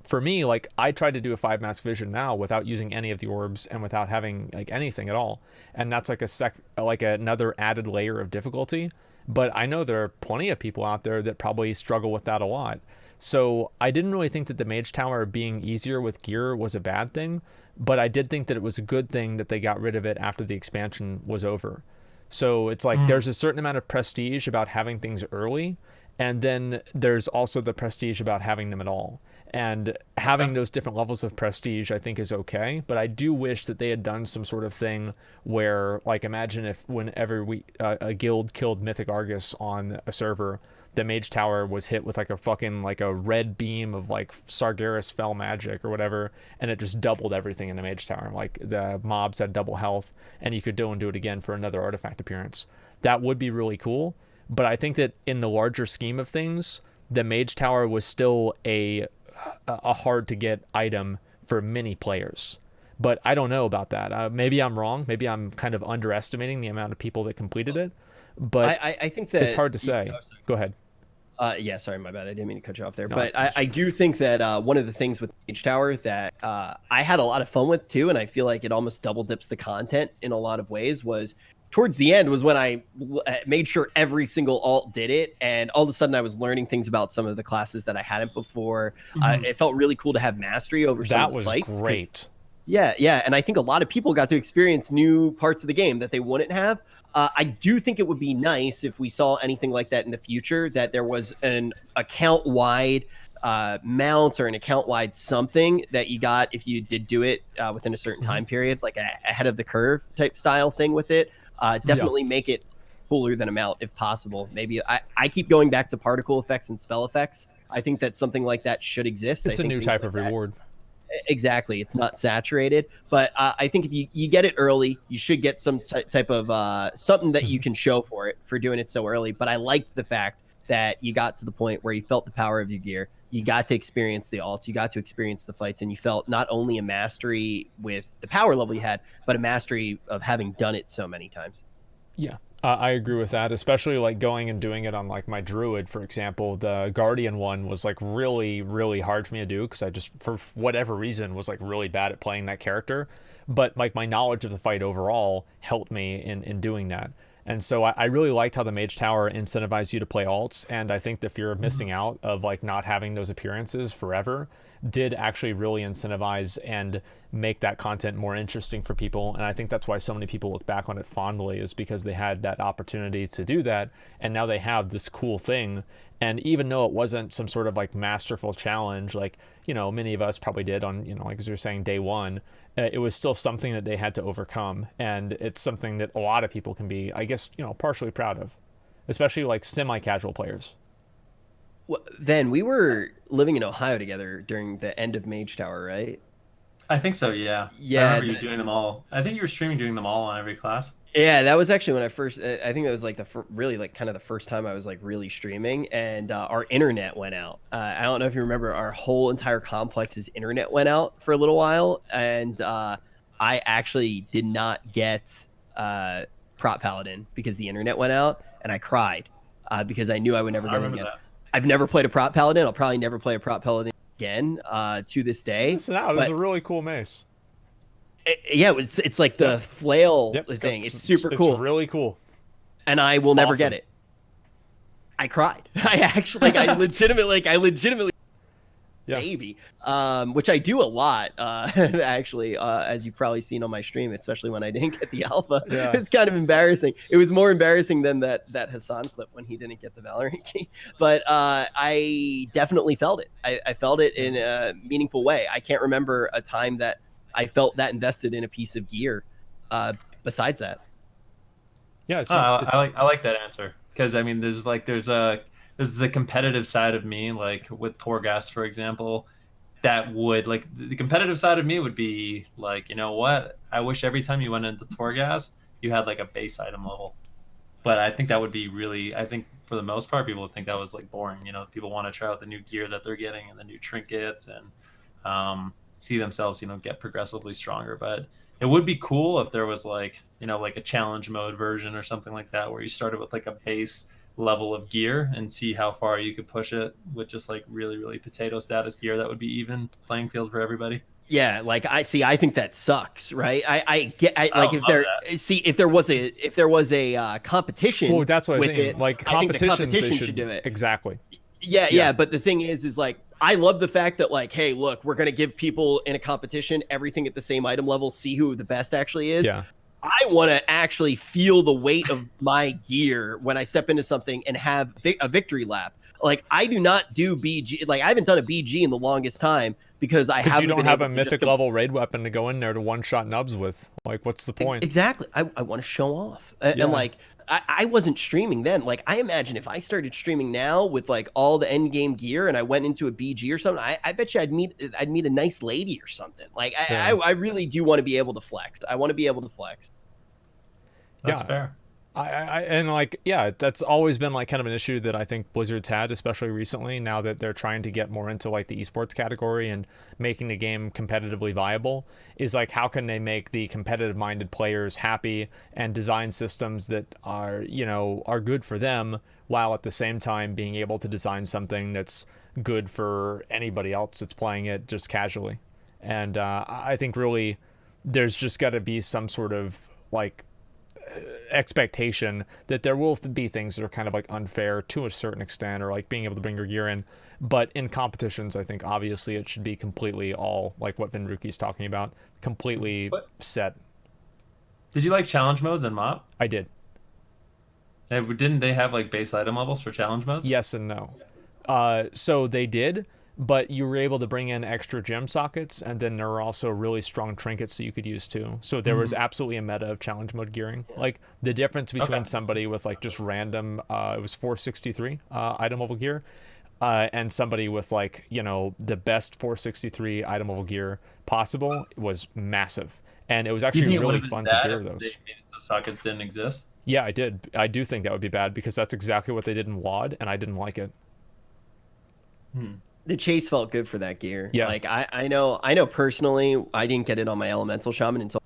for me, like I tried to do a 5 mask vision now without using any of the orbs and without having like anything at all. And that's like another added layer of difficulty. But I know there are plenty of people out there that probably struggle with that a lot. So I didn't really think that the Mage Tower being easier with gear was a bad thing, but I did think that it was a good thing that they got rid of it after the expansion was over. So it's like there's a certain amount of prestige about having things early, and then there's also the prestige about having them at all. And having those different levels of prestige, I think, is okay. But I do wish that they had done some sort of thing where, like, imagine if whenever a guild killed Mythic Argus on a server, the Mage Tower was hit with like a fucking like a red beam of like Sargeras fell magic or whatever, and it just doubled everything in the Mage Tower. Like the mobs had double health, and you could do it again for another artifact appearance. That would be really cool. But I think that in the larger scheme of things, the Mage Tower was still a hard to get item for many players. But I don't know about that. Maybe I'm wrong. Maybe I'm kind of underestimating the amount of people that completed it. But I think that it's hard to say. Go ahead. Yeah, sorry, my bad. I didn't mean to cut you off there. No, but I do think that one of the things with Mage Tower that I had a lot of fun with too, and I feel like it almost double dips the content in a lot of ways, was towards the end was when I made sure every single alt did it. And all of a sudden I was learning things about some of the classes that I hadn't before. It felt really cool to have mastery over some of the fights. That was great. Yeah. And I think a lot of people got to experience new parts of the game that they wouldn't have. I do think it would be nice if we saw anything like that in the future, that there was an account-wide mount or an account-wide something that you got if you did do it within a certain time period, like a ahead of the curve type style thing with it. Definitely make it cooler than a mount if possible. Maybe I keep going back to particle effects and spell effects. I think that something like that should exist. It's a new type of reward. Exactly. It's not saturated, but I think if you get it early, you should get some type of something that you can show for it for doing it so early. But I liked the fact that you got to the point where you felt the power of your gear. You got to experience the alts. You got to experience the fights, and you felt not only a mastery with the power level you had, but a mastery of having done it so many times. Yeah, I agree with that, especially like going and doing it on like my druid, for example. The guardian one was like really, really hard for me to do because I just, for whatever reason, was like really bad at playing that character. But like my knowledge of the fight overall helped me in doing that. And so I really liked how the Mage Tower incentivized you to play alts, and I think the fear of missing out of like not having those appearances forever did actually really incentivize and make that content more interesting for people. And I think that's why so many people look back on it fondly, is because they had that opportunity to do that, and now they have this cool thing. And even though it wasn't some sort of like masterful challenge, like, you know, many of us probably did on, you know, like as you're saying, day one, it was still something that they had to overcome. And it's something that a lot of people can be, I guess, you know, partially proud of, especially like semi-casual players. Well, then we were living in Ohio together during the end of Mage Tower, right? I think so, yeah. I Yeah, remember you doing them all. I think you were streaming doing them all on every class. yeah, that was actually when I first. I think that was like really like kind of the first time I was like really streaming, and our internet went out. I don't know if you remember, our whole entire complex's internet went out for a little while, and I actually did not get Prop Paladin because the internet went out, and I cried because I knew I would never I get it remember again. that. I've never played a Prop Paladin. I'll probably never play a Prop Paladin again to this day. Listen out, it was a really cool mace. Yeah, it's like the flail Yep, thing. It's super cool. It's really cool. And I will never get Awesome. it. I cried. I actually, I legitimately, Yeah. maybe, which I do a lot, actually, as you've probably seen on my stream, especially when I didn't get the alpha. Yeah. It's kind of embarrassing. It was more embarrassing than that Hassan clip when he didn't get the Valorant key. But I definitely felt it. I felt it in a meaningful way. I can't remember a time that I felt that invested in a piece of gear. Besides that. Yeah, I like that answer, because I mean there's the competitive side of me, like with Torgast, for example, that would like the competitive side of me would be like, you know what, I wish every time you went into Torgast you had like a base item level. But I think that would be really, I think for the most part people would think that was like boring. You know, people want to try out the new gear that they're getting and the new trinkets, and see themselves, you know, get progressively stronger. But it would be cool if there was like, you know, like a challenge mode version or something like that, where you started with like a base level of gear and see how far you could push it with just like really, really potato status gear. That would be even playing field for everybody. Yeah, like I think that sucks, right? I like would if there love if there was a competition. well, that's what I with think. it, Like I think the competitions, they competition should do it. Exactly. Yeah. But the thing is like, I love the fact that like, hey, look, we're gonna give people in a competition everything at the same item level, see who the best actually is. Yeah. I want to actually feel the weight of my gear when I step into something and have a victory lap. Like I do not do BG. Like I haven't done a BG in the longest time because I haven't. You don't been have able a to mythic level raid weapon to go in there to one-shot nubs with. Like, what's the point? Exactly. I want to show off. Yeah. And like, I wasn't streaming then. Like, I imagine if I started streaming now with like all the end game gear and I went into a BG or something, I bet you I'd meet a nice lady or something. Like, I really do want to be able to flex. I want to be able to flex. That's fair. And like, yeah, that's always been like kind of an issue that I think Blizzard's had, especially recently, now that they're trying to get more into like the esports category and making the game competitively viable, is like, how can they make the competitive minded players happy and design systems that are, you know, are good for them, while at the same time being able to design something that's good for anybody else that's playing it just casually. And I think really there's just got to be some sort of like expectation that there will be things that are kind of like unfair to a certain extent, or like being able to bring your gear in. But in competitions, I think obviously it should be completely all like what Venruki's talking about, completely set. Did you like challenge modes in MOP? I did. Didn't they have like base item levels for challenge modes? Yes and no. So they did, but you were able to bring in extra gem sockets, and then there were also really strong trinkets that you could use too. So there was absolutely a meta of challenge mode gearing. Like the difference between somebody with like just random, it was 463 item level gear, and somebody with like, you know, the best 463 item level gear possible was massive. And it was actually really fun to gear those. Those sockets didn't exist? Yeah, I did. I do think that would be bad, because that's exactly what they did in WoD, and I didn't like it. The chase felt good for that gear. Yeah. Like I know personally, I didn't get it on my elemental shaman until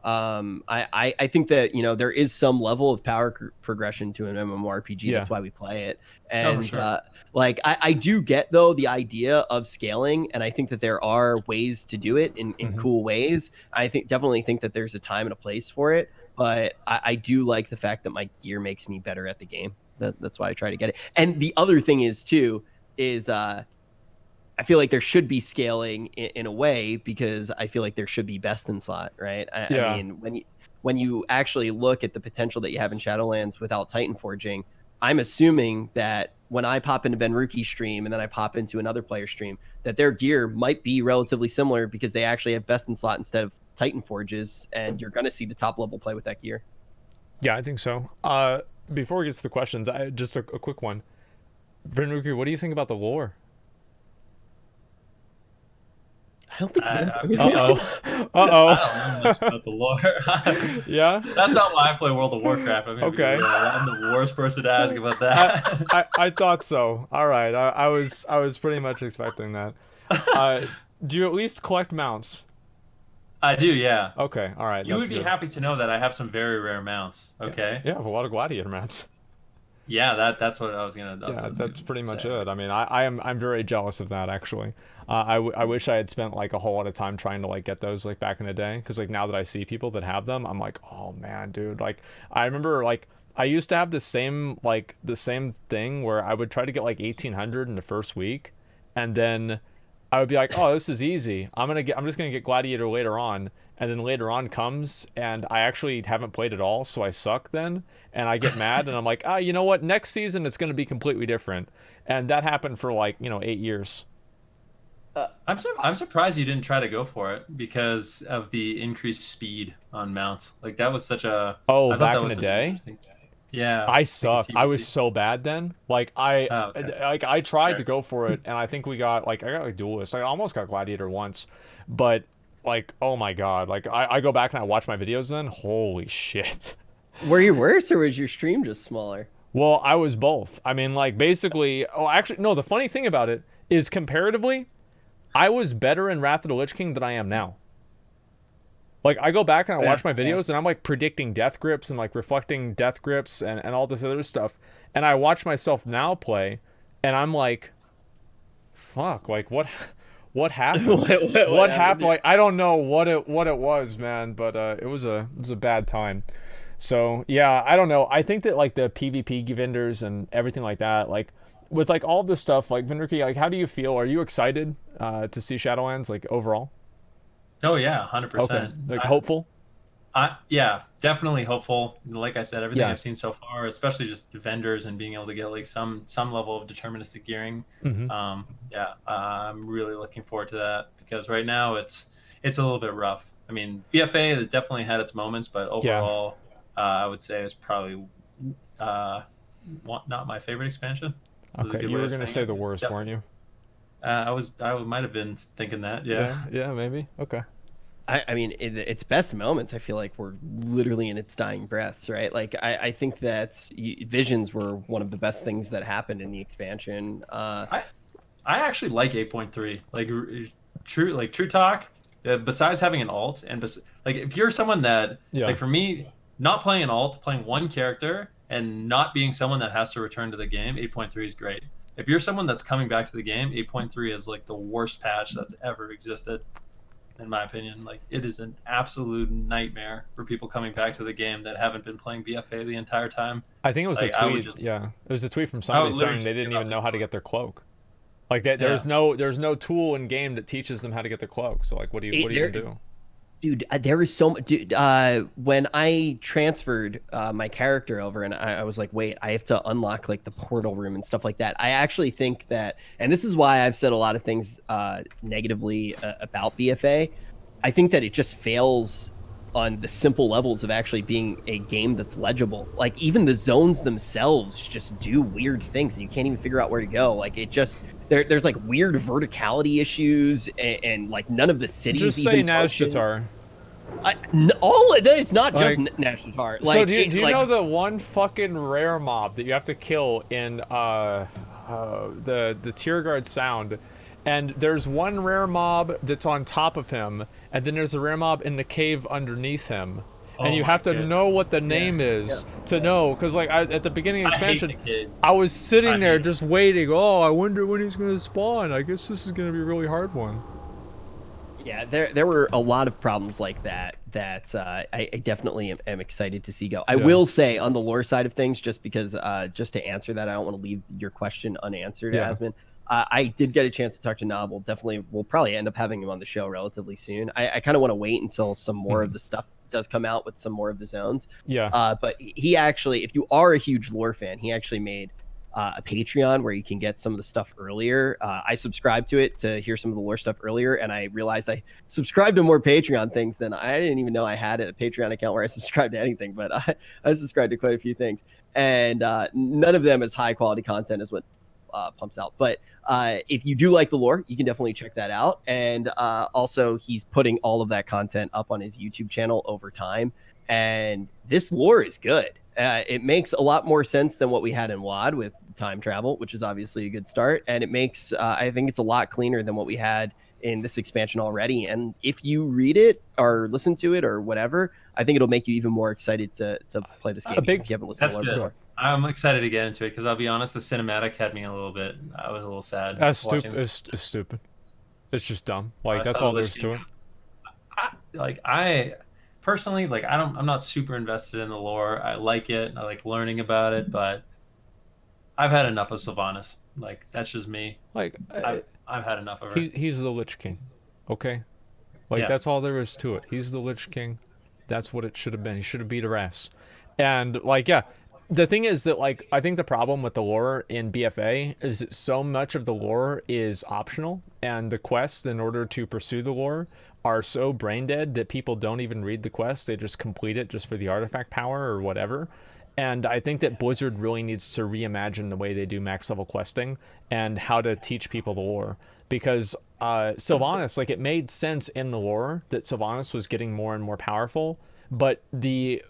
I think that, you know, there is some level of power progression to an MMORPG. Yeah. That's why we play it. And for sure. like I do get though the idea of scaling, and I think that there are ways to do it in cool ways. I definitely think that there's a time and a place for it. But I do like the fact that my gear makes me better at the game. That's why I try to get it. And the other thing is too is I feel like there should be scaling in a way, because I feel like there should be best in slot, right? I mean, when you actually look at the potential that you have in Shadowlands without Titan forging, I'm assuming that when I pop into Venruki stream and then I pop into another player stream, that their gear might be relatively similar because they actually have best in slot instead of Titan forges, and you're going to see the top level play with that gear. Yeah, I think so. Before we get to the questions, just a quick one. Venruki, what do you think about the lore? I don't think. Uh-oh. I don't know much about the lore. Yeah? That's not why I play World of Warcraft. Okay. I'm the worst person to ask about that. I thought so. All right. I was pretty much expecting that. Do you at least collect mounts? I do, yeah. Okay. All right. You would be good. happy to know that I have some very rare mounts. Okay. Yeah, I have a lot of gladiator mounts. Yeah, that's what I was gonna. That's pretty much it. I mean, I'm very jealous of that actually. I wish I had spent like a whole lot of time trying to like get those like back in the day, because like now that I see people that have them, I'm like, oh man, dude. Like I remember like I used to have the same thing where I would try to get like 1800 in the first week, and then I would be like, oh, this is easy. I'm just gonna get gladiator later on. And then later on comes, and I actually haven't played at all, so I suck then, and I get mad, and I'm like, you know what? Next season it's going to be completely different, and that happened for like 8 years. I'm surprised you didn't try to go for it because of the increased speed on mounts. Like that was such a back in the day. Yeah, I sucked. I was so bad then. Like I tried to go for it, and I think I got like duelist. I almost got gladiator once, but. Like, oh my god, like I go back and I watch my videos then, holy shit. Were you worse, or was your stream just smaller? Well, I was both. I mean, like basically, actually no, the funny thing about it is comparatively, I was better in Wrath of the Lich King than I am now. Like I go back and I watch my videos and I'm like predicting death grips and like reflecting death grips and all this other stuff, and I watch myself now play and I'm like, fuck, like what happened? What happened? Like I don't know what it was, man, but it was a bad time. So yeah, I don't know. I think that like the PvP vendors and everything like that, like with like all this stuff, like Venruki, like how do you feel? Are you excited to see Shadowlands like overall? Oh yeah, 100%. Okay. Like hopeful? Yeah, definitely hopeful. Like I said, everything I've seen so far, especially just the vendors and being able to get like some level of deterministic gearing. I'm really looking forward to that, because right now it's a little bit rough. I mean, BFA definitely had its moments, but overall, I would say it's probably not my favorite expansion. Okay, you were going to say the worst, weren't you? I might have been thinking that. Yeah, maybe. Okay. I mean, its best moments, I feel like, were literally in its dying breaths, right? Like, I think that visions were one of the best things that happened in the expansion. I actually like 8.3. Like, true talk. Besides having an alt, and like, if you're someone that, like, for me, not playing an alt, playing one character, and not being someone that has to return to the game, 8.3 is great. If you're someone that's coming back to the game, 8.3 is like the worst patch that's ever existed. In my opinion, like it is an absolute nightmare for people coming back to the game that haven't been playing BFA the entire time. I think it was a tweet. It was a tweet from somebody saying they didn't even know how to get their cloak. Like there's no tool in game that teaches them how to get their cloak. So like, what do you gonna do? Dude, there was so much. Dude, when I transferred my character over, and I was like, wait, I have to unlock like the portal room and stuff like that. I actually think that, and this is why I've said a lot of things negatively about BFA. I think that it just fails on the simple levels of actually being a game that's legible. Like even the zones themselves just do weird things, and you can't even figure out where to go. Like it just. There's like weird verticality issues, and like none of the cities just even say Nazjatar. All of that, it's not just Nazjatar. Like, so do you know the one fucking rare mob that you have to kill in the Tierguard Sound, And there's one rare mob that's on top of him, and then there's a rare mob in the cave underneath him. And you have to know what the name is to know, because like at the beginning of expansion, I was sitting there just waiting. Oh, I wonder when he's gonna spawn. I guess this is gonna be a really hard one. Yeah, there were a lot of problems like that I definitely am excited to see go. I will say on the lore side of things, just because just to answer that, I don't want to leave your question unanswered, Asmon. I did get a chance to talk to Novel. Definitely, we'll probably end up having him on the show relatively soon. I kind of want to wait until some more of the stuff does come out with some more of the zones. But he actually, if you are a huge lore fan, he actually made a Patreon where you can get some of the stuff earlier. I subscribed to it to hear some of the lore stuff earlier, and I realized I subscribed to more Patreon things than I didn't even know I had a Patreon account where I subscribed to anything, but I subscribed to quite a few things, and none of them as high quality content as what pumps out. But if you do like the lore, you can definitely check that out. And also, he's putting all of that content up on his YouTube channel over time, and this lore is good. It makes a lot more sense than what we had in WoD with time travel, which is obviously a good start. And it makes, I think it's a lot cleaner than what we had in this expansion already. And if you read it or listen to it or whatever, I think it'll make you even more excited to play this game if you haven't listened to it before. I'm excited to get into it because I'll be honest, the cinematic had me a little bit. I was a little sad. That's stupid. It's stupid. It's just dumb. Like that's all there's to it. I personally, like, I'm not super invested in the lore. I like it. I like learning about it, but I've had enough of Sylvanas. Like, that's just me. Like, I've had enough of her. He's the Lich King, okay? Like, that's all there is to it. He's the Lich King. That's what it should have been. He should have beat her ass. And, like, yeah. The thing is that, like, I think the problem with the lore in BFA is that so much of the lore is optional, and the quests, in order to pursue the lore, are so brain dead that people don't even read the quest. They just complete it just for the artifact power or whatever. And I think that Blizzard really needs to reimagine the way they do max level questing and how to teach people the lore. Because Sylvanas, like, it made sense in the lore that Sylvanas was getting more and more powerful, but the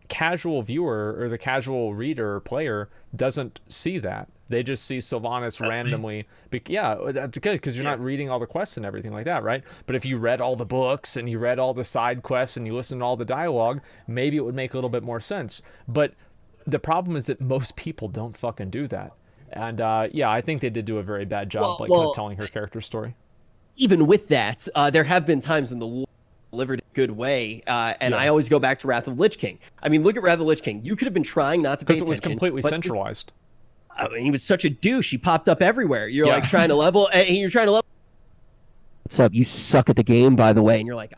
casual viewer or the casual reader or player doesn't see that. They just see Sylvanas randomly. Yeah, that's good because you're not reading all the quests and everything like that, right? But if you read all the books and you read all the side quests and you listen to all the dialogue, maybe it would make a little bit more sense. But the problem is that most people don't fucking do that. And yeah, I think they did do a very bad job kind of telling her character story. Even with that, there have been times when the lore delivered a good way, and I always go back to Wrath of the Lich King. I mean, look at Wrath of the Lich King. You could have been trying not to pay attention. Because it was completely centralized. I mean, he was such a douche. He popped up everywhere. You're like trying to level, and you're trying to level. What's up? You suck at the game, by the way. And you're like,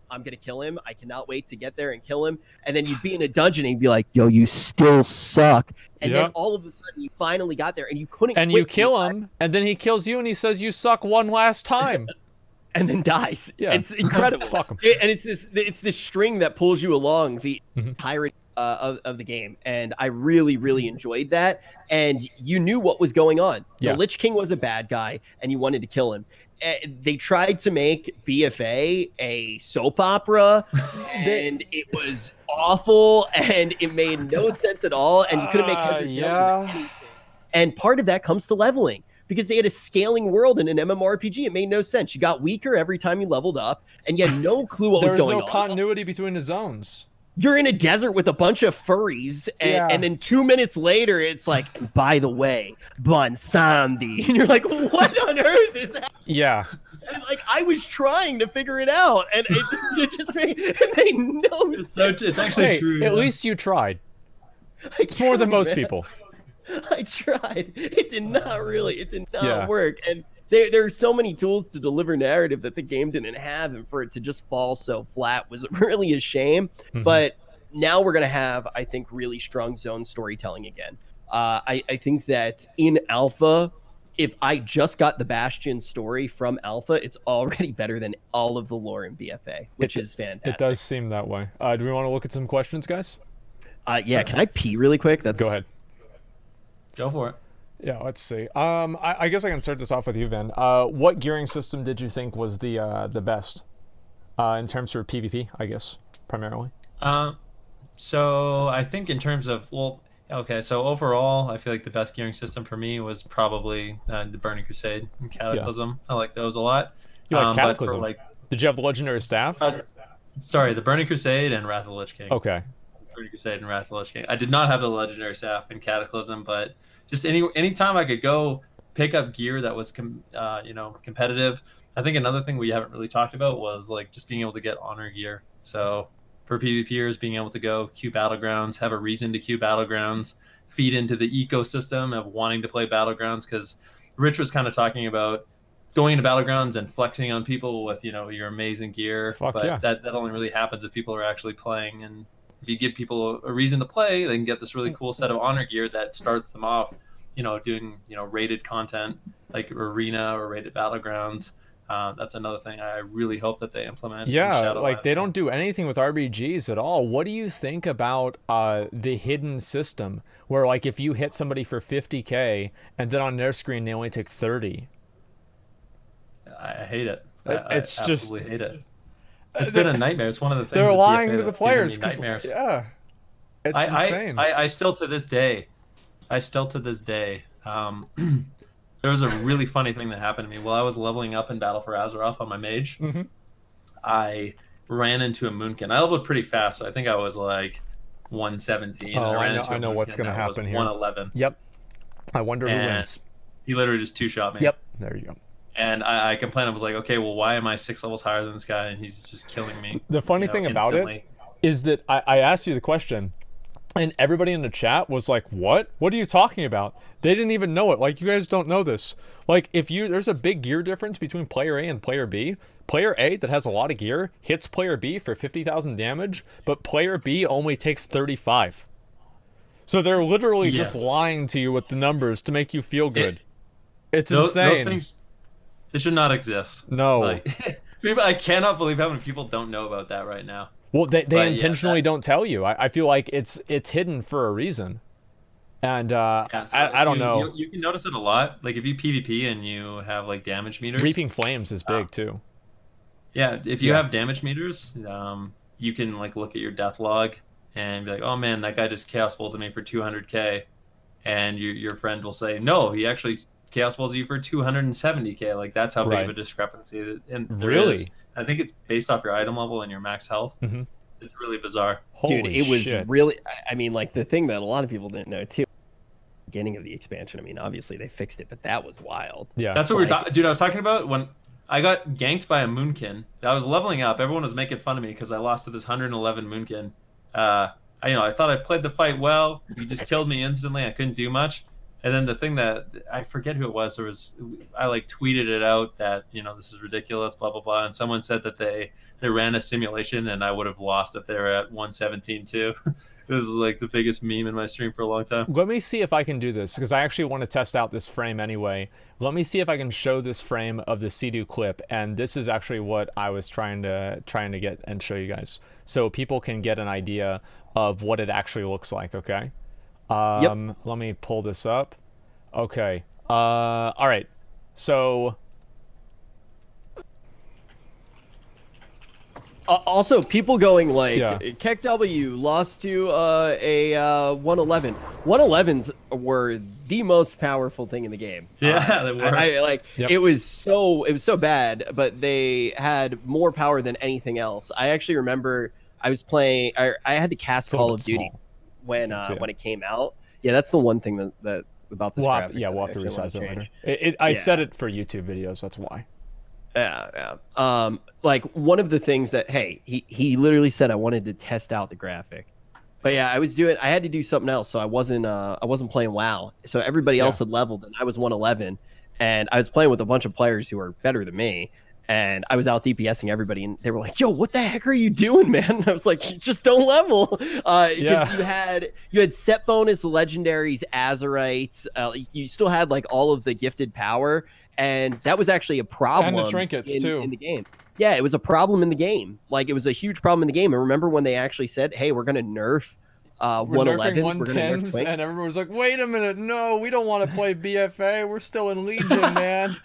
I'm gonna kill him. I cannot wait to get there and kill him. And then you'd be in a dungeon and you'd be like, yo, you still suck. And then all of a sudden you finally got there and you couldn't. And you kill him, and then he kills you, and he says you suck one last time. And then dies. Yeah, it's incredible. Fuck him. And it's this string that pulls you along the entirety of the game, and I really enjoyed that. And you knew what was going on. The Lich King was a bad guy, and you wanted to kill him. They tried to make BFA a soap opera, and it was awful, and it made no sense at all, and you couldn't make heads or tails of anything. And part of that comes to leveling. Because they had a scaling world in an MMORPG. It made no sense. You got weaker every time you leveled up, and you had no clue what was going on. There was no continuity between the zones. You're in a desert with a bunch of furries, and then 2 minutes later, it's like, by the way, Bonsandi. And you're like, what on earth is happening? Yeah. And like, I was trying to figure it out, and it just made no sense. It's actually true. At least you tried. It's more than most people. I tried. It did not work. And there are so many tools to deliver narrative that the game didn't have, and for it to just fall so flat was really a shame. But now we're going to have, I think, really strong zone storytelling again. I think that in Alpha, if I just got the Bastion story from Alpha, it's already better than all of the lore in BFA, which is fantastic. It does seem that way. Do we want to look at some questions, guys? Yeah, can I pee really quick? Go ahead. Go for it. Yeah, let's see. I guess I can start this off with you, Vin. What gearing system did you think was the best in terms of PvP, I guess, primarily? So I think in terms of, well, Okay, so overall, I feel like the best gearing system for me was probably the Burning Crusade and Cataclysm. I like those a lot. You like But for Cataclysm? like, Did you have the legendary staff? sorry, the Burning Crusade and Wrath of the Lich King. Okay. Burning Crusade and Wrath of the Lich King. I did not have the legendary staff in Cataclysm, but just any time I could go pick up gear that was competitive. I think another thing we haven't really talked about was like just being able to get honor gear. So for PvPers, being able to go queue Battlegrounds, have a reason to queue Battlegrounds, feed into the ecosystem of wanting to play Battlegrounds, because Rich was kind of talking about going into Battlegrounds and flexing on people with, your amazing gear. Fuck but yeah. that only really happens if people are actually playing. And if you give people a reason to play, they can get this really cool set of honor gear that starts them off, doing, rated content like Arena or rated Battlegrounds. That's another thing I really hope that they implement. Yeah, like they don't do anything with RBGs at all. What do you think about the hidden system where like if you hit somebody for 50k and then on their screen they only take 30? I hate it. It's I just absolutely hate it. It's been a nightmare. It's one of the things they're with lying BFA to the that's given me players. Nightmares. Yeah, it's insane. I still to this day, there was a really funny thing that happened to me while I was leveling up in Battle for Azeroth on my mage. Mm-hmm. I ran into a Moonkin. I leveled pretty fast, so I think I was like 117. Oh, I know what's going to happen here. 111. Yep. I wonder who wins. He literally just two-shot me. Yep. There you go. And I complained. I was like, okay, well, why am I 6 levels higher than this guy? And he's just killing me. The funny thing about it is that I asked you the question, and everybody in the chat was like, what? What are you talking about? They didn't even know it. Like, you guys don't know this. Like, there's a big gear difference between player A and player B. Player A that has a lot of gear hits player B for 50,000 damage, but player B only takes 35. So they're literally just lying to you with the numbers to make you feel good. It's insane. Those things, they should not exist. No. Like, I cannot believe how many people don't know about that right now. Well, they intentionally don't tell you. I feel like it's hidden for a reason. And I don't know. You can notice it a lot. Like if you PvP and you have like damage meters. Reaping Flames is big too. Yeah, if you have damage meters, you can like look at your death log and be like, oh man, that guy just chaos bolted me for 200k, and your friend will say, no, he actually chaos bolted you for 270k. Like that's how big of a discrepancy. And there is. I think it's based off your item level and your max health. Mm-hmm. It's really bizarre. Dude, it was really, I mean, like the thing that a lot of people didn't know too, beginning of the expansion, I mean, obviously they fixed it, but that was wild. Yeah. That's what we were talking, dude, I was talking about when I got ganked by a Moonkin. I was leveling up. Everyone was making fun of me because I lost to this 111 Moonkin. I thought I played the fight well. He just killed me instantly. I couldn't do much. And then the thing that I forget who it was, I like tweeted it out that, this is ridiculous, blah, blah, blah. And someone said that they ran a simulation and I would have lost if they were at 117 too. It was like the biggest meme in my stream for a long time. Let me see if I can do this because I actually want to test out this frame anyway. Let me see if I can show this frame of the Sea-Doo clip. And this is actually what I was trying to get and show you guys. So people can get an idea of what it actually looks like, okay? Let me pull this up. Okay. All right. So also people going like Keck W lost to a 111. 111s were the most powerful thing in the game. Yeah, they were. It was so bad, but they had more power than anything else. I actually remember I was playing. I had to cast Call of Duty when it came out. Yeah, that's the one thing that about this. We'll have to resize it later. I set it for YouTube videos. That's why. Yeah. Like one of the things that he literally said I wanted to test out the graphic, but yeah, I had to do something else, so I wasn't playing WoW. So everybody else had leveled, and I was 111, and I was playing with a bunch of players who were better than me. And I was out DPSing everybody, and they were like, "Yo, what the heck are you doing, man?" And I was like, "Just don't level." Because you had set bonus legendaries, Azerites. You still had like all of the gifted power, and that was actually a problem. And the trinkets too in the game. Yeah, it was a problem in the game. Like it was a huge problem in the game. And remember when they actually said, "Hey, we're gonna nerf 111s, we're gonna nerf Twinks," and everyone was like, "Wait a minute, no, we don't want to play BFA. We're still in Legion, man."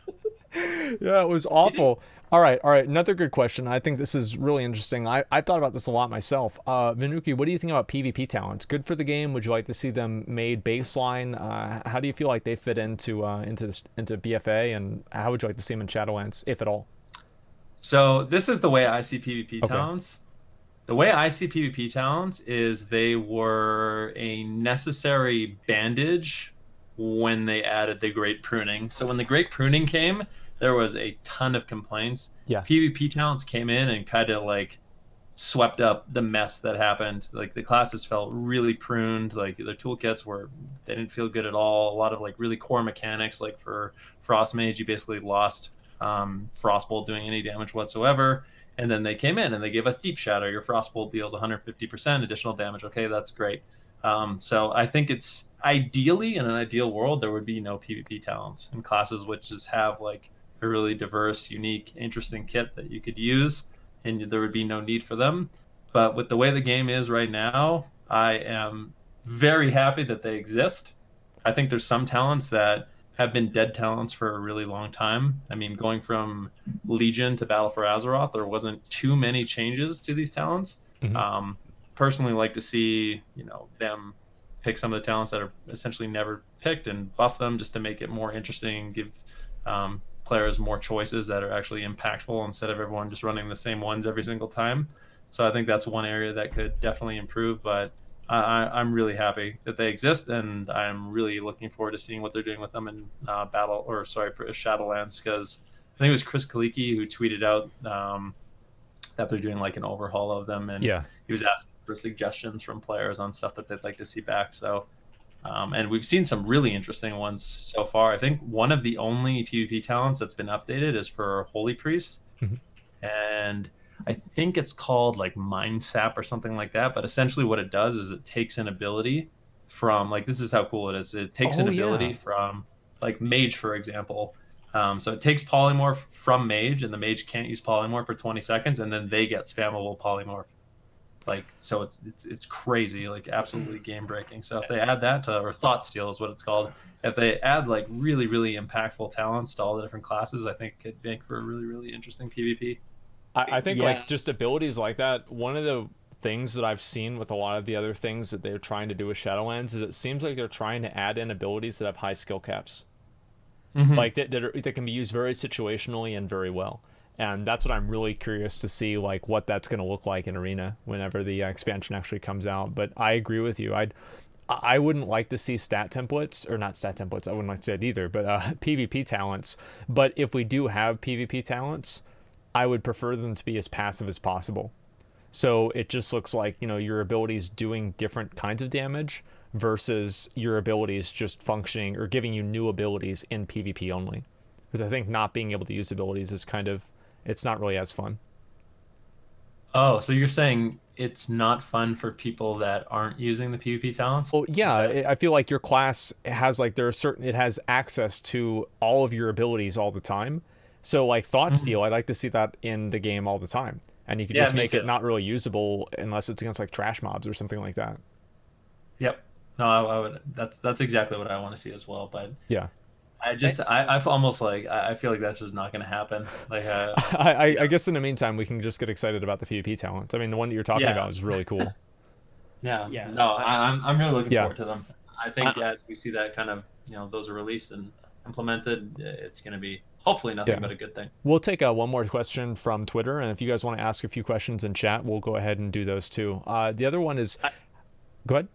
Yeah, it was awful. All right, all right. Another good question. I think this is really interesting. I thought about this a lot myself. Venruki, what do you think about PvP talents? Good for the game? Would you like to see them made baseline? How do you feel like they fit into BFA, and how would you like to see them in Shadowlands, if at all? So this is the way I see PvP Okay. talents. The way I see PvP talents is they were a necessary bandage when they added the Great Pruning. So when the Great Pruning came, there was a ton of complaints. Yeah. PvP talents came in and kind of like swept up the mess that happened. Like the classes felt really pruned. Like their toolkits were, they didn't feel good at all. A lot of like really core mechanics, like for Frost Mage, you basically lost Frostbolt doing any damage whatsoever. And then they came in and they gave us Deep Shadow. Your Frostbolt deals 150% additional damage. Okay, that's great. So I think it's ideally, in an ideal world, there would be no PvP talents and classes which just have like a really diverse, unique, interesting kit that you could use, and there would be no need for them. But with the way the game is right now, I am very happy that they exist. I think there's some talents that have been dead talents for a really long time. I mean, going from Legion to Battle for Azeroth, there wasn't too many changes to these talents. Hmm. Personally, like to see them pick some of the talents that are essentially never picked and buff them just to make it more interesting, give players more choices that are actually impactful instead of everyone just running the same ones every single time. So I think that's one area that could definitely improve. But I'm really happy that they exist, and I'm really looking forward to seeing what they're doing with them in for Shadowlands, because I think it was Chris Kaliki who tweeted out that they're doing like an overhaul of them, and Yeah. he was asking for suggestions from players on stuff that they'd like to see back. So, and we've seen some really interesting ones so far. I think one of the only PvP talents that's been updated is for Holy Priest, Hmm. and I think it's called like Mind Sap or something like that. But essentially, what it does is it takes an ability from, like, this is how cool it is. It takes an Oh ability yeah. from like Mage, for example. So it takes Polymorph from Mage, and the Mage can't use Polymorph for 20 seconds, and then they get spammable Polymorph. Like, so it's crazy, like absolutely game breaking. So if they add that to, or Thought Steal is what it's called, if they add like really really impactful talents to all the different classes, I think it could make for a really really interesting PvP. I think Yeah. like just abilities like that. One of the things that I've seen with a lot of the other things that they're trying to do with Shadowlands is it seems like they're trying to add in abilities that have high skill caps, Mm-hmm. like that can be used very situationally and very well. And that's what I'm really curious to see, like what that's going to look like in Arena whenever the expansion actually comes out. But I agree with you. I wouldn't like to see stat templates, or not stat templates. I wouldn't like to say it either, but PvP talents. But if we do have PvP talents, I would prefer them to be as passive as possible. So it just looks like, your abilities doing different kinds of damage versus your abilities just functioning or giving you new abilities in PvP only. Because I think not being able to use abilities is it's not really as fun. Oh, so you're saying it's not fun for people that aren't using the PvP talents? Well, Is yeah, that? I feel like your class has like it has access to all of your abilities all the time. So like Thought Mhm. Steal, I'd like to see that in the game all the time. And you could Yeah, just me make it too. not really usable unless it's against like trash mobs or something like that. Yep. No, I would. That's exactly what I want to see as well. But Yeah. I've almost like I feel like that's just not going to happen. Like, I guess in the meantime we can just get excited about the PvP talents. I mean, the one that you're talking yeah, about is really cool. yeah. Yeah. No, I'm really looking Yeah. forward to them. I think I, as we see that kind of those are released and implemented, it's going to be hopefully nothing Yeah. but a good thing. We'll take one more question from Twitter, and if you guys want to ask a few questions in chat, we'll go ahead and do those too. The other one is, I, go ahead,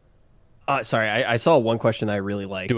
sorry, I saw one question I really do liked.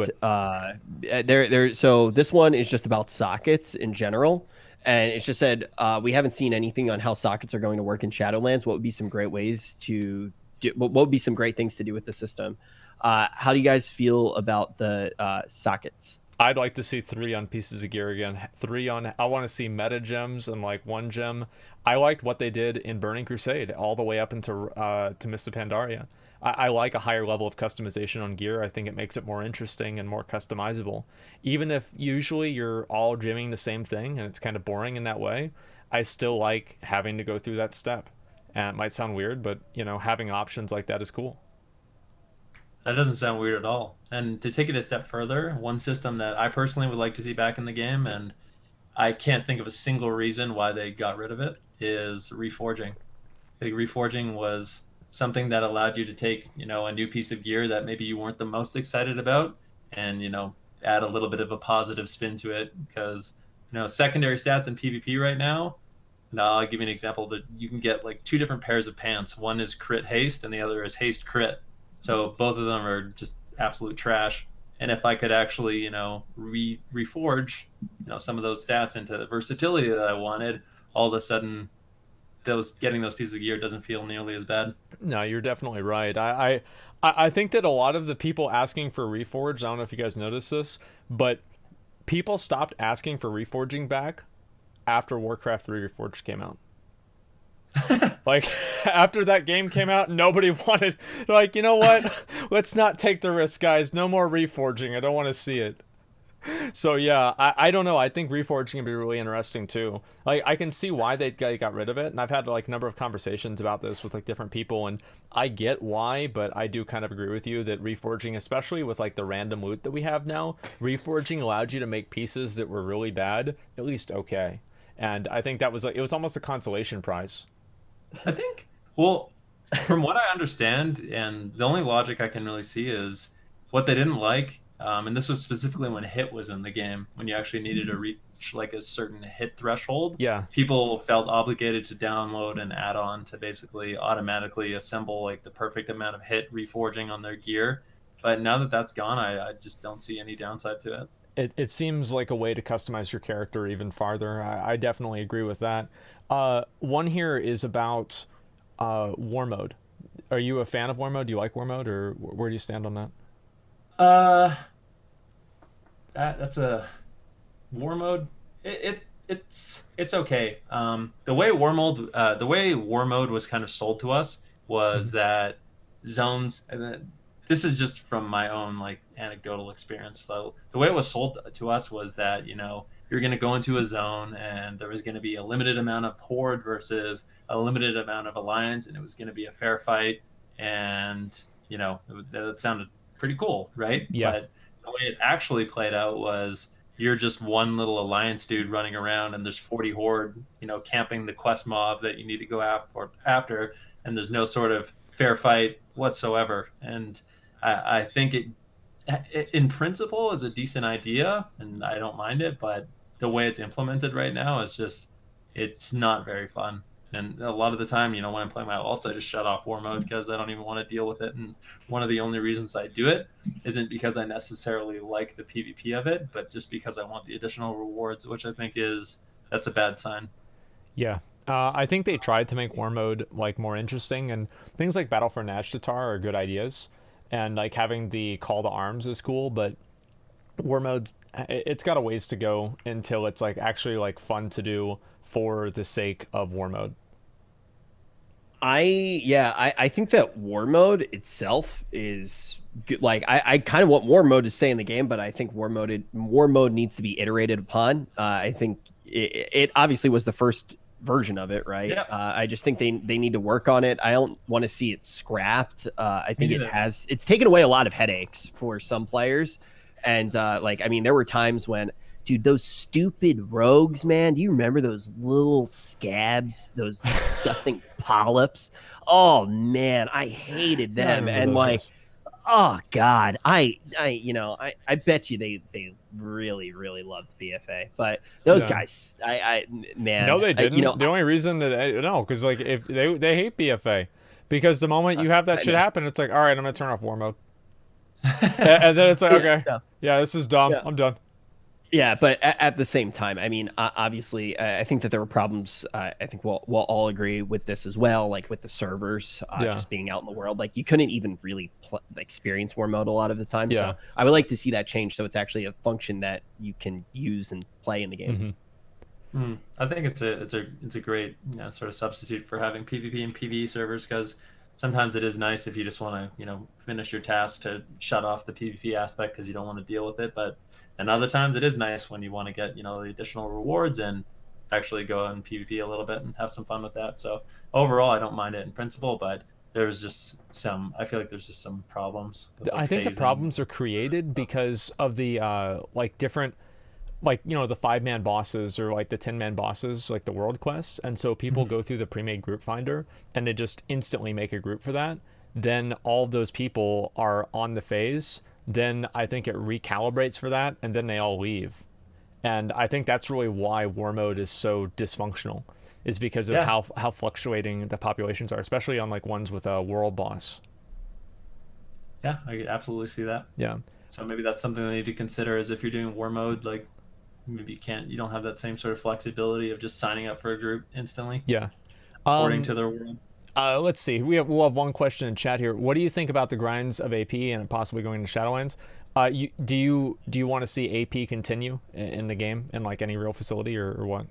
it. So this one is just about sockets in general, and it's just said we haven't seen anything on how sockets are going to work in Shadowlands. What would be some great ways to do? What would be some great things to do with the system? How do you guys feel about the sockets? I'd like to see 3 on pieces of gear again. 3 on. I want to see meta gems and like 1 gem. I liked what they did in Burning Crusade all the way up into to Mists of Pandaria. I like a higher level of customization on gear. I think it makes it more interesting and more customizable. Even if usually you're all gymming the same thing and it's kind of boring in that way, I still like having to go through that step. And it might sound weird, but having options like that is cool. That doesn't sound weird at all. And to take it a step further, one system that I personally would like to see back in the game, and I can't think of a single reason why they got rid of it, is reforging. I think reforging was something that allowed you to take, a new piece of gear that maybe you weren't the most excited about, and add a little bit of a positive spin to it. Because secondary stats in PvP right now, I'll give you an example that you can get like two different pairs of pants. One is crit haste and the other is haste crit. So both of them are just absolute trash. And if I could actually, reforge, some of those stats into the versatility that I wanted, all of a sudden, getting those pieces of gear doesn't feel nearly as bad. No, you're definitely right. I think that a lot of the people asking for reforge, I don't know if you guys noticed this, but people stopped asking for reforging back after Warcraft 3 Reforged came out. Like, after that game came out, nobody wanted, like, you know what? Let's not take the risk, guys. No more reforging. I don't want to see it. So yeah, I don't know. I think reforging can be really interesting too. Like, I can see why they got rid of it, and I've had like a number of conversations about this with like different people, and I get why, but I do kind of agree with you that reforging, especially with like the random loot that we have now, reforging allowed you to make pieces that were really bad at least okay, and I think that was like, it was almost a consolation prize. I think, well, from what I understand, and the only logic I can really see is what they didn't like, and this was specifically when hit was in the game, when you actually needed to reach like a certain hit threshold. Yeah. People felt obligated to download an add-on to basically automatically assemble like the perfect amount of hit reforging on their gear. But now that that's gone, I just don't see any downside to it. It seems like a way to customize your character even farther. I definitely agree with that. One here is about war mode. Are you a fan of war mode? Do you like war mode, or where do you stand on that? That's a war mode. It's okay. The way war mode was kind of sold to us was that zones, and this is just from my own like anecdotal experience. So the way it was sold to us was that you're going to go into a zone and there was going to be a limited amount of horde versus a limited amount of alliance, and it was going to be a fair fight, and that sounded pretty cool, right? Yeah. But the way it actually played out was you're just one little alliance dude running around, and there's 40 horde, camping the quest mob that you need to go after, and there's no sort of fair fight whatsoever. And I think it in principle is a decent idea, and I don't mind it, but the way it's implemented right now is just, it's not very fun. And a lot of the time, when I'm playing my alts, I just shut off war mode because I don't even want to deal with it. And one of the only reasons I do it isn't because I necessarily like the PvP of it, but just because I want the additional rewards, which I think that's a bad sign. Yeah. I think they tried to make war mode like more interesting, and things like Battle for Nashtatar are good ideas, and like having the call to arms is cool, but war mode's, it's got a ways to go until it's like actually like fun to do for the sake of war mode. I think that war mode itself is good. Like, I kind of want war mode to stay in the game, but I think war mode needs to be iterated upon. I think it obviously was the first version of it, right? Yeah. I just think they need to work on it. I don't want to see it scrapped. I think it's taken away a lot of headaches for some players. And there were times when, dude, those stupid rogues, man, do you remember those little scabs, those disgusting polyps? Oh man, I hated them. And like, oh god, I bet you they really, really loved BFA, but those guys, man, no, they didn't. The only reason that because like, if they hate BFA, because the moment you have that shit happen, it's like, all right, I'm gonna turn off war mode. And then it's like, okay, yeah, this is dumb. I'm done. Yeah, but at the same time, I mean, obviously, I think that there were problems. I think we'll all agree with this as well, like with the servers just being out in the world. Like, you couldn't even really experience war mode a lot of the time. Yeah. So I would like to see that change, so it's actually a function that you can use and play in the game. Mm-hmm. I think it's a great sort of substitute for having PvP and PvE servers, because sometimes it is nice if you just want to finish your task to shut off the PvP aspect because you don't want to deal with it. But and other times it is nice when you want to get the additional rewards and actually go on PvP a little bit and have some fun with that. So overall, I don't mind it in principle, but I feel like there's just some problems with, like, I think the phasing problems are created because of the different like, you know, the 5-man bosses or like the 10-man bosses, like the world quests. And so people go through the pre-made group finder and they just instantly make a group for that. Then all of those people are on the phase. Then I think it recalibrates for that, and then they all leave. And I think that's really why war mode is so dysfunctional, is because of Yeah. how fluctuating the populations are, especially on like ones with a world boss. Yeah, I could absolutely see that. Yeah. So maybe that's something I need to consider, is if you're doing war mode, like maybe you don't have that same sort of flexibility of just signing up for a group instantly Yeah. according to their world. Let's see. We'll have one question in chat here. What do you think about the grinds of AP and possibly going to Shadowlands? Do you want to see AP continue in the game in like any real facility, or what?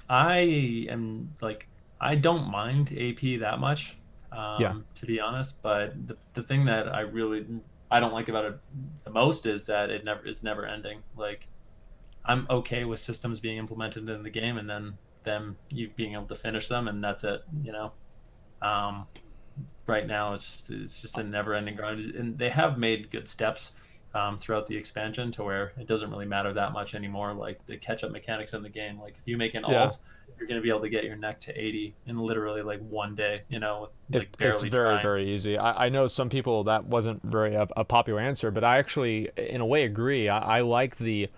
I am like, I don't mind AP that much, Yeah. to be honest. But the thing that I don't like about it the most is that it's never ending. Like, I'm okay with systems being implemented in the game and then you being able to finish them, and that's it. You know, um, right now it's just a never ending grind, and they have made good steps throughout the expansion to where it doesn't really matter that much anymore. Like the catch up mechanics in the game, like if you make an Yeah. alt, you're going to be able to get your neck to 80 in literally like one day, you know, with like It's barely very, trying. very easy. I know some people that wasn't very a popular answer, but I actually, in a way, agree. I like the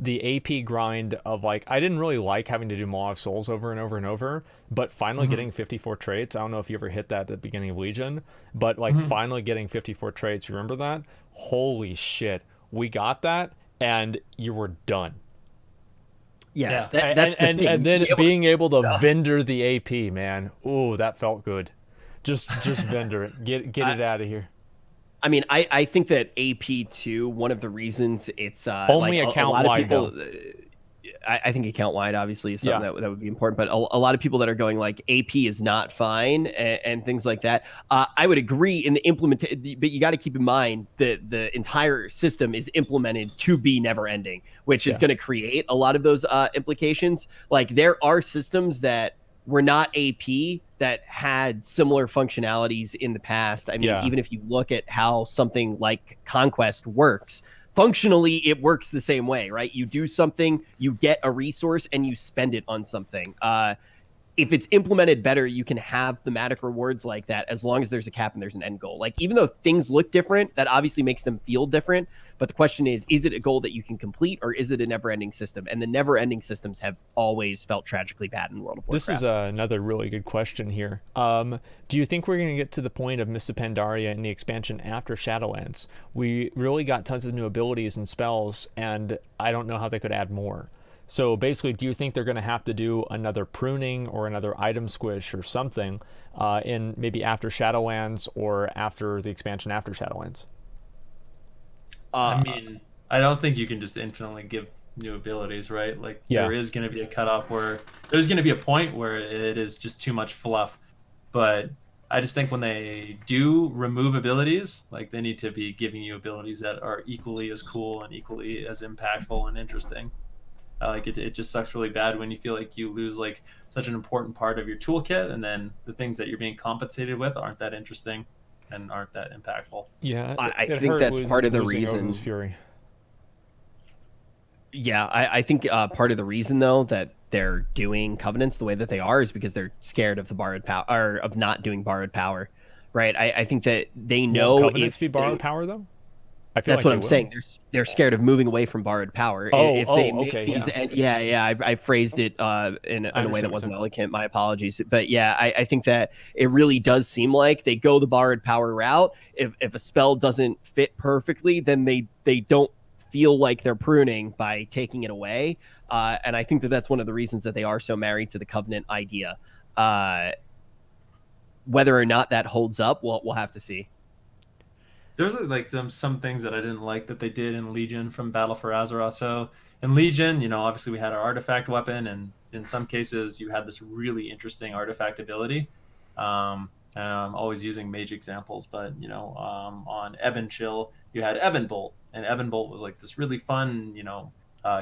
AP grind of like, I didn't really like having to do Maw of Souls over and over and over, but finally getting 54 traits. I don't know if you ever hit that at the beginning of Legion, but like finally getting 54 traits. You remember that? Holy shit. We got that and you were done. Yeah, Yeah. that's the thing. And then Be able being able to stuff. vendor the AP, man. Ooh, that felt good. Just vendor it. Get it out of here. I mean, I think that AP2, one of the reasons it's Only like a account lot of wide, people, though. I think account wide obviously is something Yeah. that would be important, but a lot of people that are going like AP is not fine and things like that. I would agree in the implementation, but you got to keep in mind that the entire system is implemented to be never ending, which is Yeah. going to create a lot of those implications. Like there are systems that were not AP that had similar functionalities in the past. I mean, Yeah. even if you look at how something like Conquest works, functionally it works the same way, right? You do something, you get a resource, and you spend it on something. If it's implemented better, you can have thematic rewards like that as long as there's a cap and there's an end goal. Like, even though things look different, that obviously makes them feel different. But the question is it a goal that you can complete, or is it a never-ending system? And the never-ending systems have always felt tragically bad in World of Warcraft. This is another really good question here. Do you think we're going to get to the point of Mists of Pandaria in the expansion after Shadowlands? We really got tons of new abilities and spells, and I don't know how they could add more. So basically, do you think they're going to have to do another pruning or another item squish or something in maybe after Shadowlands or after the expansion after Shadowlands? I mean, I don't think you can just infinitely give new abilities, right? Like there is going to be a cutoff where there's going to be a point where it is just too much fluff. But I just think when they do remove abilities, like they need to be giving you abilities that are equally as cool and equally as impactful and interesting. Like it just sucks really bad when you feel like you lose like such an important part of your toolkit, and then the things that you're being compensated with aren't that interesting and aren't that impactful. Yeah, I think that's part of the reason. Odin's Fury. Yeah, I think part of the reason though that they're doing covenants the way that they are is because they're scared of the borrowed power, or of not doing borrowed power, right? I think that they know Won't covenants if be borrowed power though. I feel that's like what they I'm will. saying. They're scared of moving away from borrowed power. If they make okay, these, yeah. I phrased it in a way understand that what wasn't you're elegant. My apologies. But yeah, I think that it really does seem like they go the borrowed power route. If a spell doesn't fit perfectly, then they don't feel like they're pruning by taking it away. And I think that that's one of the reasons that they are so married to the covenant idea. Whether or not that holds up, we'll have to see. There's like some things that I didn't like that they did in Legion from Battle for Azeroth. So in Legion, you know, obviously we had our artifact weapon, and in some cases you had this really interesting artifact ability. And I'm always using mage examples, but you know, on Ebon Chill, you had Ebon Bolt, and Ebon Bolt was like this really fun, you know,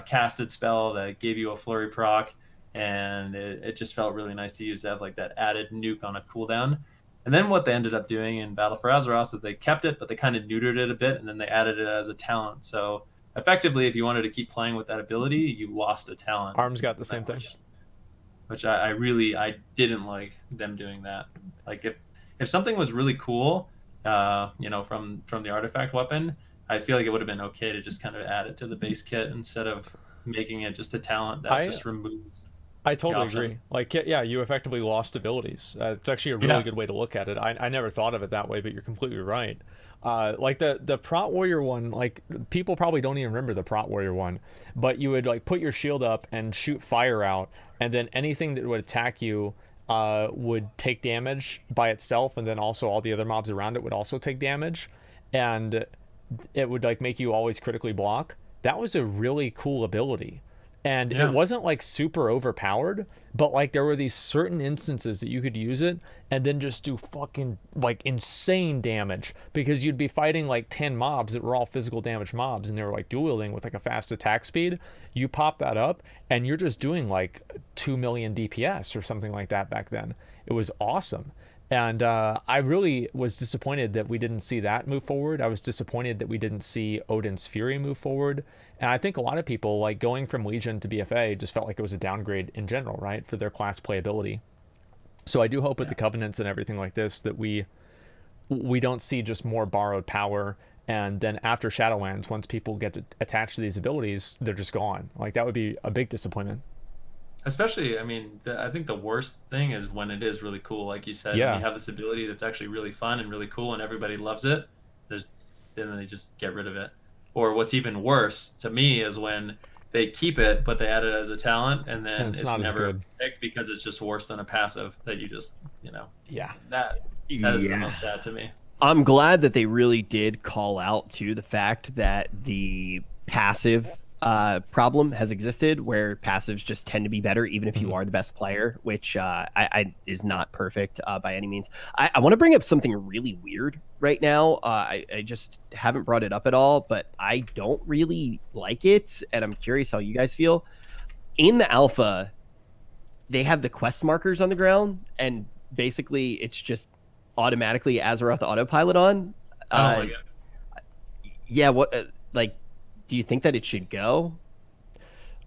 casted spell that gave you a flurry proc, and it just felt really nice to use to have like that added nuke on a cooldown. And then what they ended up doing in Battle for Azeroth is they kept it, but they kind of neutered it a bit, and then they added it as a talent. So effectively, if you wanted to keep playing with that ability, you lost a talent. Arms got the same thing. Which I didn't like them doing that. Like if something was really cool, you know, from the artifact weapon, I feel like it would have been okay to just kind of add it to the base kit instead of making it just a talent that just removes. I totally agree. Like, yeah, you effectively lost abilities. It's actually a really good way to look at it. I never thought of it that way, but you're completely right. Like the Prot Warrior one, like people probably don't even remember the Prot Warrior one, but you would like put your shield up and shoot fire out, and then anything that would attack you would take damage by itself, and then also all the other mobs around it would also take damage, and it would like make you always critically block. That was a really cool ability. And it wasn't like super overpowered, but like there were these certain instances that you could use it and then just do fucking like insane damage, because you'd be fighting like 10 mobs that were all physical damage mobs, and they were like dual wielding with like a fast attack speed. You pop that up and you're just doing like 2 million DPS or something like that back then. It was awesome. And I really was disappointed that we didn't see that move forward. I was disappointed that we didn't see Odin's Fury move forward. And I think a lot of people, like going from Legion to BFA, just felt like it was a downgrade in general, right, for their class playability. So I do hope with the Covenants and everything like this that we don't see just more borrowed power. And then after Shadowlands, once people get attached to these abilities, they're just gone. Like that would be a big disappointment. Especially, I mean, I think the worst thing is when it is really cool, like you said. Yeah. When you have this ability that's actually really fun and really cool, and everybody loves it. Then they just get rid of it. Or what's even worse to me is when they keep it, but they add it as a talent, and then it's never picked because it's just worse than a passive that you just, you know. Yeah. That is the most sad to me. I'm glad that they really did call out to the fact that the passive problem has existed, where passives just tend to be better even if you are the best player, which I is not perfect by any means. I want to bring up something really weird right now. I just haven't brought it up at all, but I don't really like it, and I'm curious how you guys feel. In the alpha, they have the quest markers on the ground, and basically it's just automatically Azeroth autopilot on. My God. Yeah, what like, do you think that it should go?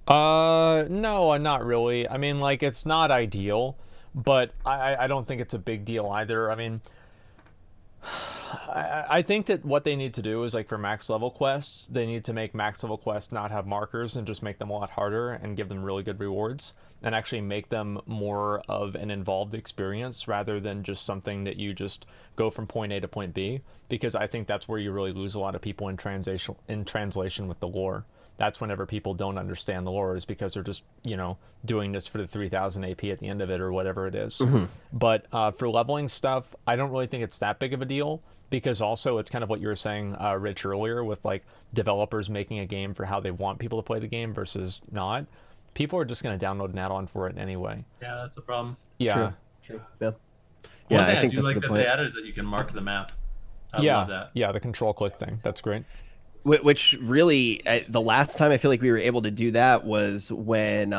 No, not really. I mean, like, it's not ideal, but I don't think it's a big deal either. I mean, I think that what they need to do is, like, for max level quests, they need to make max level quests not have markers and just make them a lot harder and give them really good rewards, and actually make them more of an involved experience rather than just something that you just go from point A to point B, because I think that's where you really lose a lot of people in translation with the lore. That's whenever people don't understand the lore, is because they're just, you know, doing this for the 3000 AP at the end of it or whatever it is. But for leveling stuff, I don't really think it's that big of a deal, because also it's kind of what you were saying, Rich, earlier, with like developers making a game for how they want people to play the game versus not. People are just going to download an add-on for it anyway. Yeah, that's a problem. Yeah. True. Yeah. One thing I do like that they added is that you can mark the map. I love that. Yeah, the control click thing. That's great. Which really, the last time I feel like we were able to do that was when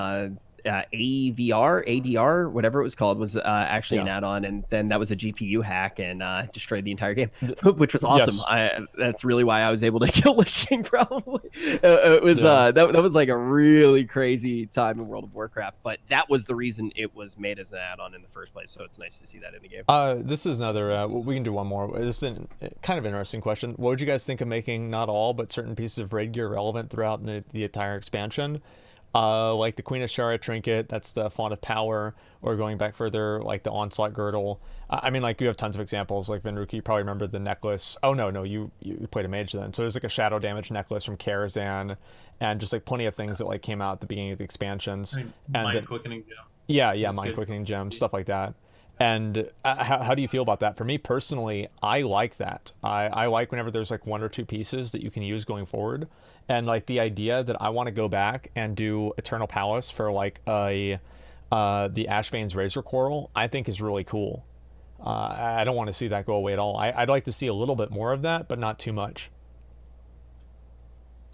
ADR, whatever it was called, was actually an add-on, and then that was a GPU hack and destroyed the entire game, which was awesome. Yes. That's really why I was able to kill Lich King. Probably it was that was like a really crazy time in World of Warcraft, but that was the reason it was made as an add-on in the first place. So it's nice to see that in the game. This is another. We can do one more. This is kind of an interesting question. What would you guys think of making not all but certain pieces of raid gear relevant throughout the entire expansion? Like the Queen of Shara trinket, that's the Font of Power, or going back further, like the Onslaught Girdle. I mean, like, you have tons of examples, like Venruki, you probably remember the necklace. Oh, no, you played a mage then. So there's like a shadow damage necklace from Karazhan, and just like plenty of things that like came out at the beginning of the expansions. Mind Quickening Gem. Yeah, Mind Quickening Gem, stuff like that. And how do you feel about that? For me personally, I like that. I like whenever there's like one or two pieces that you can use going forward. And like the idea that I want to go back and do Eternal Palace for like the Ashvane's Razor Coral, I think is really cool. I don't want to see that go away at all. I'd like to see a little bit more of that, but not too much.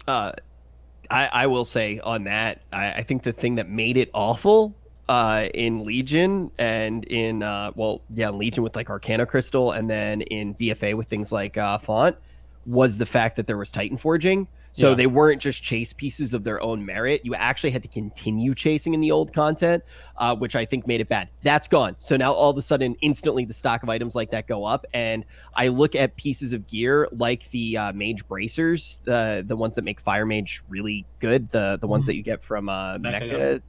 I will say on that, I think the thing that made it awful in Legion and in Legion with like Arcana Crystal, and then in BFA with things like Font, was the fact that there was Titan forging. So they weren't just chase pieces of their own merit. You actually had to continue chasing in the old content, which I think made it bad. That's gone. So now all of a sudden, instantly the stock of items like that go up. And I look at pieces of gear like the mage bracers, the ones that make fire mage really good, the ones that you get from Mecha.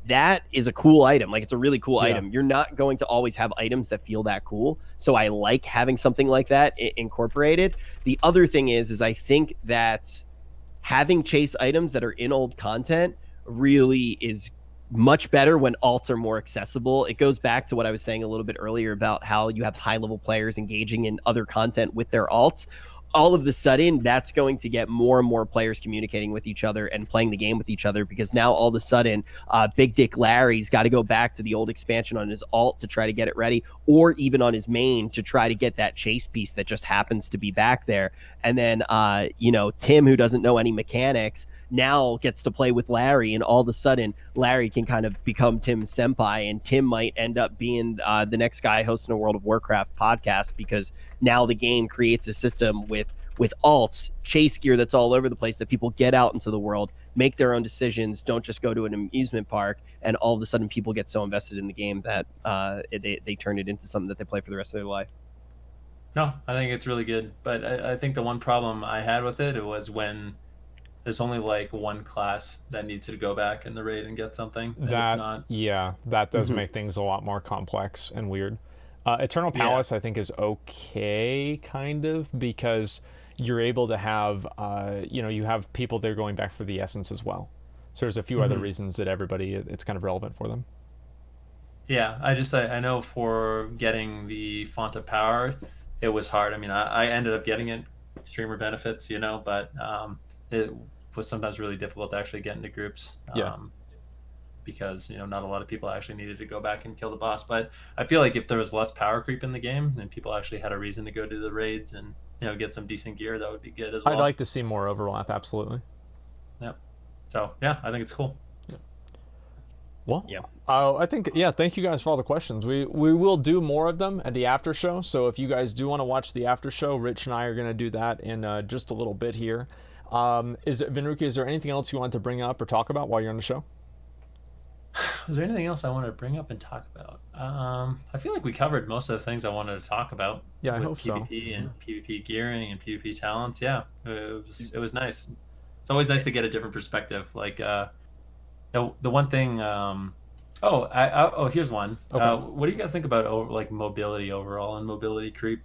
That is a cool item. Like, it's a really cool item. You're not going to always have items that feel that cool. So I like having something like that incorporated. The other thing is I think that having chase items that are in old content really is much better when alts are more accessible. It goes back to what I was saying a little bit earlier about how you have high level players engaging in other content with their alts. All of the sudden, that's going to get more and more players communicating with each other and playing the game with each other, because now all of a sudden, Big Dick Larry's got to go back to the old expansion on his alt to try to get it ready, or even on his main to try to get that chase piece that just happens to be back there. And then, Tim, who doesn't know any mechanics, now gets to play with Larry, and all of a sudden Larry can kind of become Tim's senpai, and Tim might end up being the next guy hosting a World of Warcraft podcast, because now the game creates a system with alts, chase gear that's all over the place, that people get out into the world, make their own decisions, don't just go to an amusement park, and all of a sudden people get so invested in the game that they turn it into something that they play for the rest of their life. No, I think it's really good, but I think the one problem I had with it was when there's only like one class that needs to go back in the raid and get something. That does make things a lot more complex and weird. Eternal Palace, I think, is okay, kind of, because you're able to have, you have people that are going back for the essence as well. So there's a few other reasons that it's kind of relevant for them. Yeah, I know for getting the Font of Power, it was hard. I mean, I ended up getting it, streamer benefits, but it was sometimes really difficult to actually get into groups. Because not a lot of people actually needed to go back and kill the boss. But I feel like if there was less power creep in the game and people actually had a reason to go to the raids and get some decent gear, that would be good as well. I'd like to see more overlap, absolutely. Yep. So yeah, I think it's cool. Well, I think thank you guys for all the questions. We will do more of them at the after show. So if you guys do want to watch the after show, Rich and I are going to do that in just a little bit here. Venruki, is there anything else you want to bring up or talk about while you're on the show? Was there anything else I wanted to bring up and talk about? I feel like we covered most of the things I wanted to talk about. Yeah, I hope PvP and PvP gearing and PvP talents. Yeah, it was nice. It's always nice to get a different perspective. Like the one thing. Here's one. Okay. What do you guys think about like mobility overall and mobility creep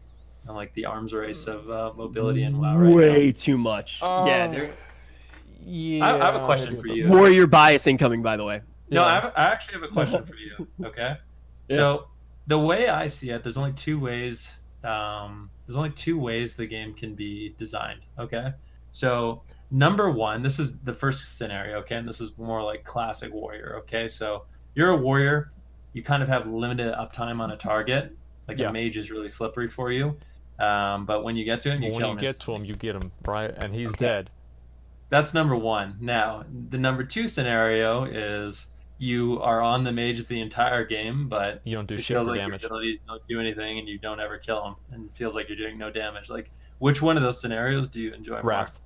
and like the arms race of mobility and WoW right Way now? too much. I have a question for you. Warrior bias incoming, by the way. No, I actually have a question for you. Okay, so the way I see it, there's only two ways. The game can be designed. Okay, so number one, this is the first scenario. Okay, and this is more like classic warrior. Okay, so you're a warrior, you kind of have limited uptime on a target. Like a mage is really slippery for you, but when you get to him, you kill him. When you get to him, you get him right, and he's dead. That's number one. Now, the number two scenario is you are on the mage the entire game, but you don't do shit for damage. Your abilities don't do anything, and you don't ever kill them, and it feels like you're doing no damage. Like, which one of those scenarios do you enjoy more? Wrath.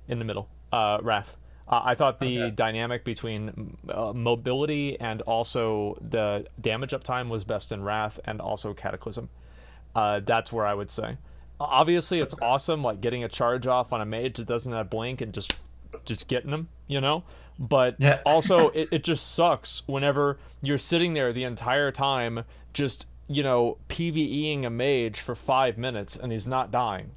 In the middle. Wrath. I thought the dynamic between mobility and also the damage uptime was best in Wrath, and also Cataclysm. That's where I would say. Obviously, it's awesome, like getting a charge off on a mage that doesn't have blink and just getting them, But also, it just sucks whenever you're sitting there the entire time just, PvEing a mage for 5 minutes and he's not dying.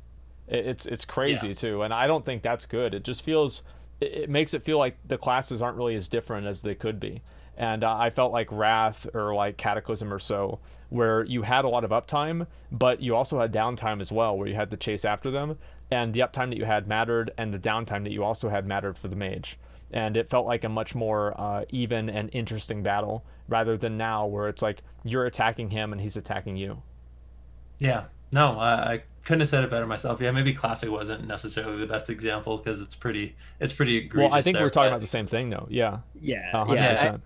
It's crazy, too. And I don't think that's good. It just feels... It makes it feel like the classes aren't really as different as they could be. And I felt like Wrath or like Cataclysm or so, where you had a lot of uptime, but you also had downtime as well, where you had to chase after them. And the uptime that you had mattered, and the downtime that you also had mattered for the mage. And it felt like a much more even and interesting battle, rather than now where it's like you're attacking him and he's attacking you. Yeah, no, I couldn't have said it better myself. Yeah, maybe Classic wasn't necessarily the best example because it's pretty egregious. Well, I think we're talking about the same thing, though. Yeah. 100%.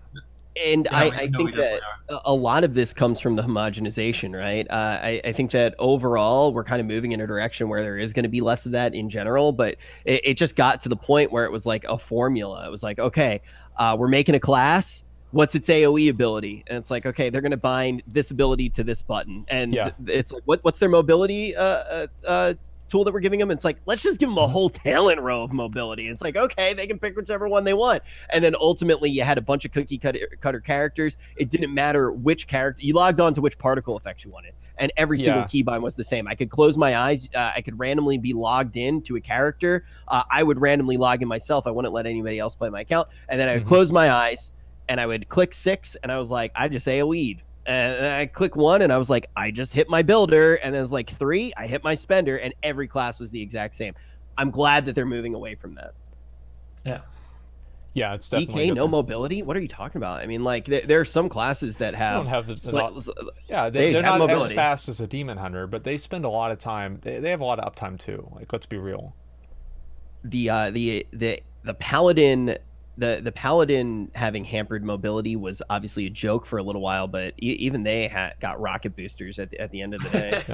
And Yeah, I no, we think that definitely are. a lot of this comes from the homogenization, right? I think that overall we're kind of moving in a direction where there is going to be less of that in general, but it just got to the point where it was like a formula. It was like, okay, we're making a class. What's its AOE ability? And it's like, okay, they're going to bind this ability to this button, and it's like, what's their mobility tool that we're giving them? It's like, let's just give them a whole talent row of mobility. It's like, okay, they can pick whichever one they want. And then ultimately you had a bunch of cookie cutter characters. It didn't matter which character you logged on to, which particle effects you wanted, and every single keybind was the same. I could close my eyes. I could randomly be logged in to a character. I would randomly log in myself. I wouldn't let anybody else play my account. And then I would close my eyes and I would click 6 and I was like, I just AoE'd. And I click 1 and I was like, I just hit my builder. And then it was like 3, I hit my spender, and every class was the exact same. I'm glad that they're moving away from that. Yeah. Yeah, it's definitely DK, no mobility? What are you talking about? I mean, like, there are some classes that have... Don't have they're not mobility. As fast as a demon hunter, but they spend a lot of time. They have a lot of uptime too. Like, let's be real. The paladin... The paladin having hampered mobility was obviously a joke for a little while, but even they got rocket boosters at the end of the day.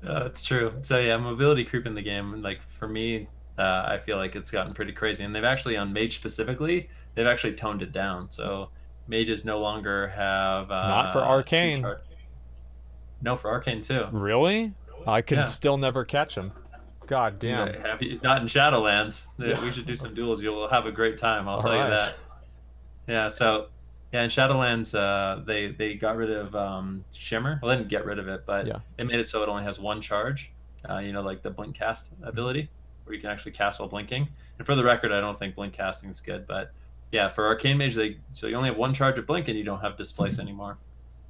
It's true. So yeah, mobility creep in the game, like for me, I feel like it's gotten pretty crazy, and they've actually, on mage specifically, they've actually toned it down. So mages no longer have not for arcane. No, for arcane too. Really? I can still never catch them. God damn. Not in Shadowlands. We should do some duels. You'll have a great time, I'll tell you that. Yeah, so in Shadowlands, they got rid of Shimmer. Well, they didn't get rid of it, but they made it so it only has 1 charge. Like the blink cast ability, where you can actually cast while blinking. And for the record, I don't think blink casting is good, but yeah, for arcane mage, so you only have 1 charge of blink and you don't have displace anymore.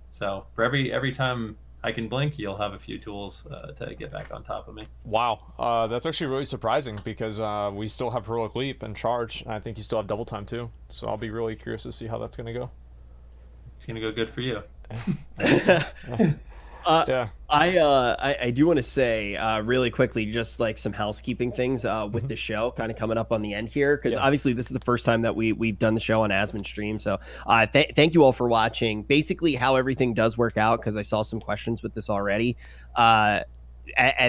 So for every time I can blink, you'll have a few tools to get back on top of me. Wow, that's actually really surprising, because we still have heroic leap and charge, and I think you still have double time too. So I'll be really curious to see how that's going to go. It's going to go good for you. I do want to say really quickly, just like some housekeeping things with the show kind of coming up on the end here, because obviously this is the first time that we've done the show on Asmon stream. So thank you all for watching. Basically how everything does work out, because I saw some questions with this already. At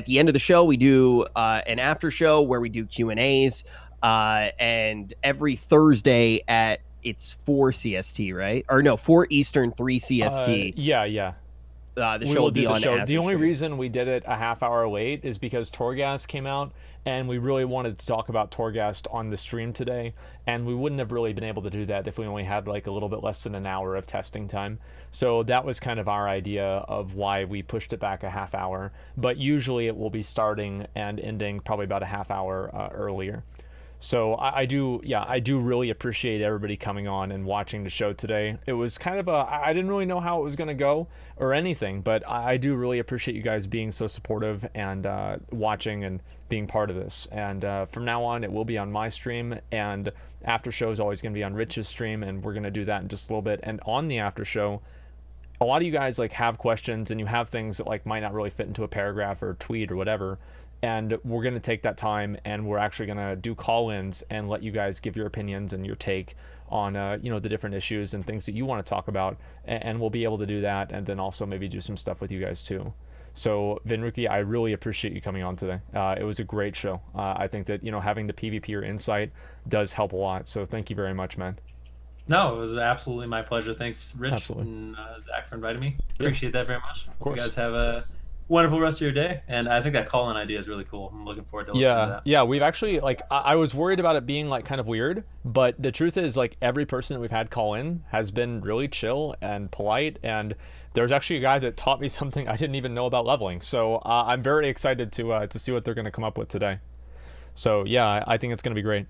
the end of the show, we do an after show where we do Q&As, and every Thursday it's 4 CST, right? Or no, 4 Eastern, 3 CST. Yeah. The show will be on the show. The only reason we did it a half hour late is because Torghast came out, and we really wanted to talk about Torghast on the stream today, and we wouldn't have really been able to do that if we only had like a little bit less than an hour of testing time. So that was kind of our idea of why we pushed it back a half hour, but usually it will be starting and ending probably about a half hour earlier. So I do really appreciate everybody coming on and watching the show today. It was kind of I didn't really know how it was going to go or anything, but I do really appreciate you guys being so supportive and watching and being part of this. And from now on, it will be on my stream, and after show is always going to be on Rich's stream, and we're going to do that in just a little bit. And on the after show, a lot of you guys like have questions, and you have things that like might not really fit into a paragraph or a tweet or whatever. And we're going to take that time, and we're actually going to do call-ins and let you guys give your opinions and your take on the different issues and things that you want to talk about, and we'll be able to do that, and then also maybe do some stuff with you guys too. So Venruki, I really appreciate you coming on today. It was a great show. I think that having the PvP or insight does help a lot, so thank you very much, man. No, it was absolutely my pleasure. Thanks, Rich and Zach, for inviting me. Appreciate that very much. Hope you guys have a wonderful rest of your day, and I think that call-in idea is really cool. I'm looking forward to listening to that. Yeah, we've actually, like, I was worried about it being like kind of weird, but the truth is, like, every person that we've had call in has been really chill and polite, and there's actually a guy that taught me something I didn't even know about leveling. So I'm very excited to see what they're going to come up with today. So yeah, I think it's going to be great.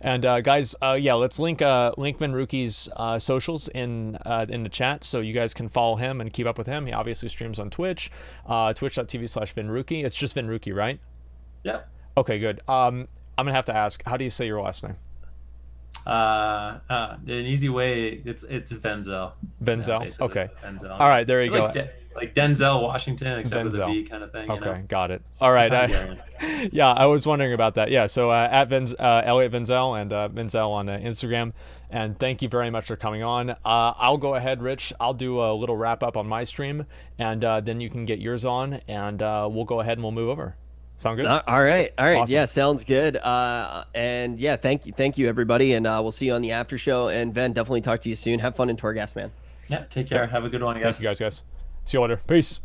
And guys, let's link Venruki's socials in the chat, so you guys can follow him and keep up with him. He obviously streams on Twitch, twitch.tv/Venruki. It's just Venruki, right? Yeah. Okay, good. I'm gonna have to ask, how do you say your last name? An easy way, it's Venzel. Venzel? Yeah, okay. Venzel. All right, there you go. Like Denzel Washington, except Denzel. with a V kind of thing. Okay, got it. All right. I was wondering about that. Yeah, so at Elliot Venzel and Venzel on Instagram. And thank you very much for coming on. I'll go ahead, Rich. I'll do a little wrap up on my stream, and then you can get yours on, and we'll go ahead and we'll move over. Sound good? All right. Awesome. Yeah, sounds good. And yeah, thank you everybody, and we'll see you on the after show. And Ven, definitely talk to you soon. Have fun in Torghast, man. Yeah, take care. Have a good one, guys. Thank you guys. See you later. Peace.